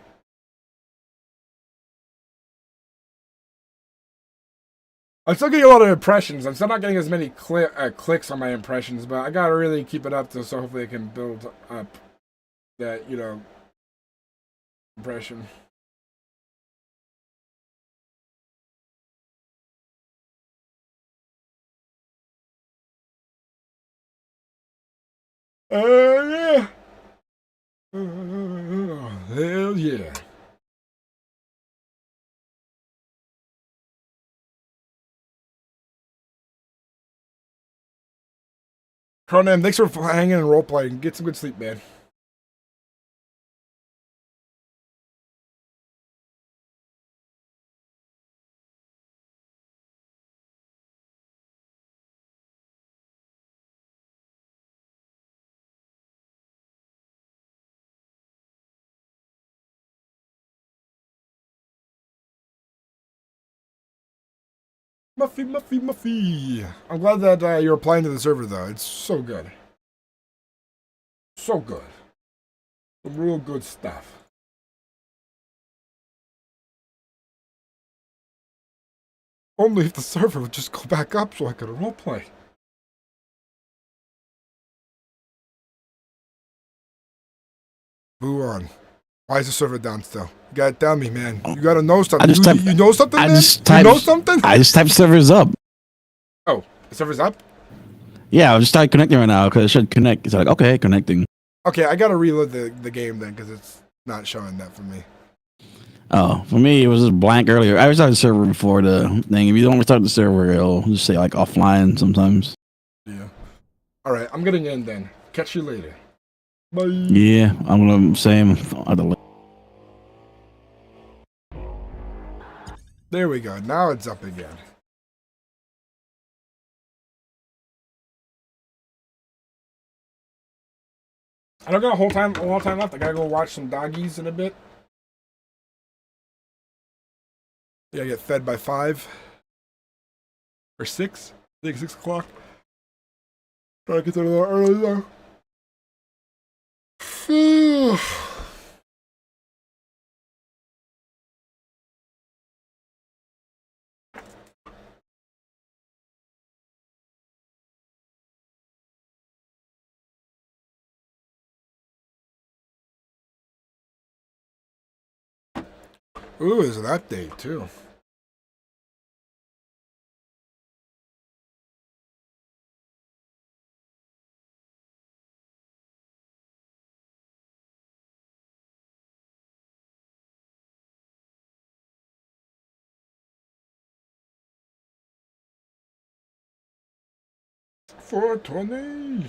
A: I'm still getting a lot of impressions. I'm still not getting as many clicks on my impressions, but I gotta really keep it up so hopefully I can build up that, you know, impression. Yeah. Hell yeah. Cronan, thanks for hanging and role playing. Get some good sleep, man. Muffy. I'm glad that you're applying to the server, though. It's so good. So good. Some real good stuff. Only if the server would just go back up so I could roleplay. Boo on. Why is the server down still? You gotta tell me, man. You gotta know something. You know something, man? You know something?
S: I just typed servers up.
A: Oh, the server's up?
S: Yeah, I just started connecting right now because it should connect. It's like, okay, connecting.
A: Okay, I gotta reload the game then because it's not showing that for me.
S: Oh, for me, it was just blank earlier. I restarted the server before the thing. If you don't restart the server, it'll just say like offline sometimes.
A: Yeah. Alright, I'm getting in then. Catch you later. Bye.
S: Yeah, I'm gonna same.
A: There we go. Now it's up again. I don't got a lot of time left. I gotta go watch some doggies in a bit. Yeah, I get fed by 5 or 6. I think 6 o'clock. Try to get there a little early though. Ooh, it's that day too. For 20.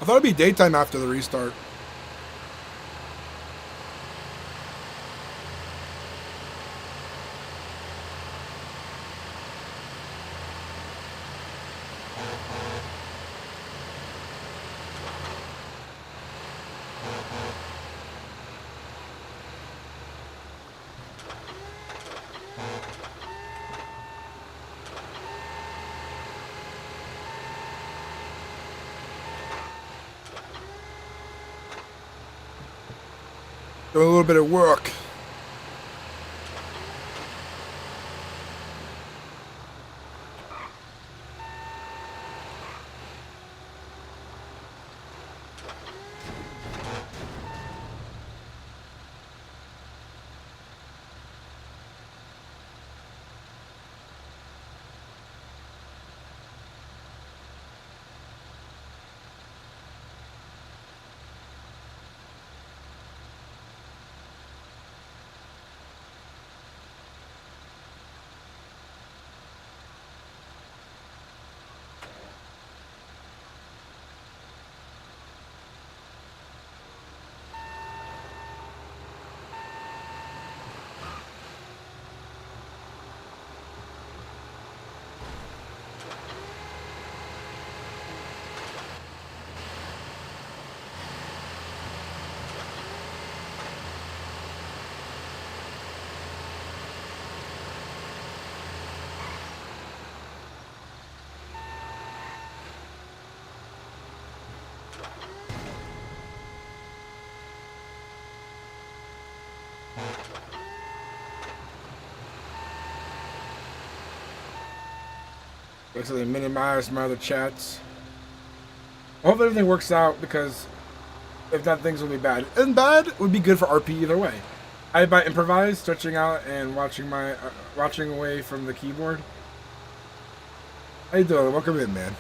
A: I thought it'd be daytime after the restart. Doing a little bit of work. Basically minimize my other chats. I hope everything works out, because if not, things will be bad. And bad would be good for RP either way. I might improvise, stretching out and watching away from the keyboard. How you doing? Welcome in, man.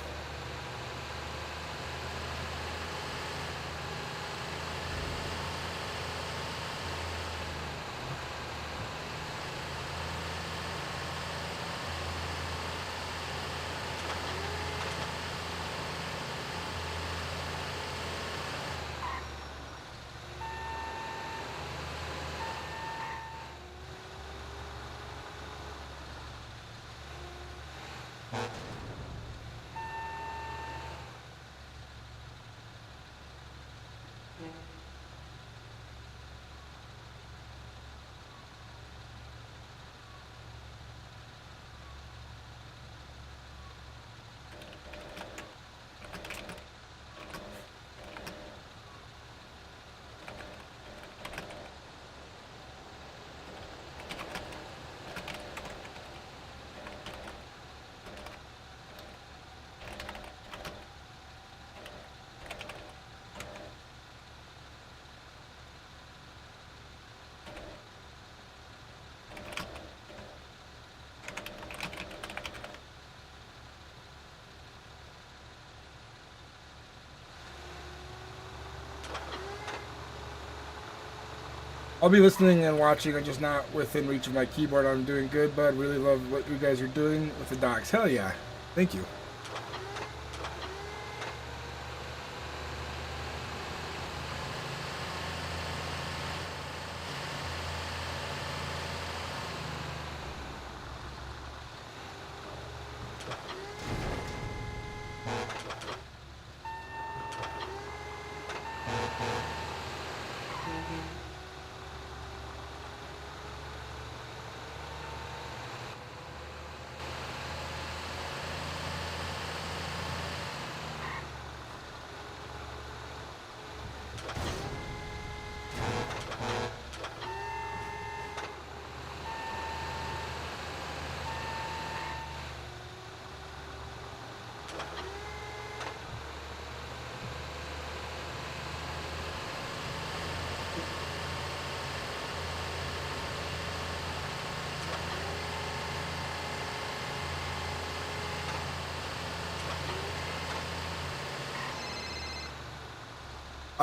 A: I'll be listening and watching. I'm just not within reach of my keyboard. I'm doing good, bud. Really love what you guys are doing with the docs. Hell yeah. Thank you.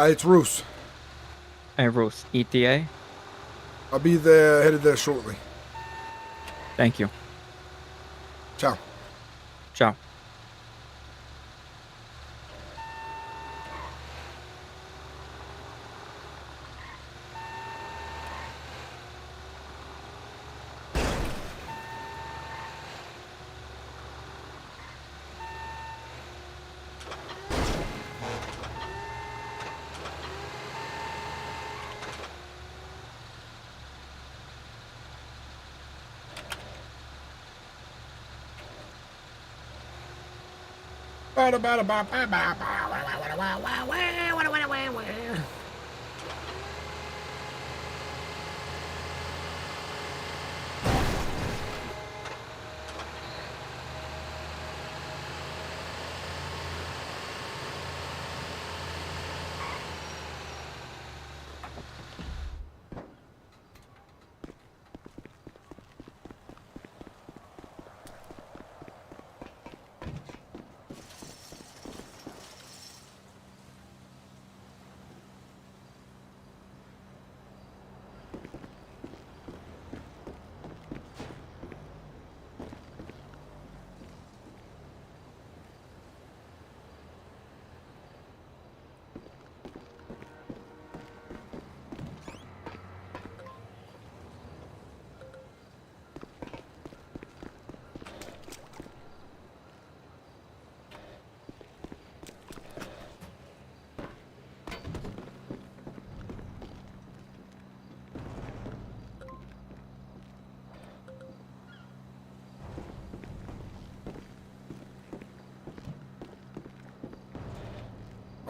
A: It's Ruse.
K: Hey, Ruse. ETA?
A: I'll be there, headed there shortly.
K: Thank you.
A: Ciao.
K: Ciao.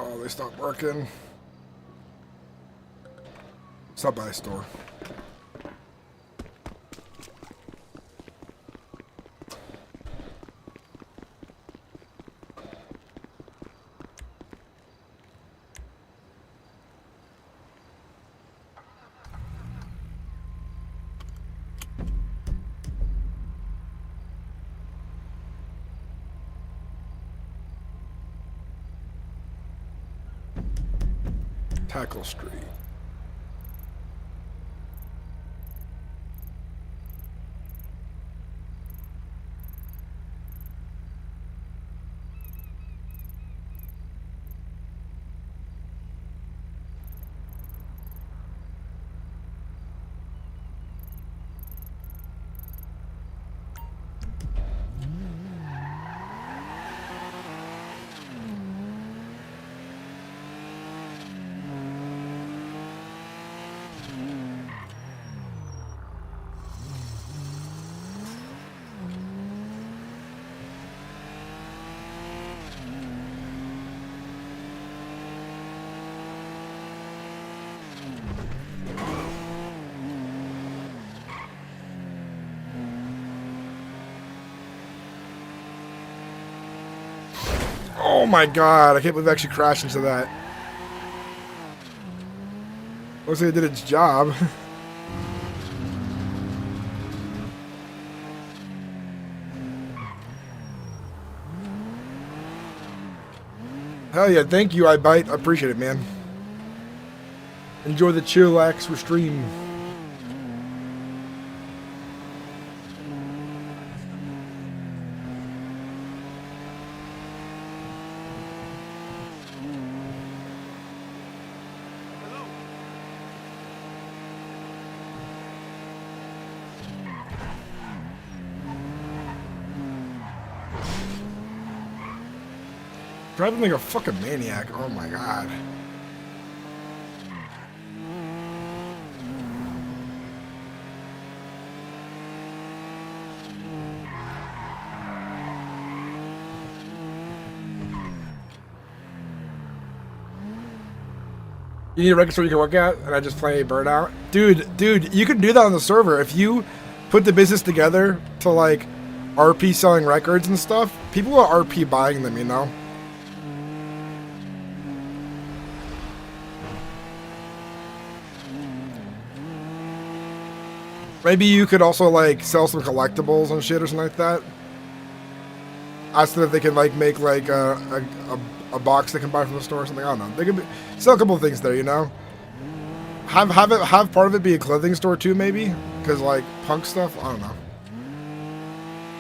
A: Oh, they stopped working. Stop by a store. Tackle Street. Oh my god, I can't believe I actually crashed into that. Looks like it did its job. Hell yeah, thank you, I bite. I appreciate it, man. Enjoy the chillax stream. Driving like a fucking maniac. Oh my god. You need a record store you can work at, and I just play Burnout? Dude, you can do that on the server. If you put the business together to like RP selling records and stuff, people are RP buying them, you know? Maybe you could also like sell some collectibles and shit or something like that. Ask them if they can like make like a box they can buy from the store or something. I don't know. They could sell a couple of things there, you know. Have part of it be a clothing store too, maybe, because like punk stuff. I don't know.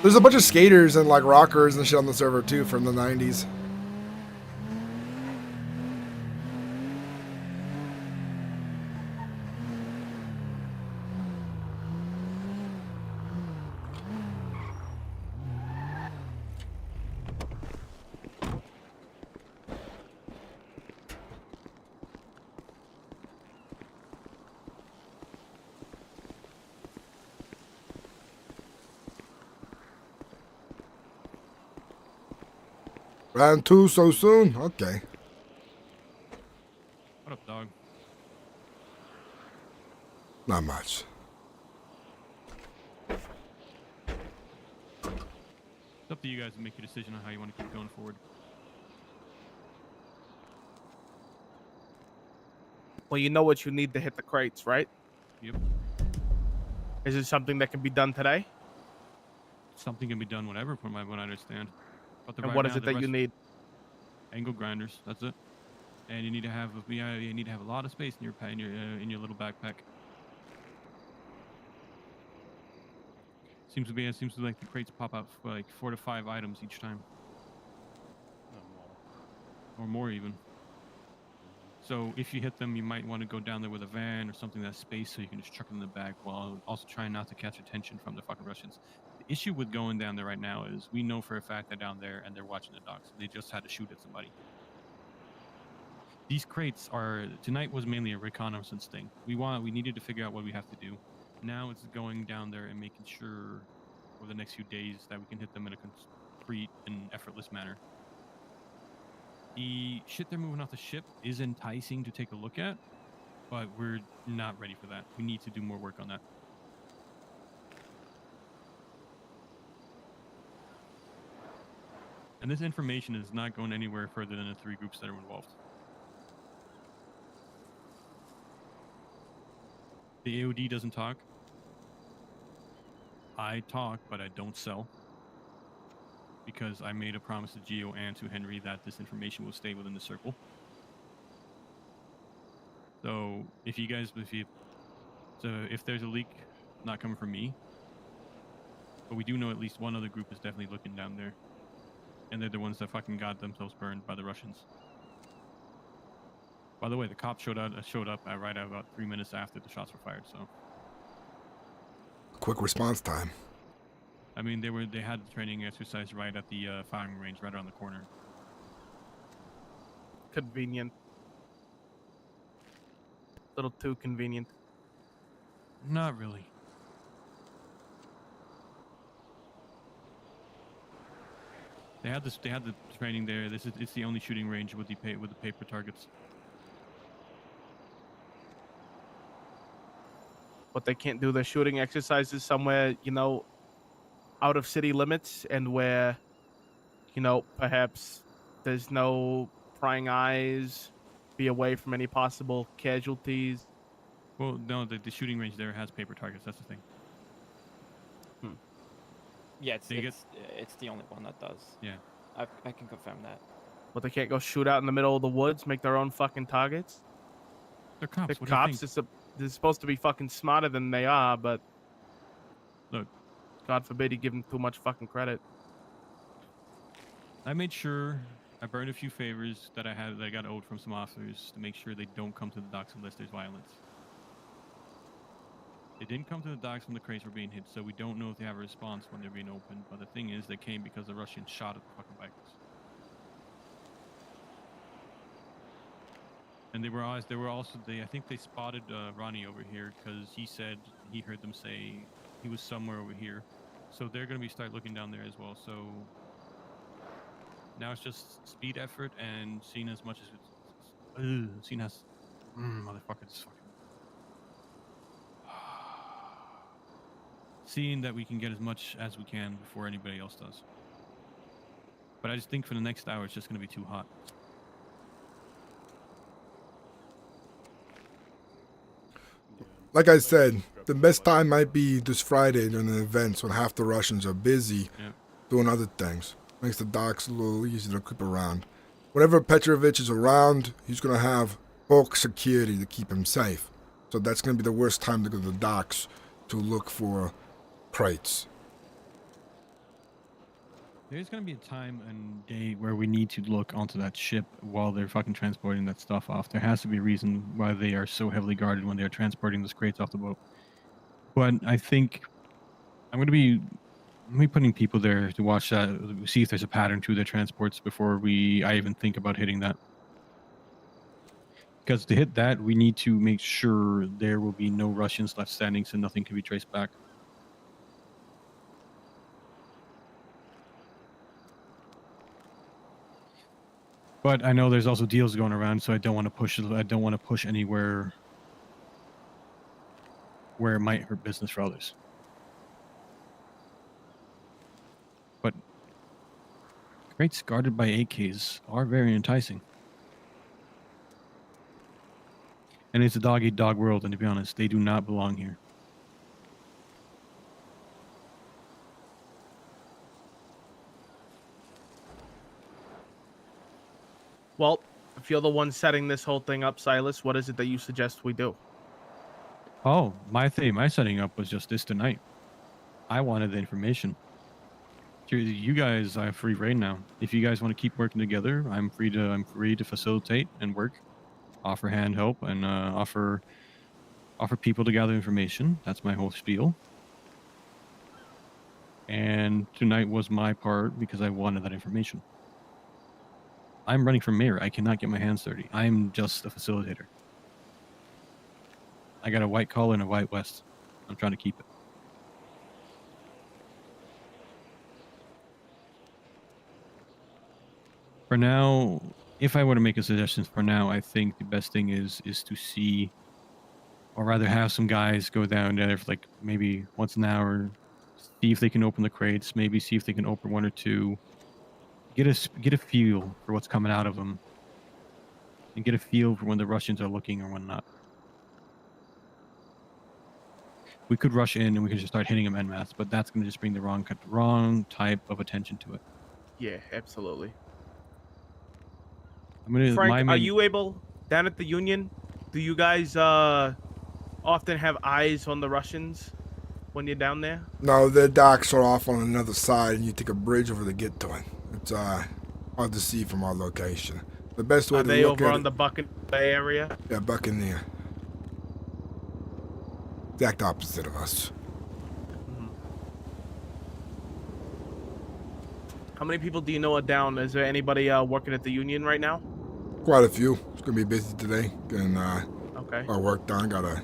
A: There's a bunch of skaters and like rockers and shit on the server too from the '90s. Round 2 so soon? Okay.
P: What up, dog?
A: Not much.
P: It's up to you guys to make your decision on how you want to keep going forward.
T: Well, you know what you need to hit the crates, right?
P: Yep.
T: Is it something that can be done today?
P: Something can be done whenever, from what I understand. But
T: And what is it that you need?
P: Angle grinders. That's it. And you need to have a lot of space in your in your little backpack. Seems to be like the crates pop out for like 4 to 5 items each time, or more even. So if you hit them, you might want to go down there with a van or something that's space, so you can just chuck it in the bag while also trying not to catch attention from the fucking Russians. The issue with going down there right now is we know for a fact they're down there and they're watching the docks. They just had to shoot at somebody. These crates are tonight was mainly a reconnaissance thing. We needed to figure out what we have to do. Now it's going down there and making sure over the next few days that we can hit them in a concrete and effortless manner. The shit they're moving off the ship is enticing to take a look at, but we're not ready for that. We need to do more work on that. And this information is not going anywhere further than the 3 groups that are involved. The AOD doesn't talk. I talk, but I don't sell. Because I made a promise to Gio and to Henry that this information will stay within the circle. So if there's a leak, not coming from me. But we do know at least one other group is definitely looking down there. And they're the ones that fucking got themselves burned by the Russians. By the way, the cops showed up right about 3 minutes after the shots were fired, so.
A: Quick response time.
P: I mean, they had the training exercise right at the firing range, right around the corner.
T: Convenient. A little too convenient.
P: Not really. They had the training there. It's the only shooting range with the paper targets.
T: But they can't do their shooting exercises somewhere, out of city limits, and where, perhaps there's no prying eyes, be away from any possible casualties.
P: Well, no, the shooting range there has paper targets. That's the thing.
K: Yeah, it's the only one that does.
P: Yeah.
K: I can confirm that.
T: But they can't go shoot out in the middle of the woods, make their own fucking targets?
P: They're cops.
T: They're
P: What do you
T: cops.
P: think?
T: They're supposed to be fucking smarter than they are, but
P: look,
T: God forbid you give them too much fucking credit.
P: I made sure I burned a few favors that I got owed from some officers to make sure they don't come to the docks unless there's violence. They didn't come to the docks when the crates were being hit, so we don't know if they have a response when they're being opened. But the thing is, they came because the Russians shot at the fucking bikers. And I think they spotted Ronnie over here because he said he heard them say he was somewhere over here. So they're going to start looking down there as well. So now it's just speed effort and seeing as much as seeing as motherfuckers fucking seeing that we can get as much as we can before anybody else does. But I just think for the next hour it's just going to be too hot.
A: Like I said, the best time might be this Friday during the events when half the Russians are busy doing other things. Makes the docks a little easier to creep around. Whenever Petrovich is around, he's going to have bulk security to keep him safe. So that's going to be the worst time to go to the docks to look for crates.
P: There's going to be a time and day where we need to look onto that ship while they're fucking transporting that stuff off. There has to be a reason why they are so heavily guarded when they're transporting those crates off the boat. But I think I'm going to be putting people there to watch that, see if there's a pattern to their transports before I even think about hitting that. Because to hit that, we need to make sure there will be no Russians left standing so nothing can be traced back. But I know there's also deals going around, so I don't want to push. I don't want to push anywhere where it might hurt business for others. But crates guarded by AKs are very enticing. And it's a dog-eat-dog world, and to be honest, they do not belong here.
T: Well, if you're the one setting this whole thing up, Silas, what is it that you suggest we do?
P: Oh, my setting up was just this tonight. I wanted the information. You guys are free reign now. If you guys want to keep working together, I'm free to facilitate and work, offer hand help, and offer people to gather information. That's my whole spiel. And tonight was my part because I wanted that information. I'm running for mayor. I cannot get my hands dirty. I'm just a facilitator. I got a white collar and a white vest. I'm trying to keep it. For now, if I were to make a suggestion for now, I think the best thing is to see, or rather have some guys go down there for like maybe once an hour, see if they can open the crates, maybe see if they can open one or two, get a feel for what's coming out of them, and get a feel for when the Russians are looking or when not. We could rush in and we could just start hitting them en masse, but that's going to just bring the wrong type of attention to it.
T: Yeah, absolutely.
P: I'm gonna,
T: Frank, are you able, down at the Union, do you guys often have eyes on the Russians when you're down there?
A: No, their docks are off on another side, and you take a bridge over to get to it. It's hard to see from our location. The best way
T: Are
A: to
T: they
A: look
T: over
A: at
T: on the Buccaneer area?
A: Yeah, Buccaneer. Exact opposite of us.
T: How many people do you know are down? Is there anybody working at the Union right now?
A: Quite a few. It's gonna be busy today. Getting
T: Okay.
A: our work done. Got a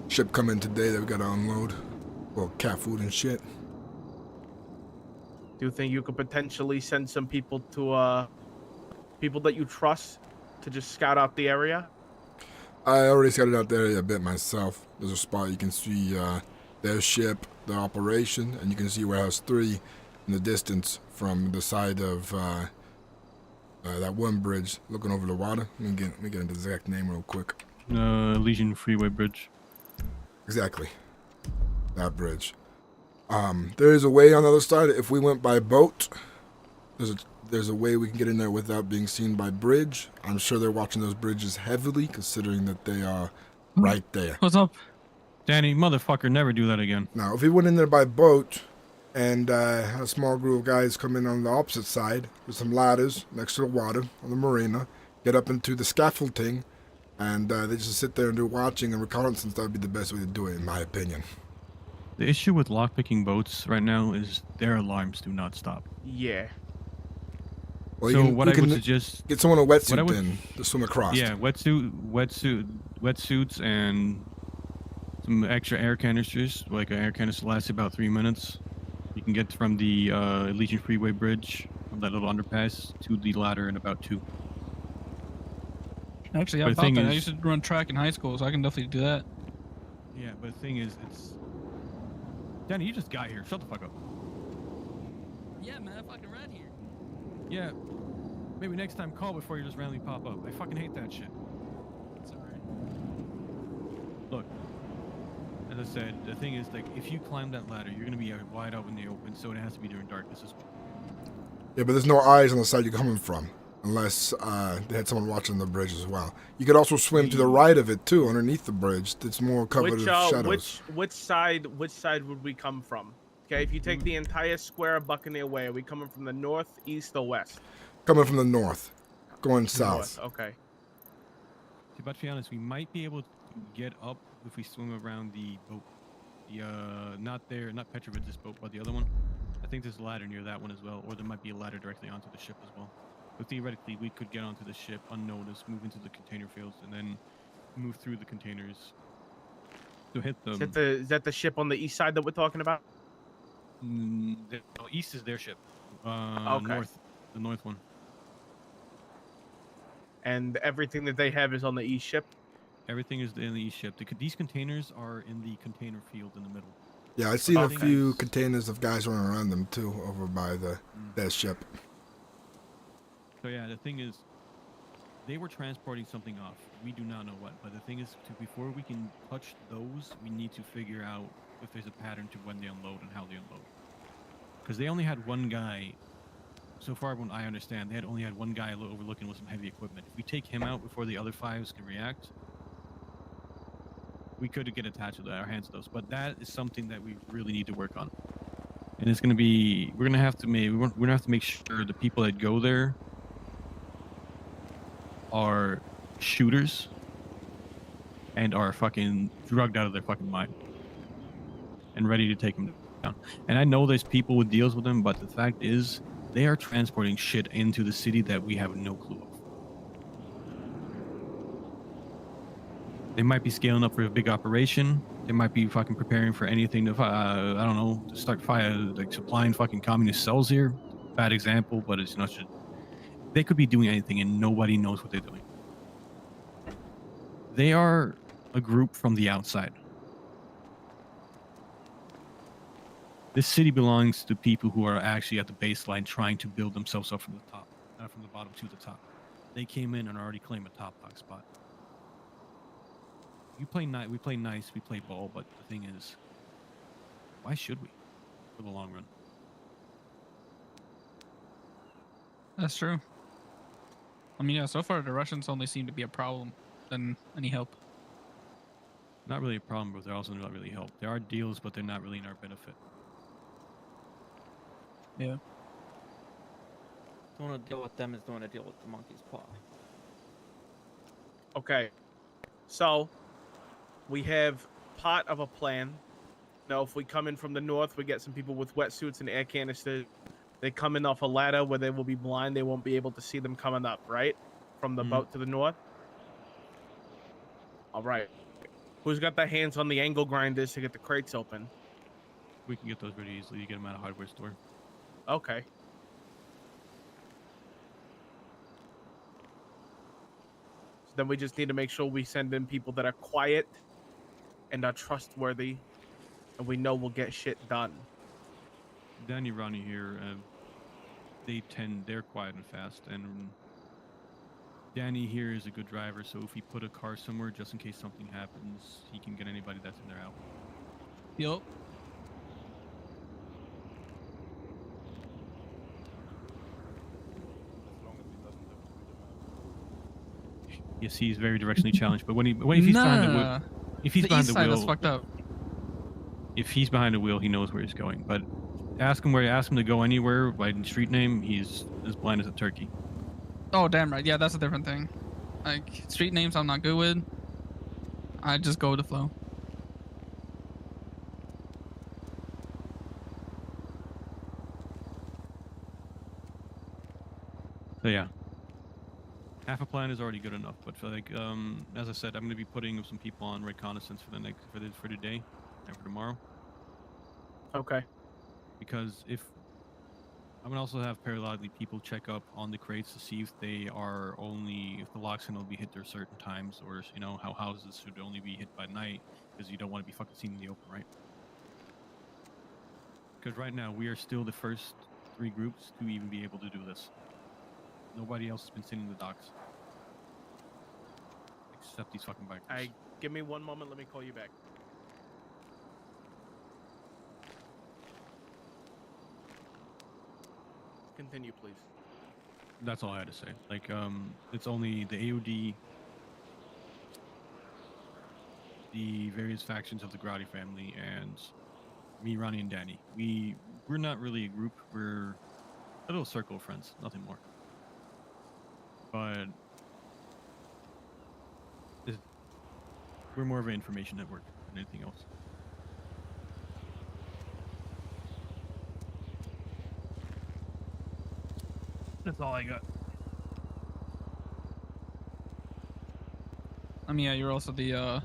A: ship coming today that we gotta unload. Well, cat food and shit.
T: Do you think you could potentially send some people to people that you trust to just scout out the area?
A: I already scouted out the area a bit myself. There's a spot you can see their ship, their operation, and you can see Warehouse 3 in the distance from the side of that one bridge looking over the water. Let me get the exact name real quick.
P: Legion Freeway Bridge.
A: Exactly. That bridge. There is a way on the other side. If we went by boat, there's a way we can get in there without being seen by bridge. I'm sure they're watching those bridges heavily, considering that they are right there.
P: What's up? Danny, motherfucker, never do that again.
A: Now, if we went in there by boat and had a small group of guys come in on the opposite side with some ladders next to the water on the marina, get up into the scaffolding, and they just sit there and do watching and reconnaissance, that would be the best way to do it, in my opinion.
P: The issue with lockpicking boats right now is their alarms do not stop.
T: Yeah.
A: Well,
P: so
A: you
P: what I
A: can
P: would suggest,
A: get someone a wetsuit then to swim across.
P: Yeah, wetsuits, and some extra air canisters. Like an air canister lasts about 3 minutes. You can get from the Legion Freeway Bridge, from that little underpass, to the ladder in about 2.
M: Actually, how about that? I used to run track in high school, so I can definitely do that.
P: Yeah, but the thing is, it's... Danny, you just got here. Shut the fuck up.
M: Yeah, man, I fucking ran here.
P: Yeah. Maybe next time call before you just randomly pop up. I fucking hate that shit.
M: It's alright.
P: Look, as I said, the thing is, like, if you climb that ladder, you're gonna be wide out in the open, so it has to be during darkness as well.
A: Yeah, but there's no eyes on the side you're coming from, unless they had someone watching the bridge as well. You could also swim to the right of it too, underneath the bridge. It's more covered with shadows.
T: Which side would we come from? Okay, if you take the entire square of Buccaneer Way, are we coming from the north, east, or west?
A: Coming from the north, going south.
T: North, okay.
P: But to be honest, we might be able to get up if we swim around the boat. The not Petrovich's boat, but the other one. I think there's a ladder near that one as well, or there might be a ladder directly onto the ship as well. But theoretically, we could get onto the ship unnoticed, move into the container fields, and then move through the containers to hit them.
T: Is that the ship on the east side that we're talking about?
P: No, east is their ship.
T: Okay.
P: North, the north one.
T: and everything that they have is on the east ship.
P: Everything is in the east ship. These containers are in the container field in the middle.
A: Yeah, I've seen a
P: Okay.
A: few containers of guys running around them too, over by that ship.
P: So yeah, the thing is, they were transporting something off. We do not know what, but the thing is, before we can touch those, we need to figure out if there's a pattern to when they unload and how they unload. Because they only had one guy. So far, when I understand, they only had one guy overlooking with some heavy equipment. If we take him out before the other fives can react, we could get attached with our hands to those. But that is something that we really need to work on. And it's going to be, we're going to have to make sure the people that go there are shooters and are fucking drugged out of their fucking mind and ready to take them down. And I know there's people with deals with them, but the fact is, they are transporting shit into the city that we have no clue of. They might be scaling up for a big operation. They might be fucking preparing for anything to, I don't know, to start like supplying fucking communist cells here. Bad example, but it's not just. They could be doing anything and nobody knows what they're doing. They are a group from the outside. This city belongs to people who are actually at the baseline trying to build themselves up from the top, not from the bottom to the top. They came in and already claimed a top dog spot. We play nice, we play ball, but the thing is, why should we for the long run?
M: That's true. I mean, yeah, so far the Russians only seem to be a problem than any help.
P: Not really a problem, but they're also not really help. There are deals, but they're not really in our benefit.
M: Yeah.
K: Don't want to deal with them is don't want to deal with the monkey's paw.
T: Okay, so we have part of a plan. Now, if we come in from the north, we get some people with wetsuits and air canisters. They come in off a ladder where they will be blind. They won't be able to see them coming up, right? From the boat to the north. All right. Who's got their hands on the angle grinders to get the crates open?
P: We can get those pretty easily. You get them at a hardware store.
T: Okay. So then we just need to make sure we send in people that are quiet and are trustworthy, and we know we'll get shit done.
P: Danny, Ronnie here, they're quiet and fast, and Danny here is a good driver, so if he put a car somewhere just in case something happens, he can get anybody that's in there out.
M: Yup.
P: Yes, he's very directionally challenged, but if he's behind the wheel, if he's behind the wheel,
M: that's fucked up.
P: If he's behind the wheel, he knows where he's going. But ask him to go anywhere by street name, he's as blind as a turkey.
M: Oh, damn right. Yeah, that's a different thing. Like, street names I'm not good with. I just go with the flow.
P: So yeah, half a plan is already good enough. But for like, as I said, I'm going to be putting some people on reconnaissance for today and for tomorrow.
T: Okay.
P: Because if I'm gonna also have periodically people check up on the crates to see if they are if the locks can only be hit there certain times, or how houses should only be hit by night, because you don't want to be fucking seen in the open, right? Because right now we are still the first 3 groups to even be able to do this. Nobody else has been sitting in the docks except these fucking bikers.
T: Give me one moment. Let me call you back. Continue, please.
P: That's all I had to say. Like, it's only the AOD, the various factions of the Grotty family, and me, Ronnie, and Danny. We're not really a group. We're a little circle of friends, nothing more. But we're more of an information network than anything else. That's all I got.
M: I mean, yeah, you're also the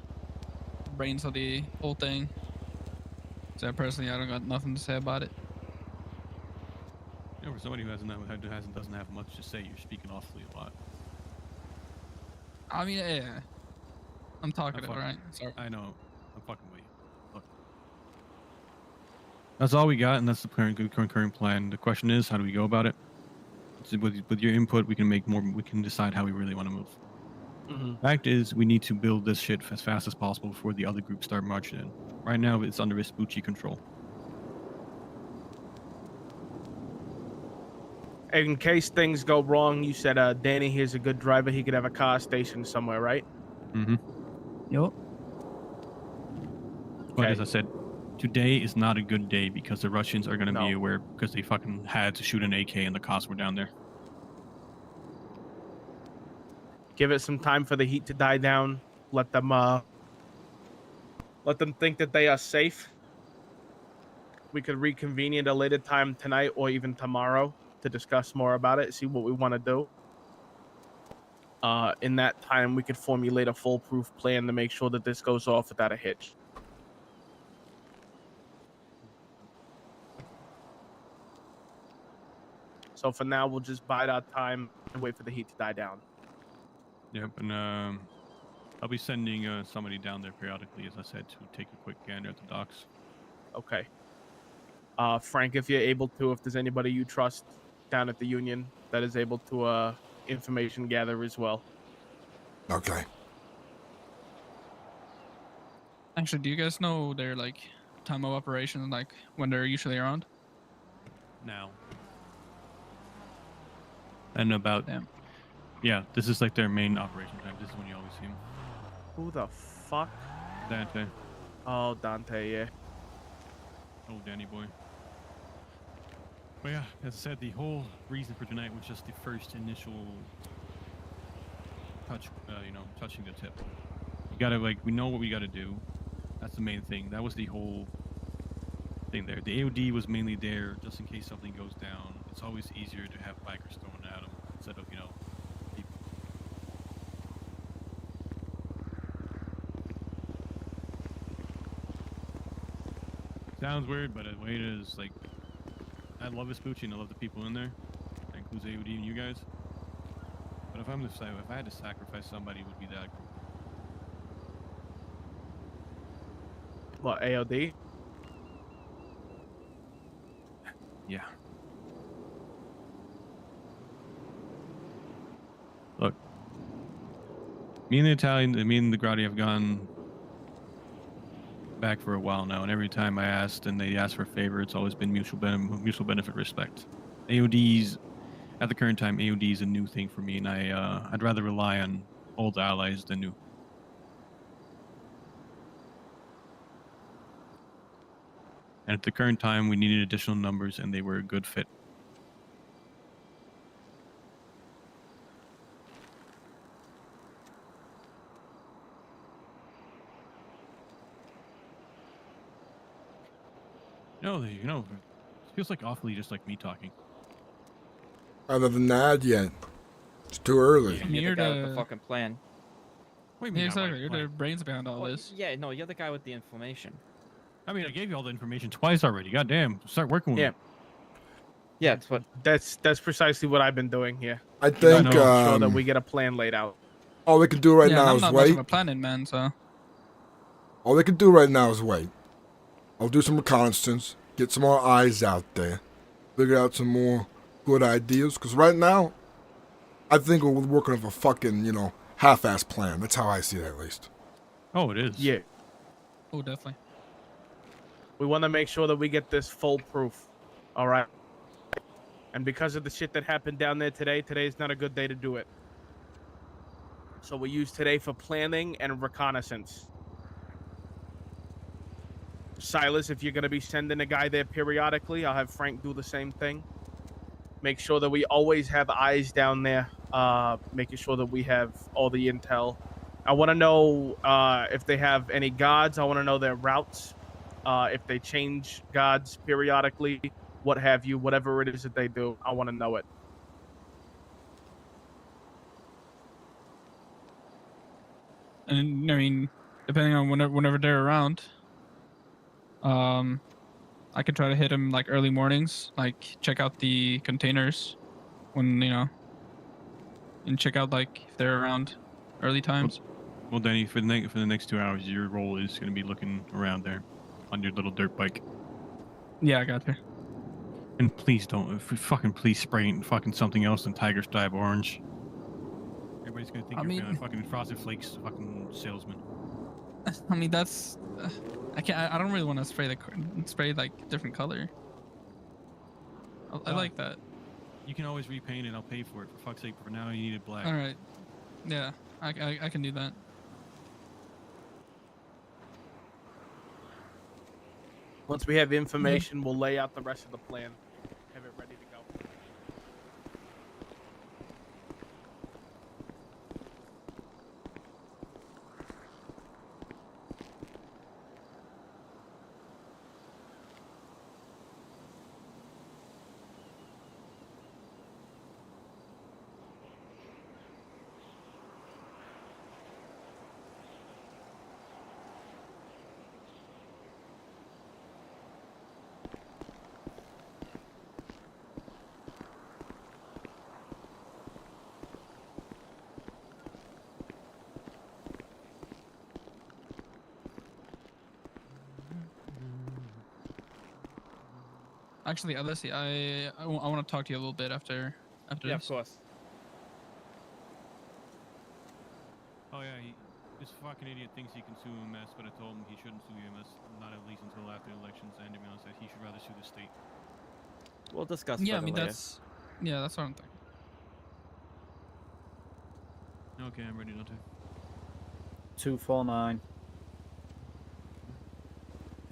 M: brains of the whole thing. So personally, I don't got nothing to say about it.
P: Yeah, for somebody who doesn't have much to say, you're speaking awfully a lot.
M: I mean, yeah. I'm talking, all right? Sorry.
P: I know. I'm fucking with you. Look. That's all we got, and that's the current plan. The question is, how do we go about it? So with your input, we can make more. We can decide how we really want to move. Fact is, we need to build this shit as fast as possible before the other groups start marching in. Right now, it's under Vespucci control.
T: In case things go wrong, you said Danny here's a good driver. He could have a car stationed somewhere, right?
P: Mm-hmm.
M: Yep.
P: But as I said, today is not a good day because the Russians are going to be aware because they fucking had to shoot an AK and the cops were down there.
T: Give it some time for the heat to die down. Let them think that they are safe. We could reconvene at a later time tonight or even tomorrow to discuss more about it, see what we want to do. In that time, we could formulate a foolproof plan to make sure that this goes off without a hitch. So for now, we'll just bide our time and wait for the heat to die down.
P: Yep, and I'll be sending somebody down there periodically, as I said, to take a quick gander at the docks.
T: Okay. Frank, if you're able to, if there's anybody you trust down at the Union that is able to information gather as well.
A: Okay.
M: Actually, do you guys know their like time of operation, like when they're usually around?
P: Now. And about yeah, this is like their main operation time. This is when you always see them.
T: Who the fuck?
P: Dante.
T: Oh, Dante, yeah.
P: Oh, Danny boy. But yeah, as I said, the whole reason for tonight was just the first initial touching the tip. We gotta, we know what we gotta do. That's the main thing. That was the whole thing there. The AOD was mainly there just in case something goes down. It's always easier to have bikers thrown at them instead of, people. Sounds weird, but the way it is, I love Vespucci and I love the people in there. That includes AOD and you guys. But if I had to sacrifice somebody, it would be that group.
T: What, AOD?
P: Yeah. Look. Me and the Grati have gone back for a while now, and every time I asked and they asked for a favor, it's always been mutual benefit, respect. AODs, at the current time, AOD is a new thing for me, and I'd rather rely on old allies than new. And at the current time, we needed additional numbers, and they were a good fit. It feels like awfully just like me talking.
A: Other than that, yet it's too early.
K: You're the guy with the fucking plan.
P: Wait,
M: Yeah, exactly. You're the brains behind all this.
K: Yeah, no, you're the guy with the information.
P: I mean, I gave you all the information twice already. Goddamn, start working with me.
T: Yeah, that's precisely what I've been doing here.
A: I think
T: make sure that we get a plan laid out.
A: All we can do right now
M: I'm
A: is
M: not much
A: wait.
M: of a planning man, so.
A: All they can do right now is wait. I'll do some reconnaissance, get some more eyes out there, figure out some more good ideas. Because right now, I think we're working with a fucking, half-ass plan. That's how I see it, at least.
P: Oh, it is.
T: Yeah.
M: Oh, definitely.
T: We want to make sure that we get this foolproof. All right. And because of the shit that happened down there today is not a good day to do it. So we use today for planning and reconnaissance. Silas, if you're going to be sending a guy there periodically, I'll have Frank do the same thing. Make sure that we always have eyes down there, making sure that we have all the intel. I want to know if they have any guards. I want to know their routes, if they change guards periodically, what have you, whatever it is that they do. I want to know it.
M: And I mean, depending on whenever they're around, I could try to hit them early mornings, check out the containers when and check out if they're around. early times.
P: Well, Danny, for the next 2 hours, your role is going to be looking around there on your little dirt bike.
M: Yeah, I got you.
P: And please don't, please spray fucking something else than Tiger Stripe orange. Everybody's gonna think
M: I
P: you're
M: mean-
P: a fucking Frosted Flakes fucking salesman.
M: I mean, that's. I can't. I don't really want to spray like different color. I like that.
P: You can always repaint it. I'll pay for it. For fuck's sake, for now you need it black.
M: All right. Yeah, I can do that.
T: Once we have information, we'll lay out the rest of the plan. Have it ready to go.
M: Actually, Alessi, I want to talk to you a little bit after
T: Yeah,
M: this.
T: of course.
P: Oh yeah, this fucking idiot thinks he can sue EMS, but I told him he shouldn't sue EMS, not at least until after the elections, and to be honest, he should rather sue the state.
K: We'll discuss
M: Yeah, I
K: further
M: mean
K: later.
M: that's what I'm thinking.
P: Okay, I'm ready, Dante.
U: 249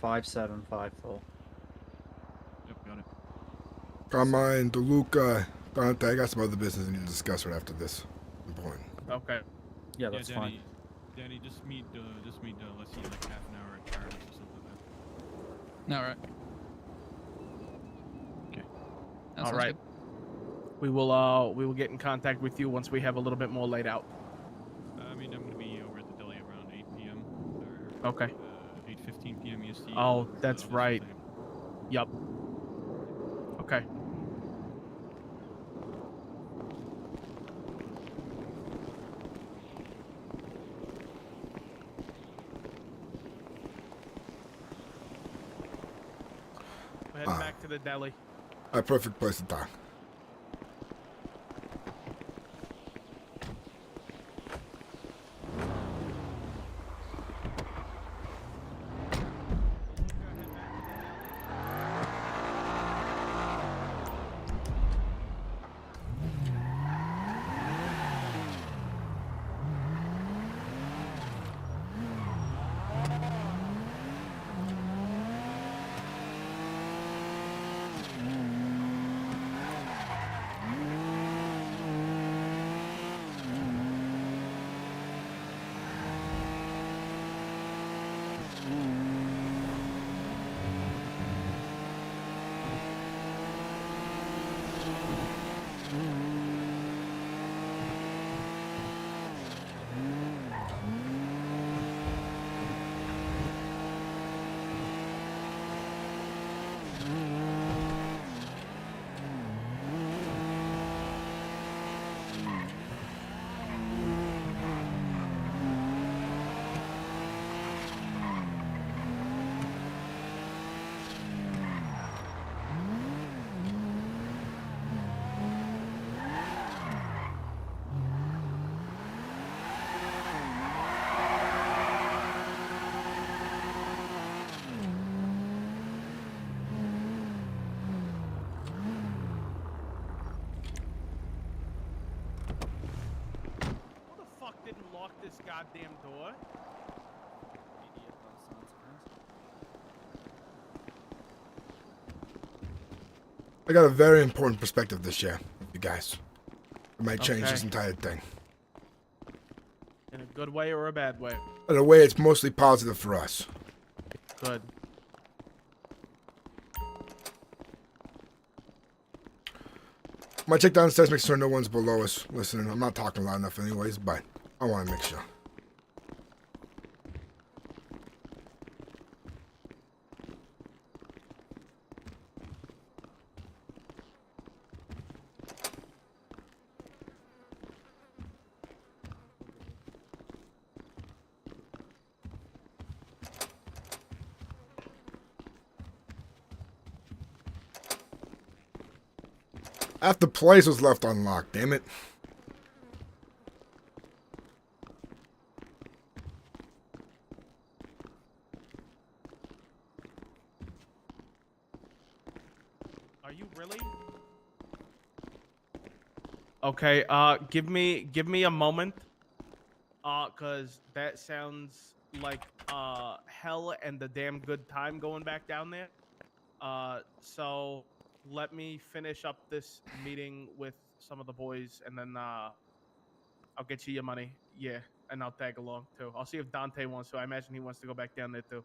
U: 5754.
P: Yep, got it.
A: Carmine, DeLuca, Dante, I got some other business we need to discuss right after this. Important.
T: Okay.
U: Yeah, that's
P: Danny,
U: fine.
P: Danny, just meet let's see, like half an hour at Paradise or something like that.
M: All right.
P: Okay.
M: That
T: All
M: sounds
T: right.
M: good.
T: We will get in contact with you once we have a little bit more laid out.
P: I mean, I'm gonna be over at the deli around 8 p.m.
T: Okay.
P: 8:15 p.m. EST.
T: Oh, that's right. Yup. Okay. We're heading back to the deli.
A: A perfect place to talk.
T: Who the fuck didn't lock this goddamn door?
A: I got a very important perspective this year, you guys. It might change
T: Okay.
A: this entire thing.
T: In a good way or a bad way?
A: In a way, it's mostly positive for us.
T: Good.
A: My check downstairs makes sure no one's below us listening. I'm not talking loud enough anyways, but I want to make sure. Half the place was left unlocked, damn it.
T: Are you really? Okay, give me a moment. Cause that sounds like hell and the damn good time going back down there. So let me finish up this meeting with some of the boys and then I'll get you your money. Yeah, and I'll tag along too. I'll see if Dante wants to. I imagine he wants to go back down there too.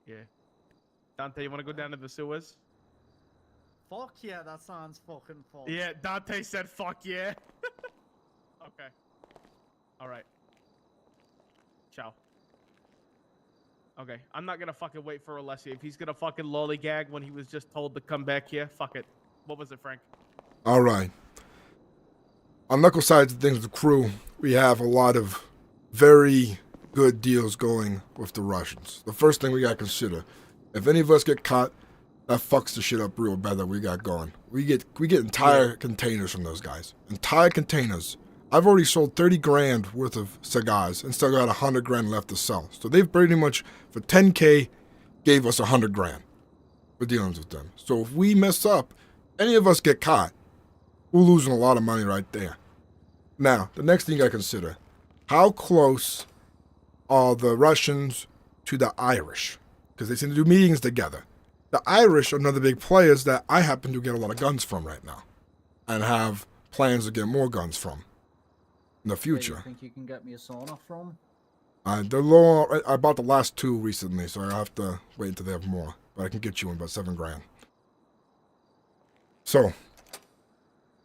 T: Yeah. Dante, you want to go down to the sewers?
B: Fuck yeah, that sounds fucking fun.
T: Yeah, Dante said fuck yeah. Okay. All right. Ciao. Okay, I'm not gonna fucking wait for Alessi. If he's gonna fucking lollygag when he was just told to come back here, fuck it. What was it, Frank?
A: All right. On Knuckle sides of things with the crew, we have a lot of very good deals going with the Russians. The first thing we gotta consider, if any of us get caught, that fucks the shit up real bad that we got going. We get entire containers from those guys. Entire containers. I've already sold 30 grand worth of cigars and still got 100 grand left to sell. So they've pretty much, for 10K, gave us 100 grand for dealings with them. So if we mess up, any of us get caught, we're losing a lot of money right there. Now, the next thing you gotta consider, how close are the Russians to the Irish? Because they seem to do meetings together. The Irish are another big players that I happen to get a lot of guns from right now and have plans to get more guns from in the future.
B: Where do you think you can get me a sauna from?
A: They're low. I bought the last 2 recently, so I have to wait until they have more. But I can get you in about 7 grand. So,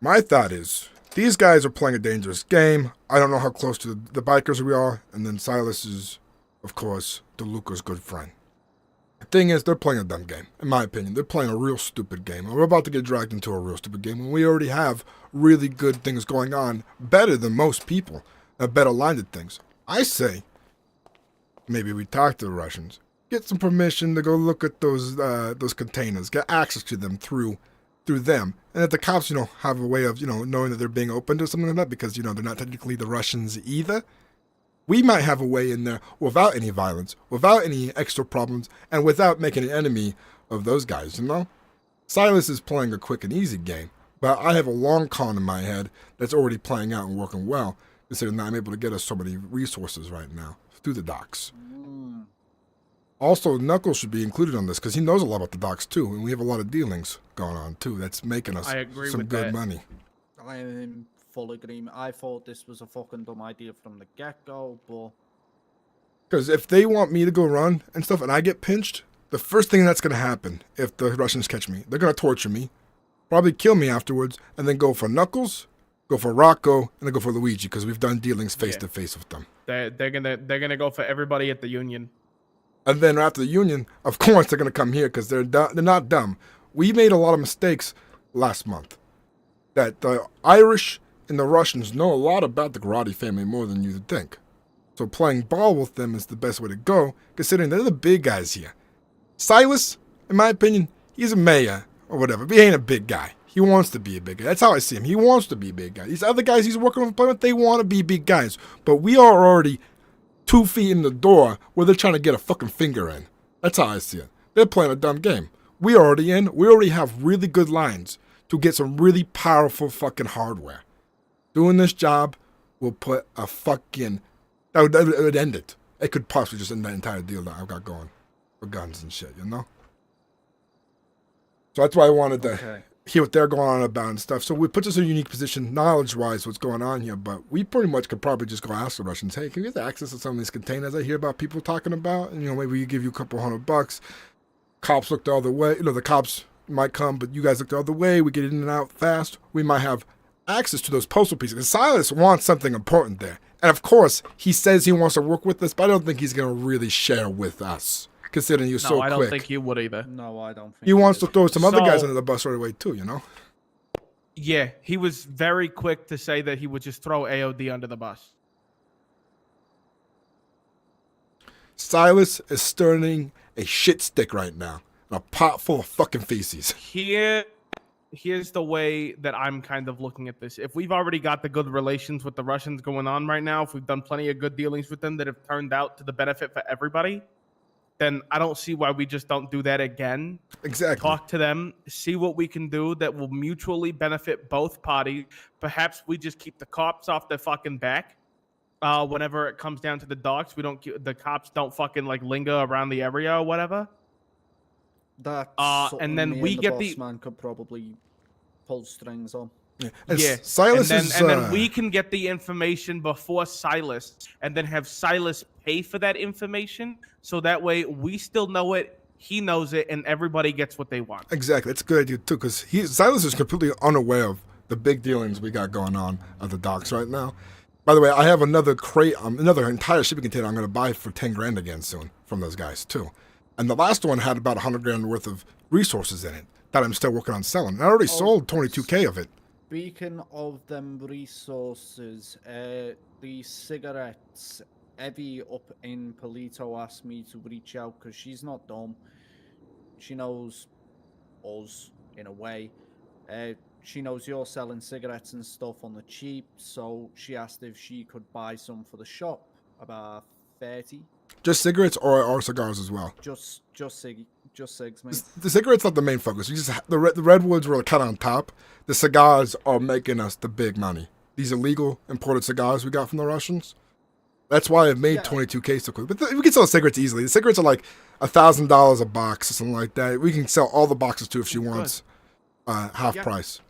A: my thought is, these guys are playing a dangerous game. I don't know how close to the bikers we are. And then Silas is, of course, DeLuca's good friend. The thing is, they're playing a dumb game, in my opinion. They're playing a real stupid game. And we're about to get dragged into a real stupid game when we already have really good things going on, better than most people, better aligned at things. I say, maybe we talk to the Russians, get some permission to go look at those containers, get access to them through them, and that the cops, have a way of, knowing that they're being opened or something like that, because, they're not technically the Russians either. We might have a way in there without any violence, without any extra problems, and without making an enemy of those guys, Silas is playing a quick and easy game, but I have a long con in my head that's already playing out and working well, considering that I'm able to get us so many resources right now through the docks. Also, Knuckles should be included on this because he knows a lot about the docks too, and we have a lot of dealings going on too that's making us some good money.
B: I am in full agreement. I thought this was a fucking dumb idea from the get-go, but...
A: Because if they want me to go run and stuff and I get pinched, the first thing that's going to happen if the Russians catch me, they're going to torture me, probably kill me afterwards, and then go for Knuckles, go for Rocco, and then go for Luigi because we've done dealings face-to-face with them.
T: They're gonna go for everybody at the Union.
A: And then after the Union, of course they're going to come here because they're not dumb. We made a lot of mistakes last month. That the Irish and the Russians know a lot about the Garrotti family more than you'd think. So playing ball with them is the best way to go, considering they're the big guys here. Silas, in my opinion, he's a mayor or whatever, but he ain't a big guy. He wants to be a big guy. That's how I see him. He wants to be a big guy. These other guys he's working with, they want to be big guys. But we are already 2 feet in the door where they're trying to get a fucking finger in. That's how I see it. They're playing a dumb game. We are already in. We already have really good lines to get some really powerful fucking hardware. Doing this job will put a fucking... That would end it. It could possibly just end that entire deal that I've got going for guns and shit, So that's why I wanted to hear what they're going on about and stuff. So we put us in a unique position, knowledge-wise, what's going on here. But we pretty much could probably just go ask the Russians, hey, can we get access to some of these containers I hear about people talking about? And, maybe we give you a couple $100. Cops look the other way. The cops might come, but you guys look the other way. We get in and out fast. We might have access to those postal pieces. And Silas wants something important there. And of course, he says he wants to work with us, but I don't think he's going to really share with us, considering you're so quick.
T: No, I don't think he would either.
B: No, I don't think
A: he wants to throw some other guys under the bus right away too,
T: Yeah, he was very quick to say that he would just throw AOD under the bus.
A: Silas is stirring a shit stick right now. A pot full of fucking feces.
T: Here here's the way that I'm kind of looking at this. If we've already got the good relations with the Russians going on right now, if we've done plenty of good dealings with them that have turned out to the benefit for everybody, then I don't see why we just don't do that again.
A: Exactly.
T: Talk to them, see what we can do that will mutually benefit both parties. Perhaps we just keep the cops off their fucking back. Whenever it comes down to the docks, the cops don't fucking like linger around the area or whatever.
B: That's
T: and then
B: me
T: we
B: and
T: get
B: the
T: the
B: boss man could probably pull strings on.
T: Yeah,
A: Silas
T: and then we can get the information before Silas, and then have Silas pay for that information, so that way we still know it, he knows it, and everybody gets what they want.
A: Exactly, it's a good idea too, because Silas is completely unaware of the big dealings we got going on at the docks right now. By the way, I have another crate, another entire shipping container I'm going to buy for 10 grand again soon from those guys too. And the last one had about 100 grand worth of resources in it that I'm still working on selling. And I already sold 22K of it.
B: Speaking of them resources, the cigarettes, Evie up in Polito asked me to reach out because she's not dumb. She knows us in a way. She knows you're selling cigarettes and stuff on the cheap, so she asked if she could buy some for the shop, about 30.
A: Just cigarettes or cigars as well?
B: Just cigs, mate.
A: The cigarettes not the main focus. We just the redwoods were kind of on top. The cigars are making us the big money. These illegal imported cigars we got from the Russians. That's why I've made 22K so quick. But we can sell cigarettes easily. The cigarettes are like $1,000 a box or something like that. We can sell all the boxes too if she wants half price.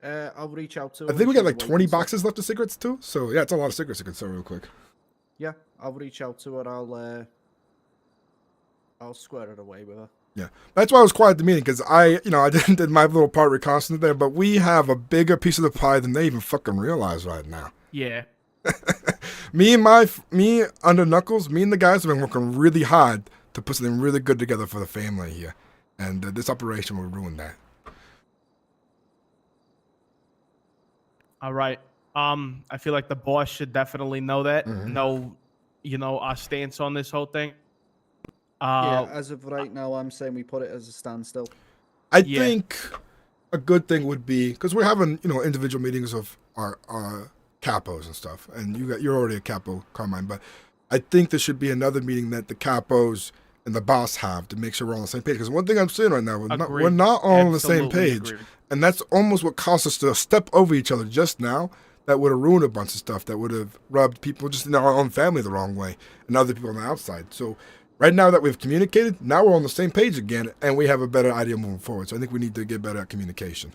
B: I'll reach out to
A: I
B: her.
A: think we got like
B: She's
A: 20
B: waiting, so-
A: boxes left of cigarettes too. So yeah, it's a lot of cigarettes you can sell real quick.
B: Yeah, I'll reach out to her. I'll square it away with her.
A: Yeah, that's why I was quiet at the meeting, because I did my little part reconnaissance there, but we have a bigger piece of the pie than they even fucking realize right now.
T: Yeah.
A: Me under Knuckles, me and the guys have been working really hard to put something really good together for the family here, and this operation will ruin that.
T: All right. I feel like the boss should definitely know that.
A: Mm-hmm.
T: Know, our stance on this whole thing.
B: Yeah, as of right now, I'm saying we put it as a standstill.
A: I think a good thing would be, because we're having individual meetings of our capos and stuff, and you're already a capo, Carmine, but I think there should be another meeting that the capos and the boss have to make sure we're on the same page. Because one thing I'm saying right now, we're not all on the same page, and that's almost what caused us to step over each other just now. That would have ruined a bunch of stuff. That would have rubbed people just in our own family the wrong way, and other people on the outside. So right now that we've communicated, now we're on the same page again, and we have a better idea moving forward. So I think we need to get better at communication.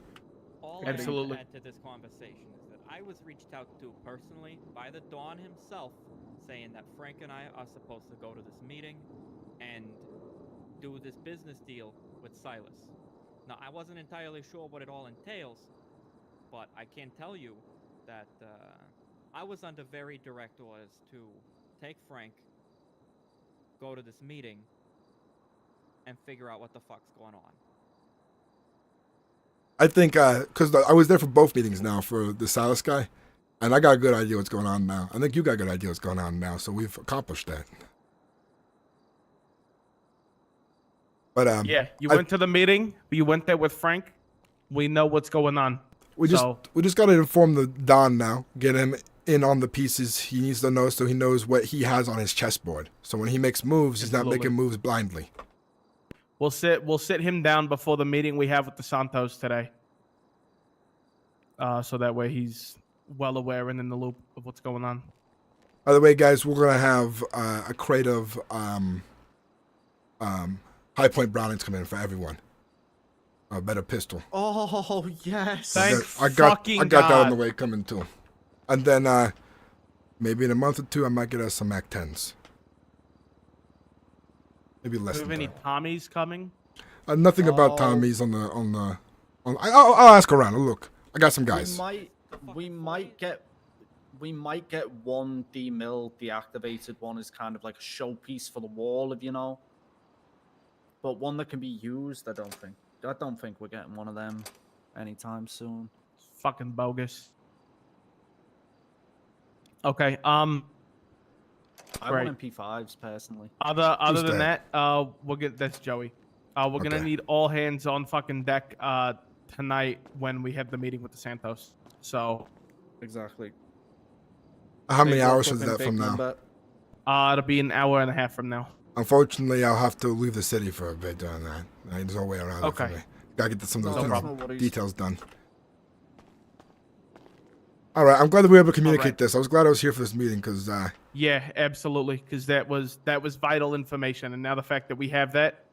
K: Absolutely. Add to this conversation is that I was reached out to personally by the Don himself, saying that Frank and I are supposed to go to this meeting and do this business deal with Silas. Now, I wasn't entirely sure what it all entails, but I can tell you that I was under very direct orders to take Frank, go to this meeting, and figure out what the fuck's going on.
A: I think because I was there for both meetings now for the Silas guy, and I got a good idea what's going on now. I think you got a good idea what's going on now, so we've accomplished that. But
T: yeah, you went to the meeting. You went there with Frank. We know what's going on.
A: We just got to inform the Don now, get him in on the pieces he needs to know, so he knows what he has on his chessboard. So when he makes moves, he's not making moves blindly.
T: We'll sit him down before the meeting we have with the Santos today. So that way he's well aware and in the loop of what's going on.
A: By the way, guys, we're gonna have a crate of High Point Brownings come in for everyone. A better pistol.
B: Oh yes!
A: I got that on the way coming too. And then maybe in a month or two, I might get us some MAC-10s. Maybe less.
T: Do you have
A: than
T: any Tommies coming?
A: Nothing about Tommy's on the. I'll ask around. Look, I got some guys.
B: We might get one D-mill deactivated one as kind of like a showpiece for the wall, if you know. But one that can be used, I don't think we're getting one of them anytime soon.
T: Fucking bogus. Okay.
B: I
T: great.
B: want MP5s personally.
T: Other than that, we'll get that's Joey. We're gonna need all hands on fucking deck tonight when we have the meeting with the Santos. So
B: Exactly.
A: How
B: They
A: many
B: broke
A: hours
B: up
A: is
B: in
A: that
B: big
A: from now?
B: number.
T: it'll be an hour and a half from now.
A: Unfortunately, I'll have to leave the city for a bit doing that. There's no way around it for
T: Okay.
A: me. Gotta get some of
B: No,
A: those
B: that's no worries.
A: details done. All right, I'm glad that we were able to communicate
T: right.
A: this. I was glad I was here for this meeting because
T: Yeah, absolutely, because that was vital information, and now the fact that we have that,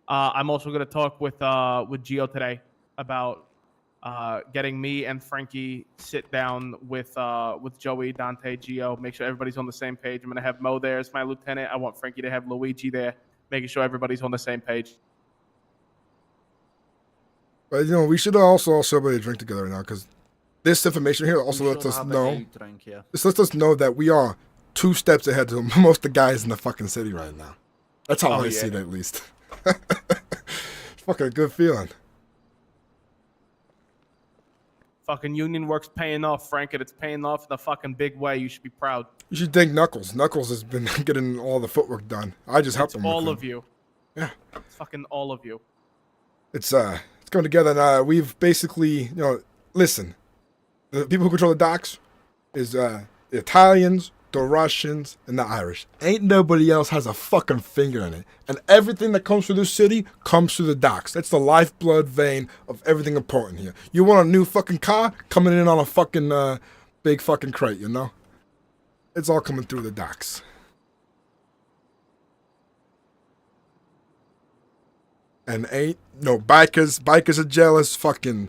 T: I'm also going to talk with Gio today about getting me and Frankie sit down with Joey, Dante, Gio, make sure everybody's on the same page. I'm going to have Mo there as my lieutenant. I want Frankie to have Luigi there, making sure everybody's on the same page.
A: But we should also all celebrate a drink together now because this information here also lets us know.
B: Drink, yeah.
A: This lets us know that we are 2 steps ahead of most of the guys in the fucking city right now. That's how I see it, at least. It's fucking a good feeling.
T: Fucking union work's paying off, Frank, and it's paying off in a fucking big way. You should be proud.
A: You should thank Knuckles. Knuckles has been getting all the footwork done. I just helped him.
T: All
A: with
T: of you.
A: Yeah.
T: It's fucking all of you.
A: It's coming together, and we've basically, listen. The people who control the docks is the Italians, the Russians, and the Irish. Ain't nobody else has a fucking finger in it. And everything that comes through this city comes through the docks. That's the lifeblood vein of everything important here. You want a new fucking car? Coming in on a fucking big fucking crate, It's all coming through the docks. And bikers are jealous. Fucking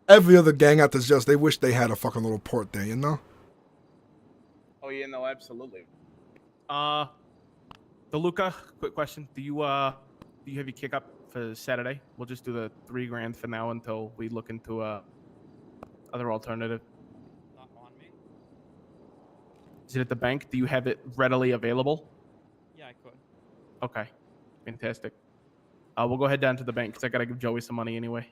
A: every other gang out there's just, they wish they had a fucking little port there,
T: Oh yeah, no, absolutely. DeLuca, quick question: Do you have your kick up for Saturday? We'll just do the $3,000 for now until we look into other alternative.
K: Not on me.
T: Is it at the bank? Do you have it readily available?
K: Yeah, I could.
T: Okay, fantastic. We'll go head down to the bank because I gotta give Joey some money anyway.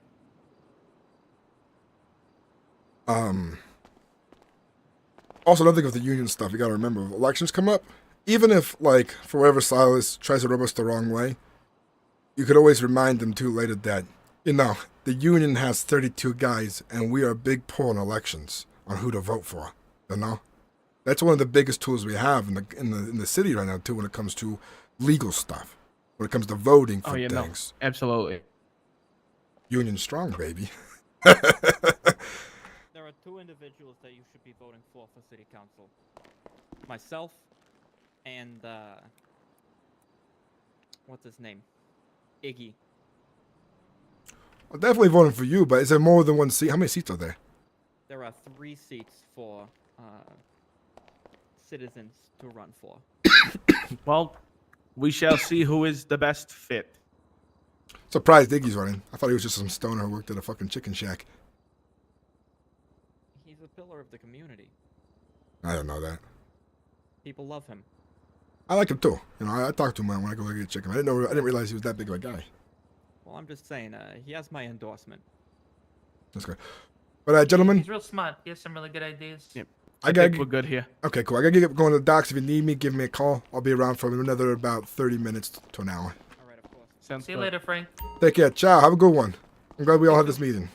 A: Also, another thing with the union stuff, you gotta remember, if elections come up, even if, for whatever Silas tries to rub us the wrong way, you could always remind them too later that, the union has 32 guys, and we are a big pull in elections on who to vote for, That's one of the biggest tools we have in the city right now, too, when it comes to legal stuff, when it comes to voting for things.
T: No, absolutely.
A: Union strong, baby.
K: There are 2 individuals that you should be voting for city council. Myself and what's his name? Iggy.
A: I'm definitely voting for you, but is there more than one seat? How many seats are there?
K: There are 3 seats for citizens to run for.
T: Well, we shall see who is the best fit.
A: Surprised Iggy's running. I thought he was just some stoner who worked at a fucking chicken shack.
K: He's a pillar of the community.
A: I don't know that.
K: People love him.
A: I like him too. I talked to him when I go get chicken. I didn't realize he was that big of a guy.
K: Well, I'm just saying, he has my endorsement.
A: That's good. But gentlemen,
G: He's real smart. He has some really good ideas.
T: Yep.
A: I
T: think we're good here.
A: Okay, cool. I gotta get going to the docks. If you need me, give me a call. I'll be around for another about 30 minutes to an hour.
T: Sounds
G: See you
T: good.
G: later, Frank.
A: Take care. Ciao. Have a good one. I'm glad we all had this meeting.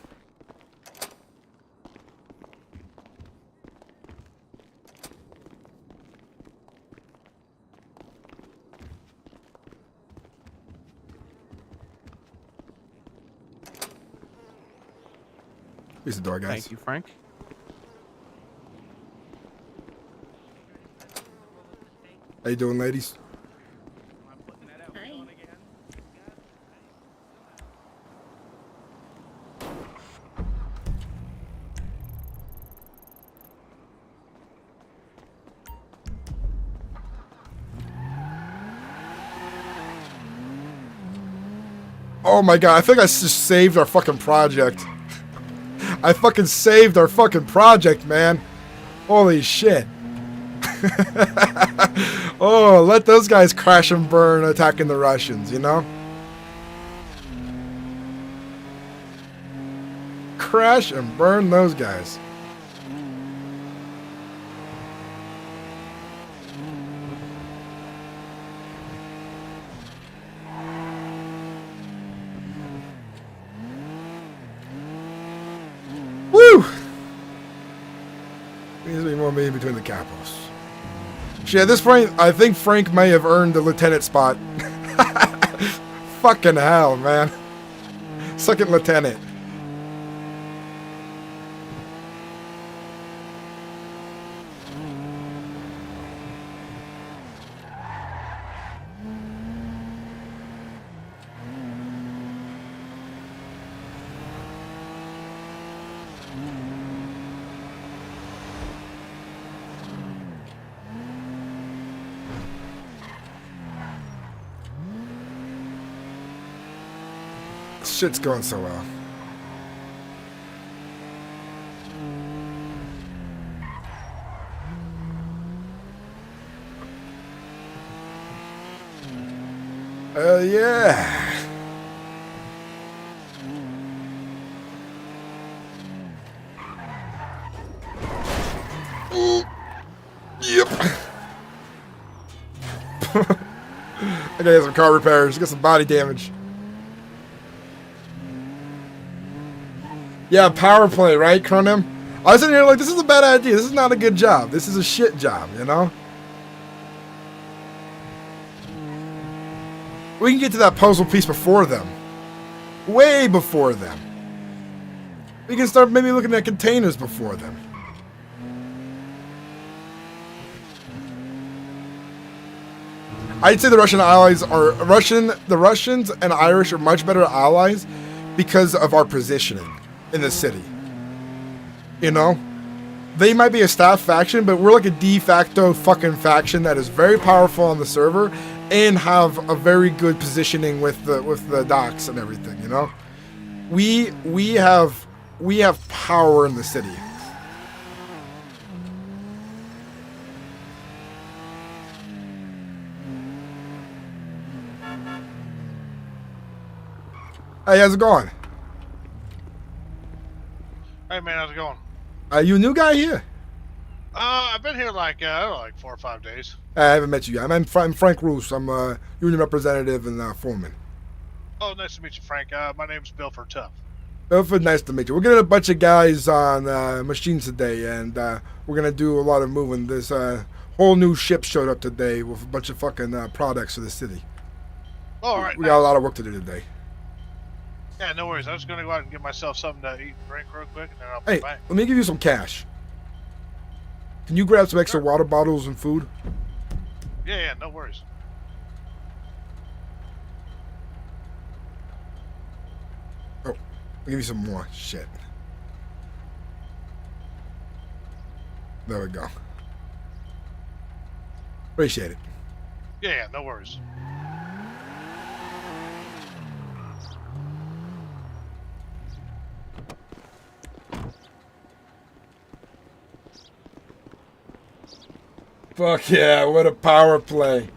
A: Here's the door, guys.
T: Thank you, Frank.
A: How you doing, ladies? Oh my god, I think I just saved our fucking project. I fucking saved our fucking project, man. Holy shit. Oh, let those guys crash and burn attacking the Russians, Crash and burn those guys. will be between the capitals. Shit, at this point, I think Frank may have earned the lieutenant spot. Fucking hell, man. Second lieutenant. Shit's going so well. Yeah. Yep. I gotta get some car repairs, get some body damage. Yeah, power play, right, Cronin? I was sitting here like, this is a bad idea. This is not a good job. This is a shit job, you know? We can get to that puzzle piece before them. Way before them. We can start maybe looking at containers before them. I'd say the Russian allies are the Russians and Irish are much better allies because of our positioning in the city. You know? They might be a staff faction, but we're like a de facto fucking faction that is very powerful on the server and have a very good positioning with the docks and everything, you know? We have power in the city. Hey, how's it going?
D: Hey man, how's it going?
A: You a new guy here?
D: I've been here like 4 or 5 days.
A: I haven't met you yet. I'm Frank Ruse. I'm a union representative and foreman.
D: Oh, nice to meet you, Frank. My name's Bilford Tuff.
A: Bilford, nice to meet you. We're getting a bunch of guys on machines today, and we're gonna do a lot of moving. This whole new ship showed up today with a bunch of fucking products for the city.
D: Oh, all right.
A: We got a lot of work to do today.
D: Yeah, no worries. I'm just gonna go out and get myself something to eat and drink real quick, and then I'll
A: Hey,
D: be back.
A: let me give you some cash. Can you grab some extra water bottles and food?
D: Yeah, no worries.
A: Oh, I'll give you some more. Shit. There we go. Appreciate it.
D: Yeah, no worries.
A: Fuck yeah, what a power play.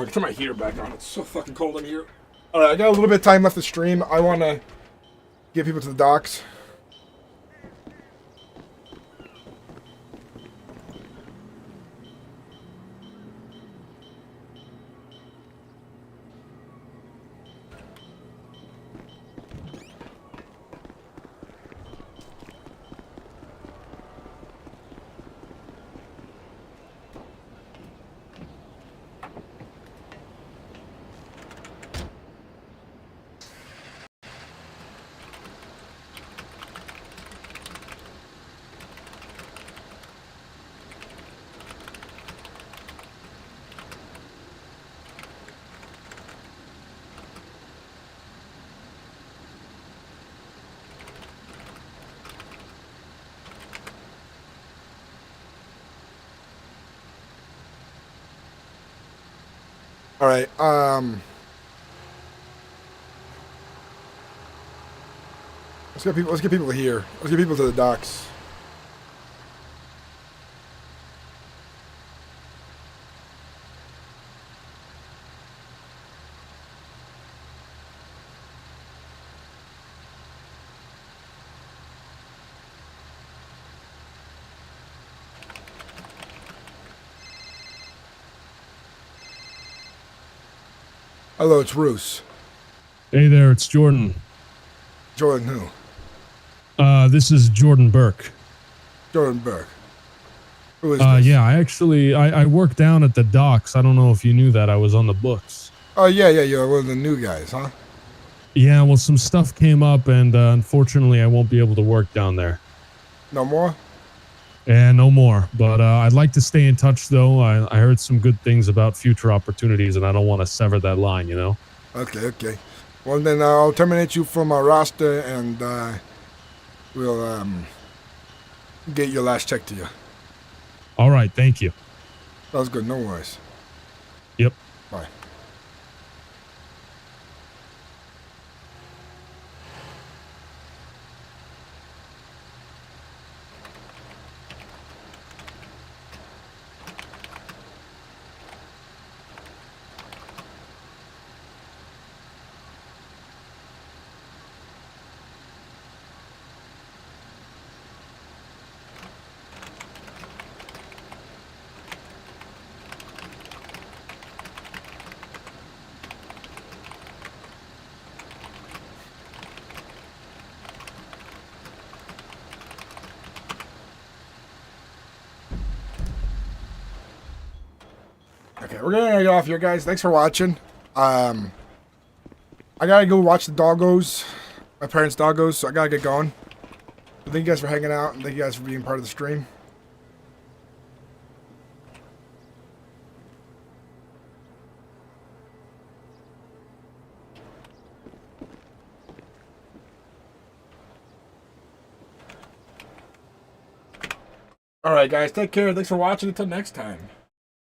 A: gonna turn my heater back on. It's so fucking cold in here. Alright, I got a little bit of time left to stream. I wanna get people to the docks. All right. Let's get people here. Let's get people to the docks. Hello, it's Ruse.
J: Hey there, it's Jordan.
A: Jordan who?
J: This is Jordan Burke.
A: Jordan Burke. Who is this?
J: Yeah, I work down at the docks. I don't know if you knew that. I was on the books.
A: Oh, yeah, you're one of the new guys, huh?
J: Yeah, well, some stuff came up, and unfortunately, I won't be able to work down there.
A: No more?
J: Yeah, no more. But I'd like to stay in touch, though. I heard some good things about future opportunities, and I don't want to sever that line, you know?
A: Okay. Well, then I'll terminate you from our roster, and we'll get your last check to you.
J: All right, thank you.
A: That was good. No worries.
J: Yep.
A: Bye. Okay, we're gonna get off here, guys. Thanks for watching. I gotta go watch the doggos, my parents' doggos, so I gotta get going. Thank you guys for hanging out, and thank you guys for being part of the stream. All right, guys, take care. Thanks for watching. Until next time.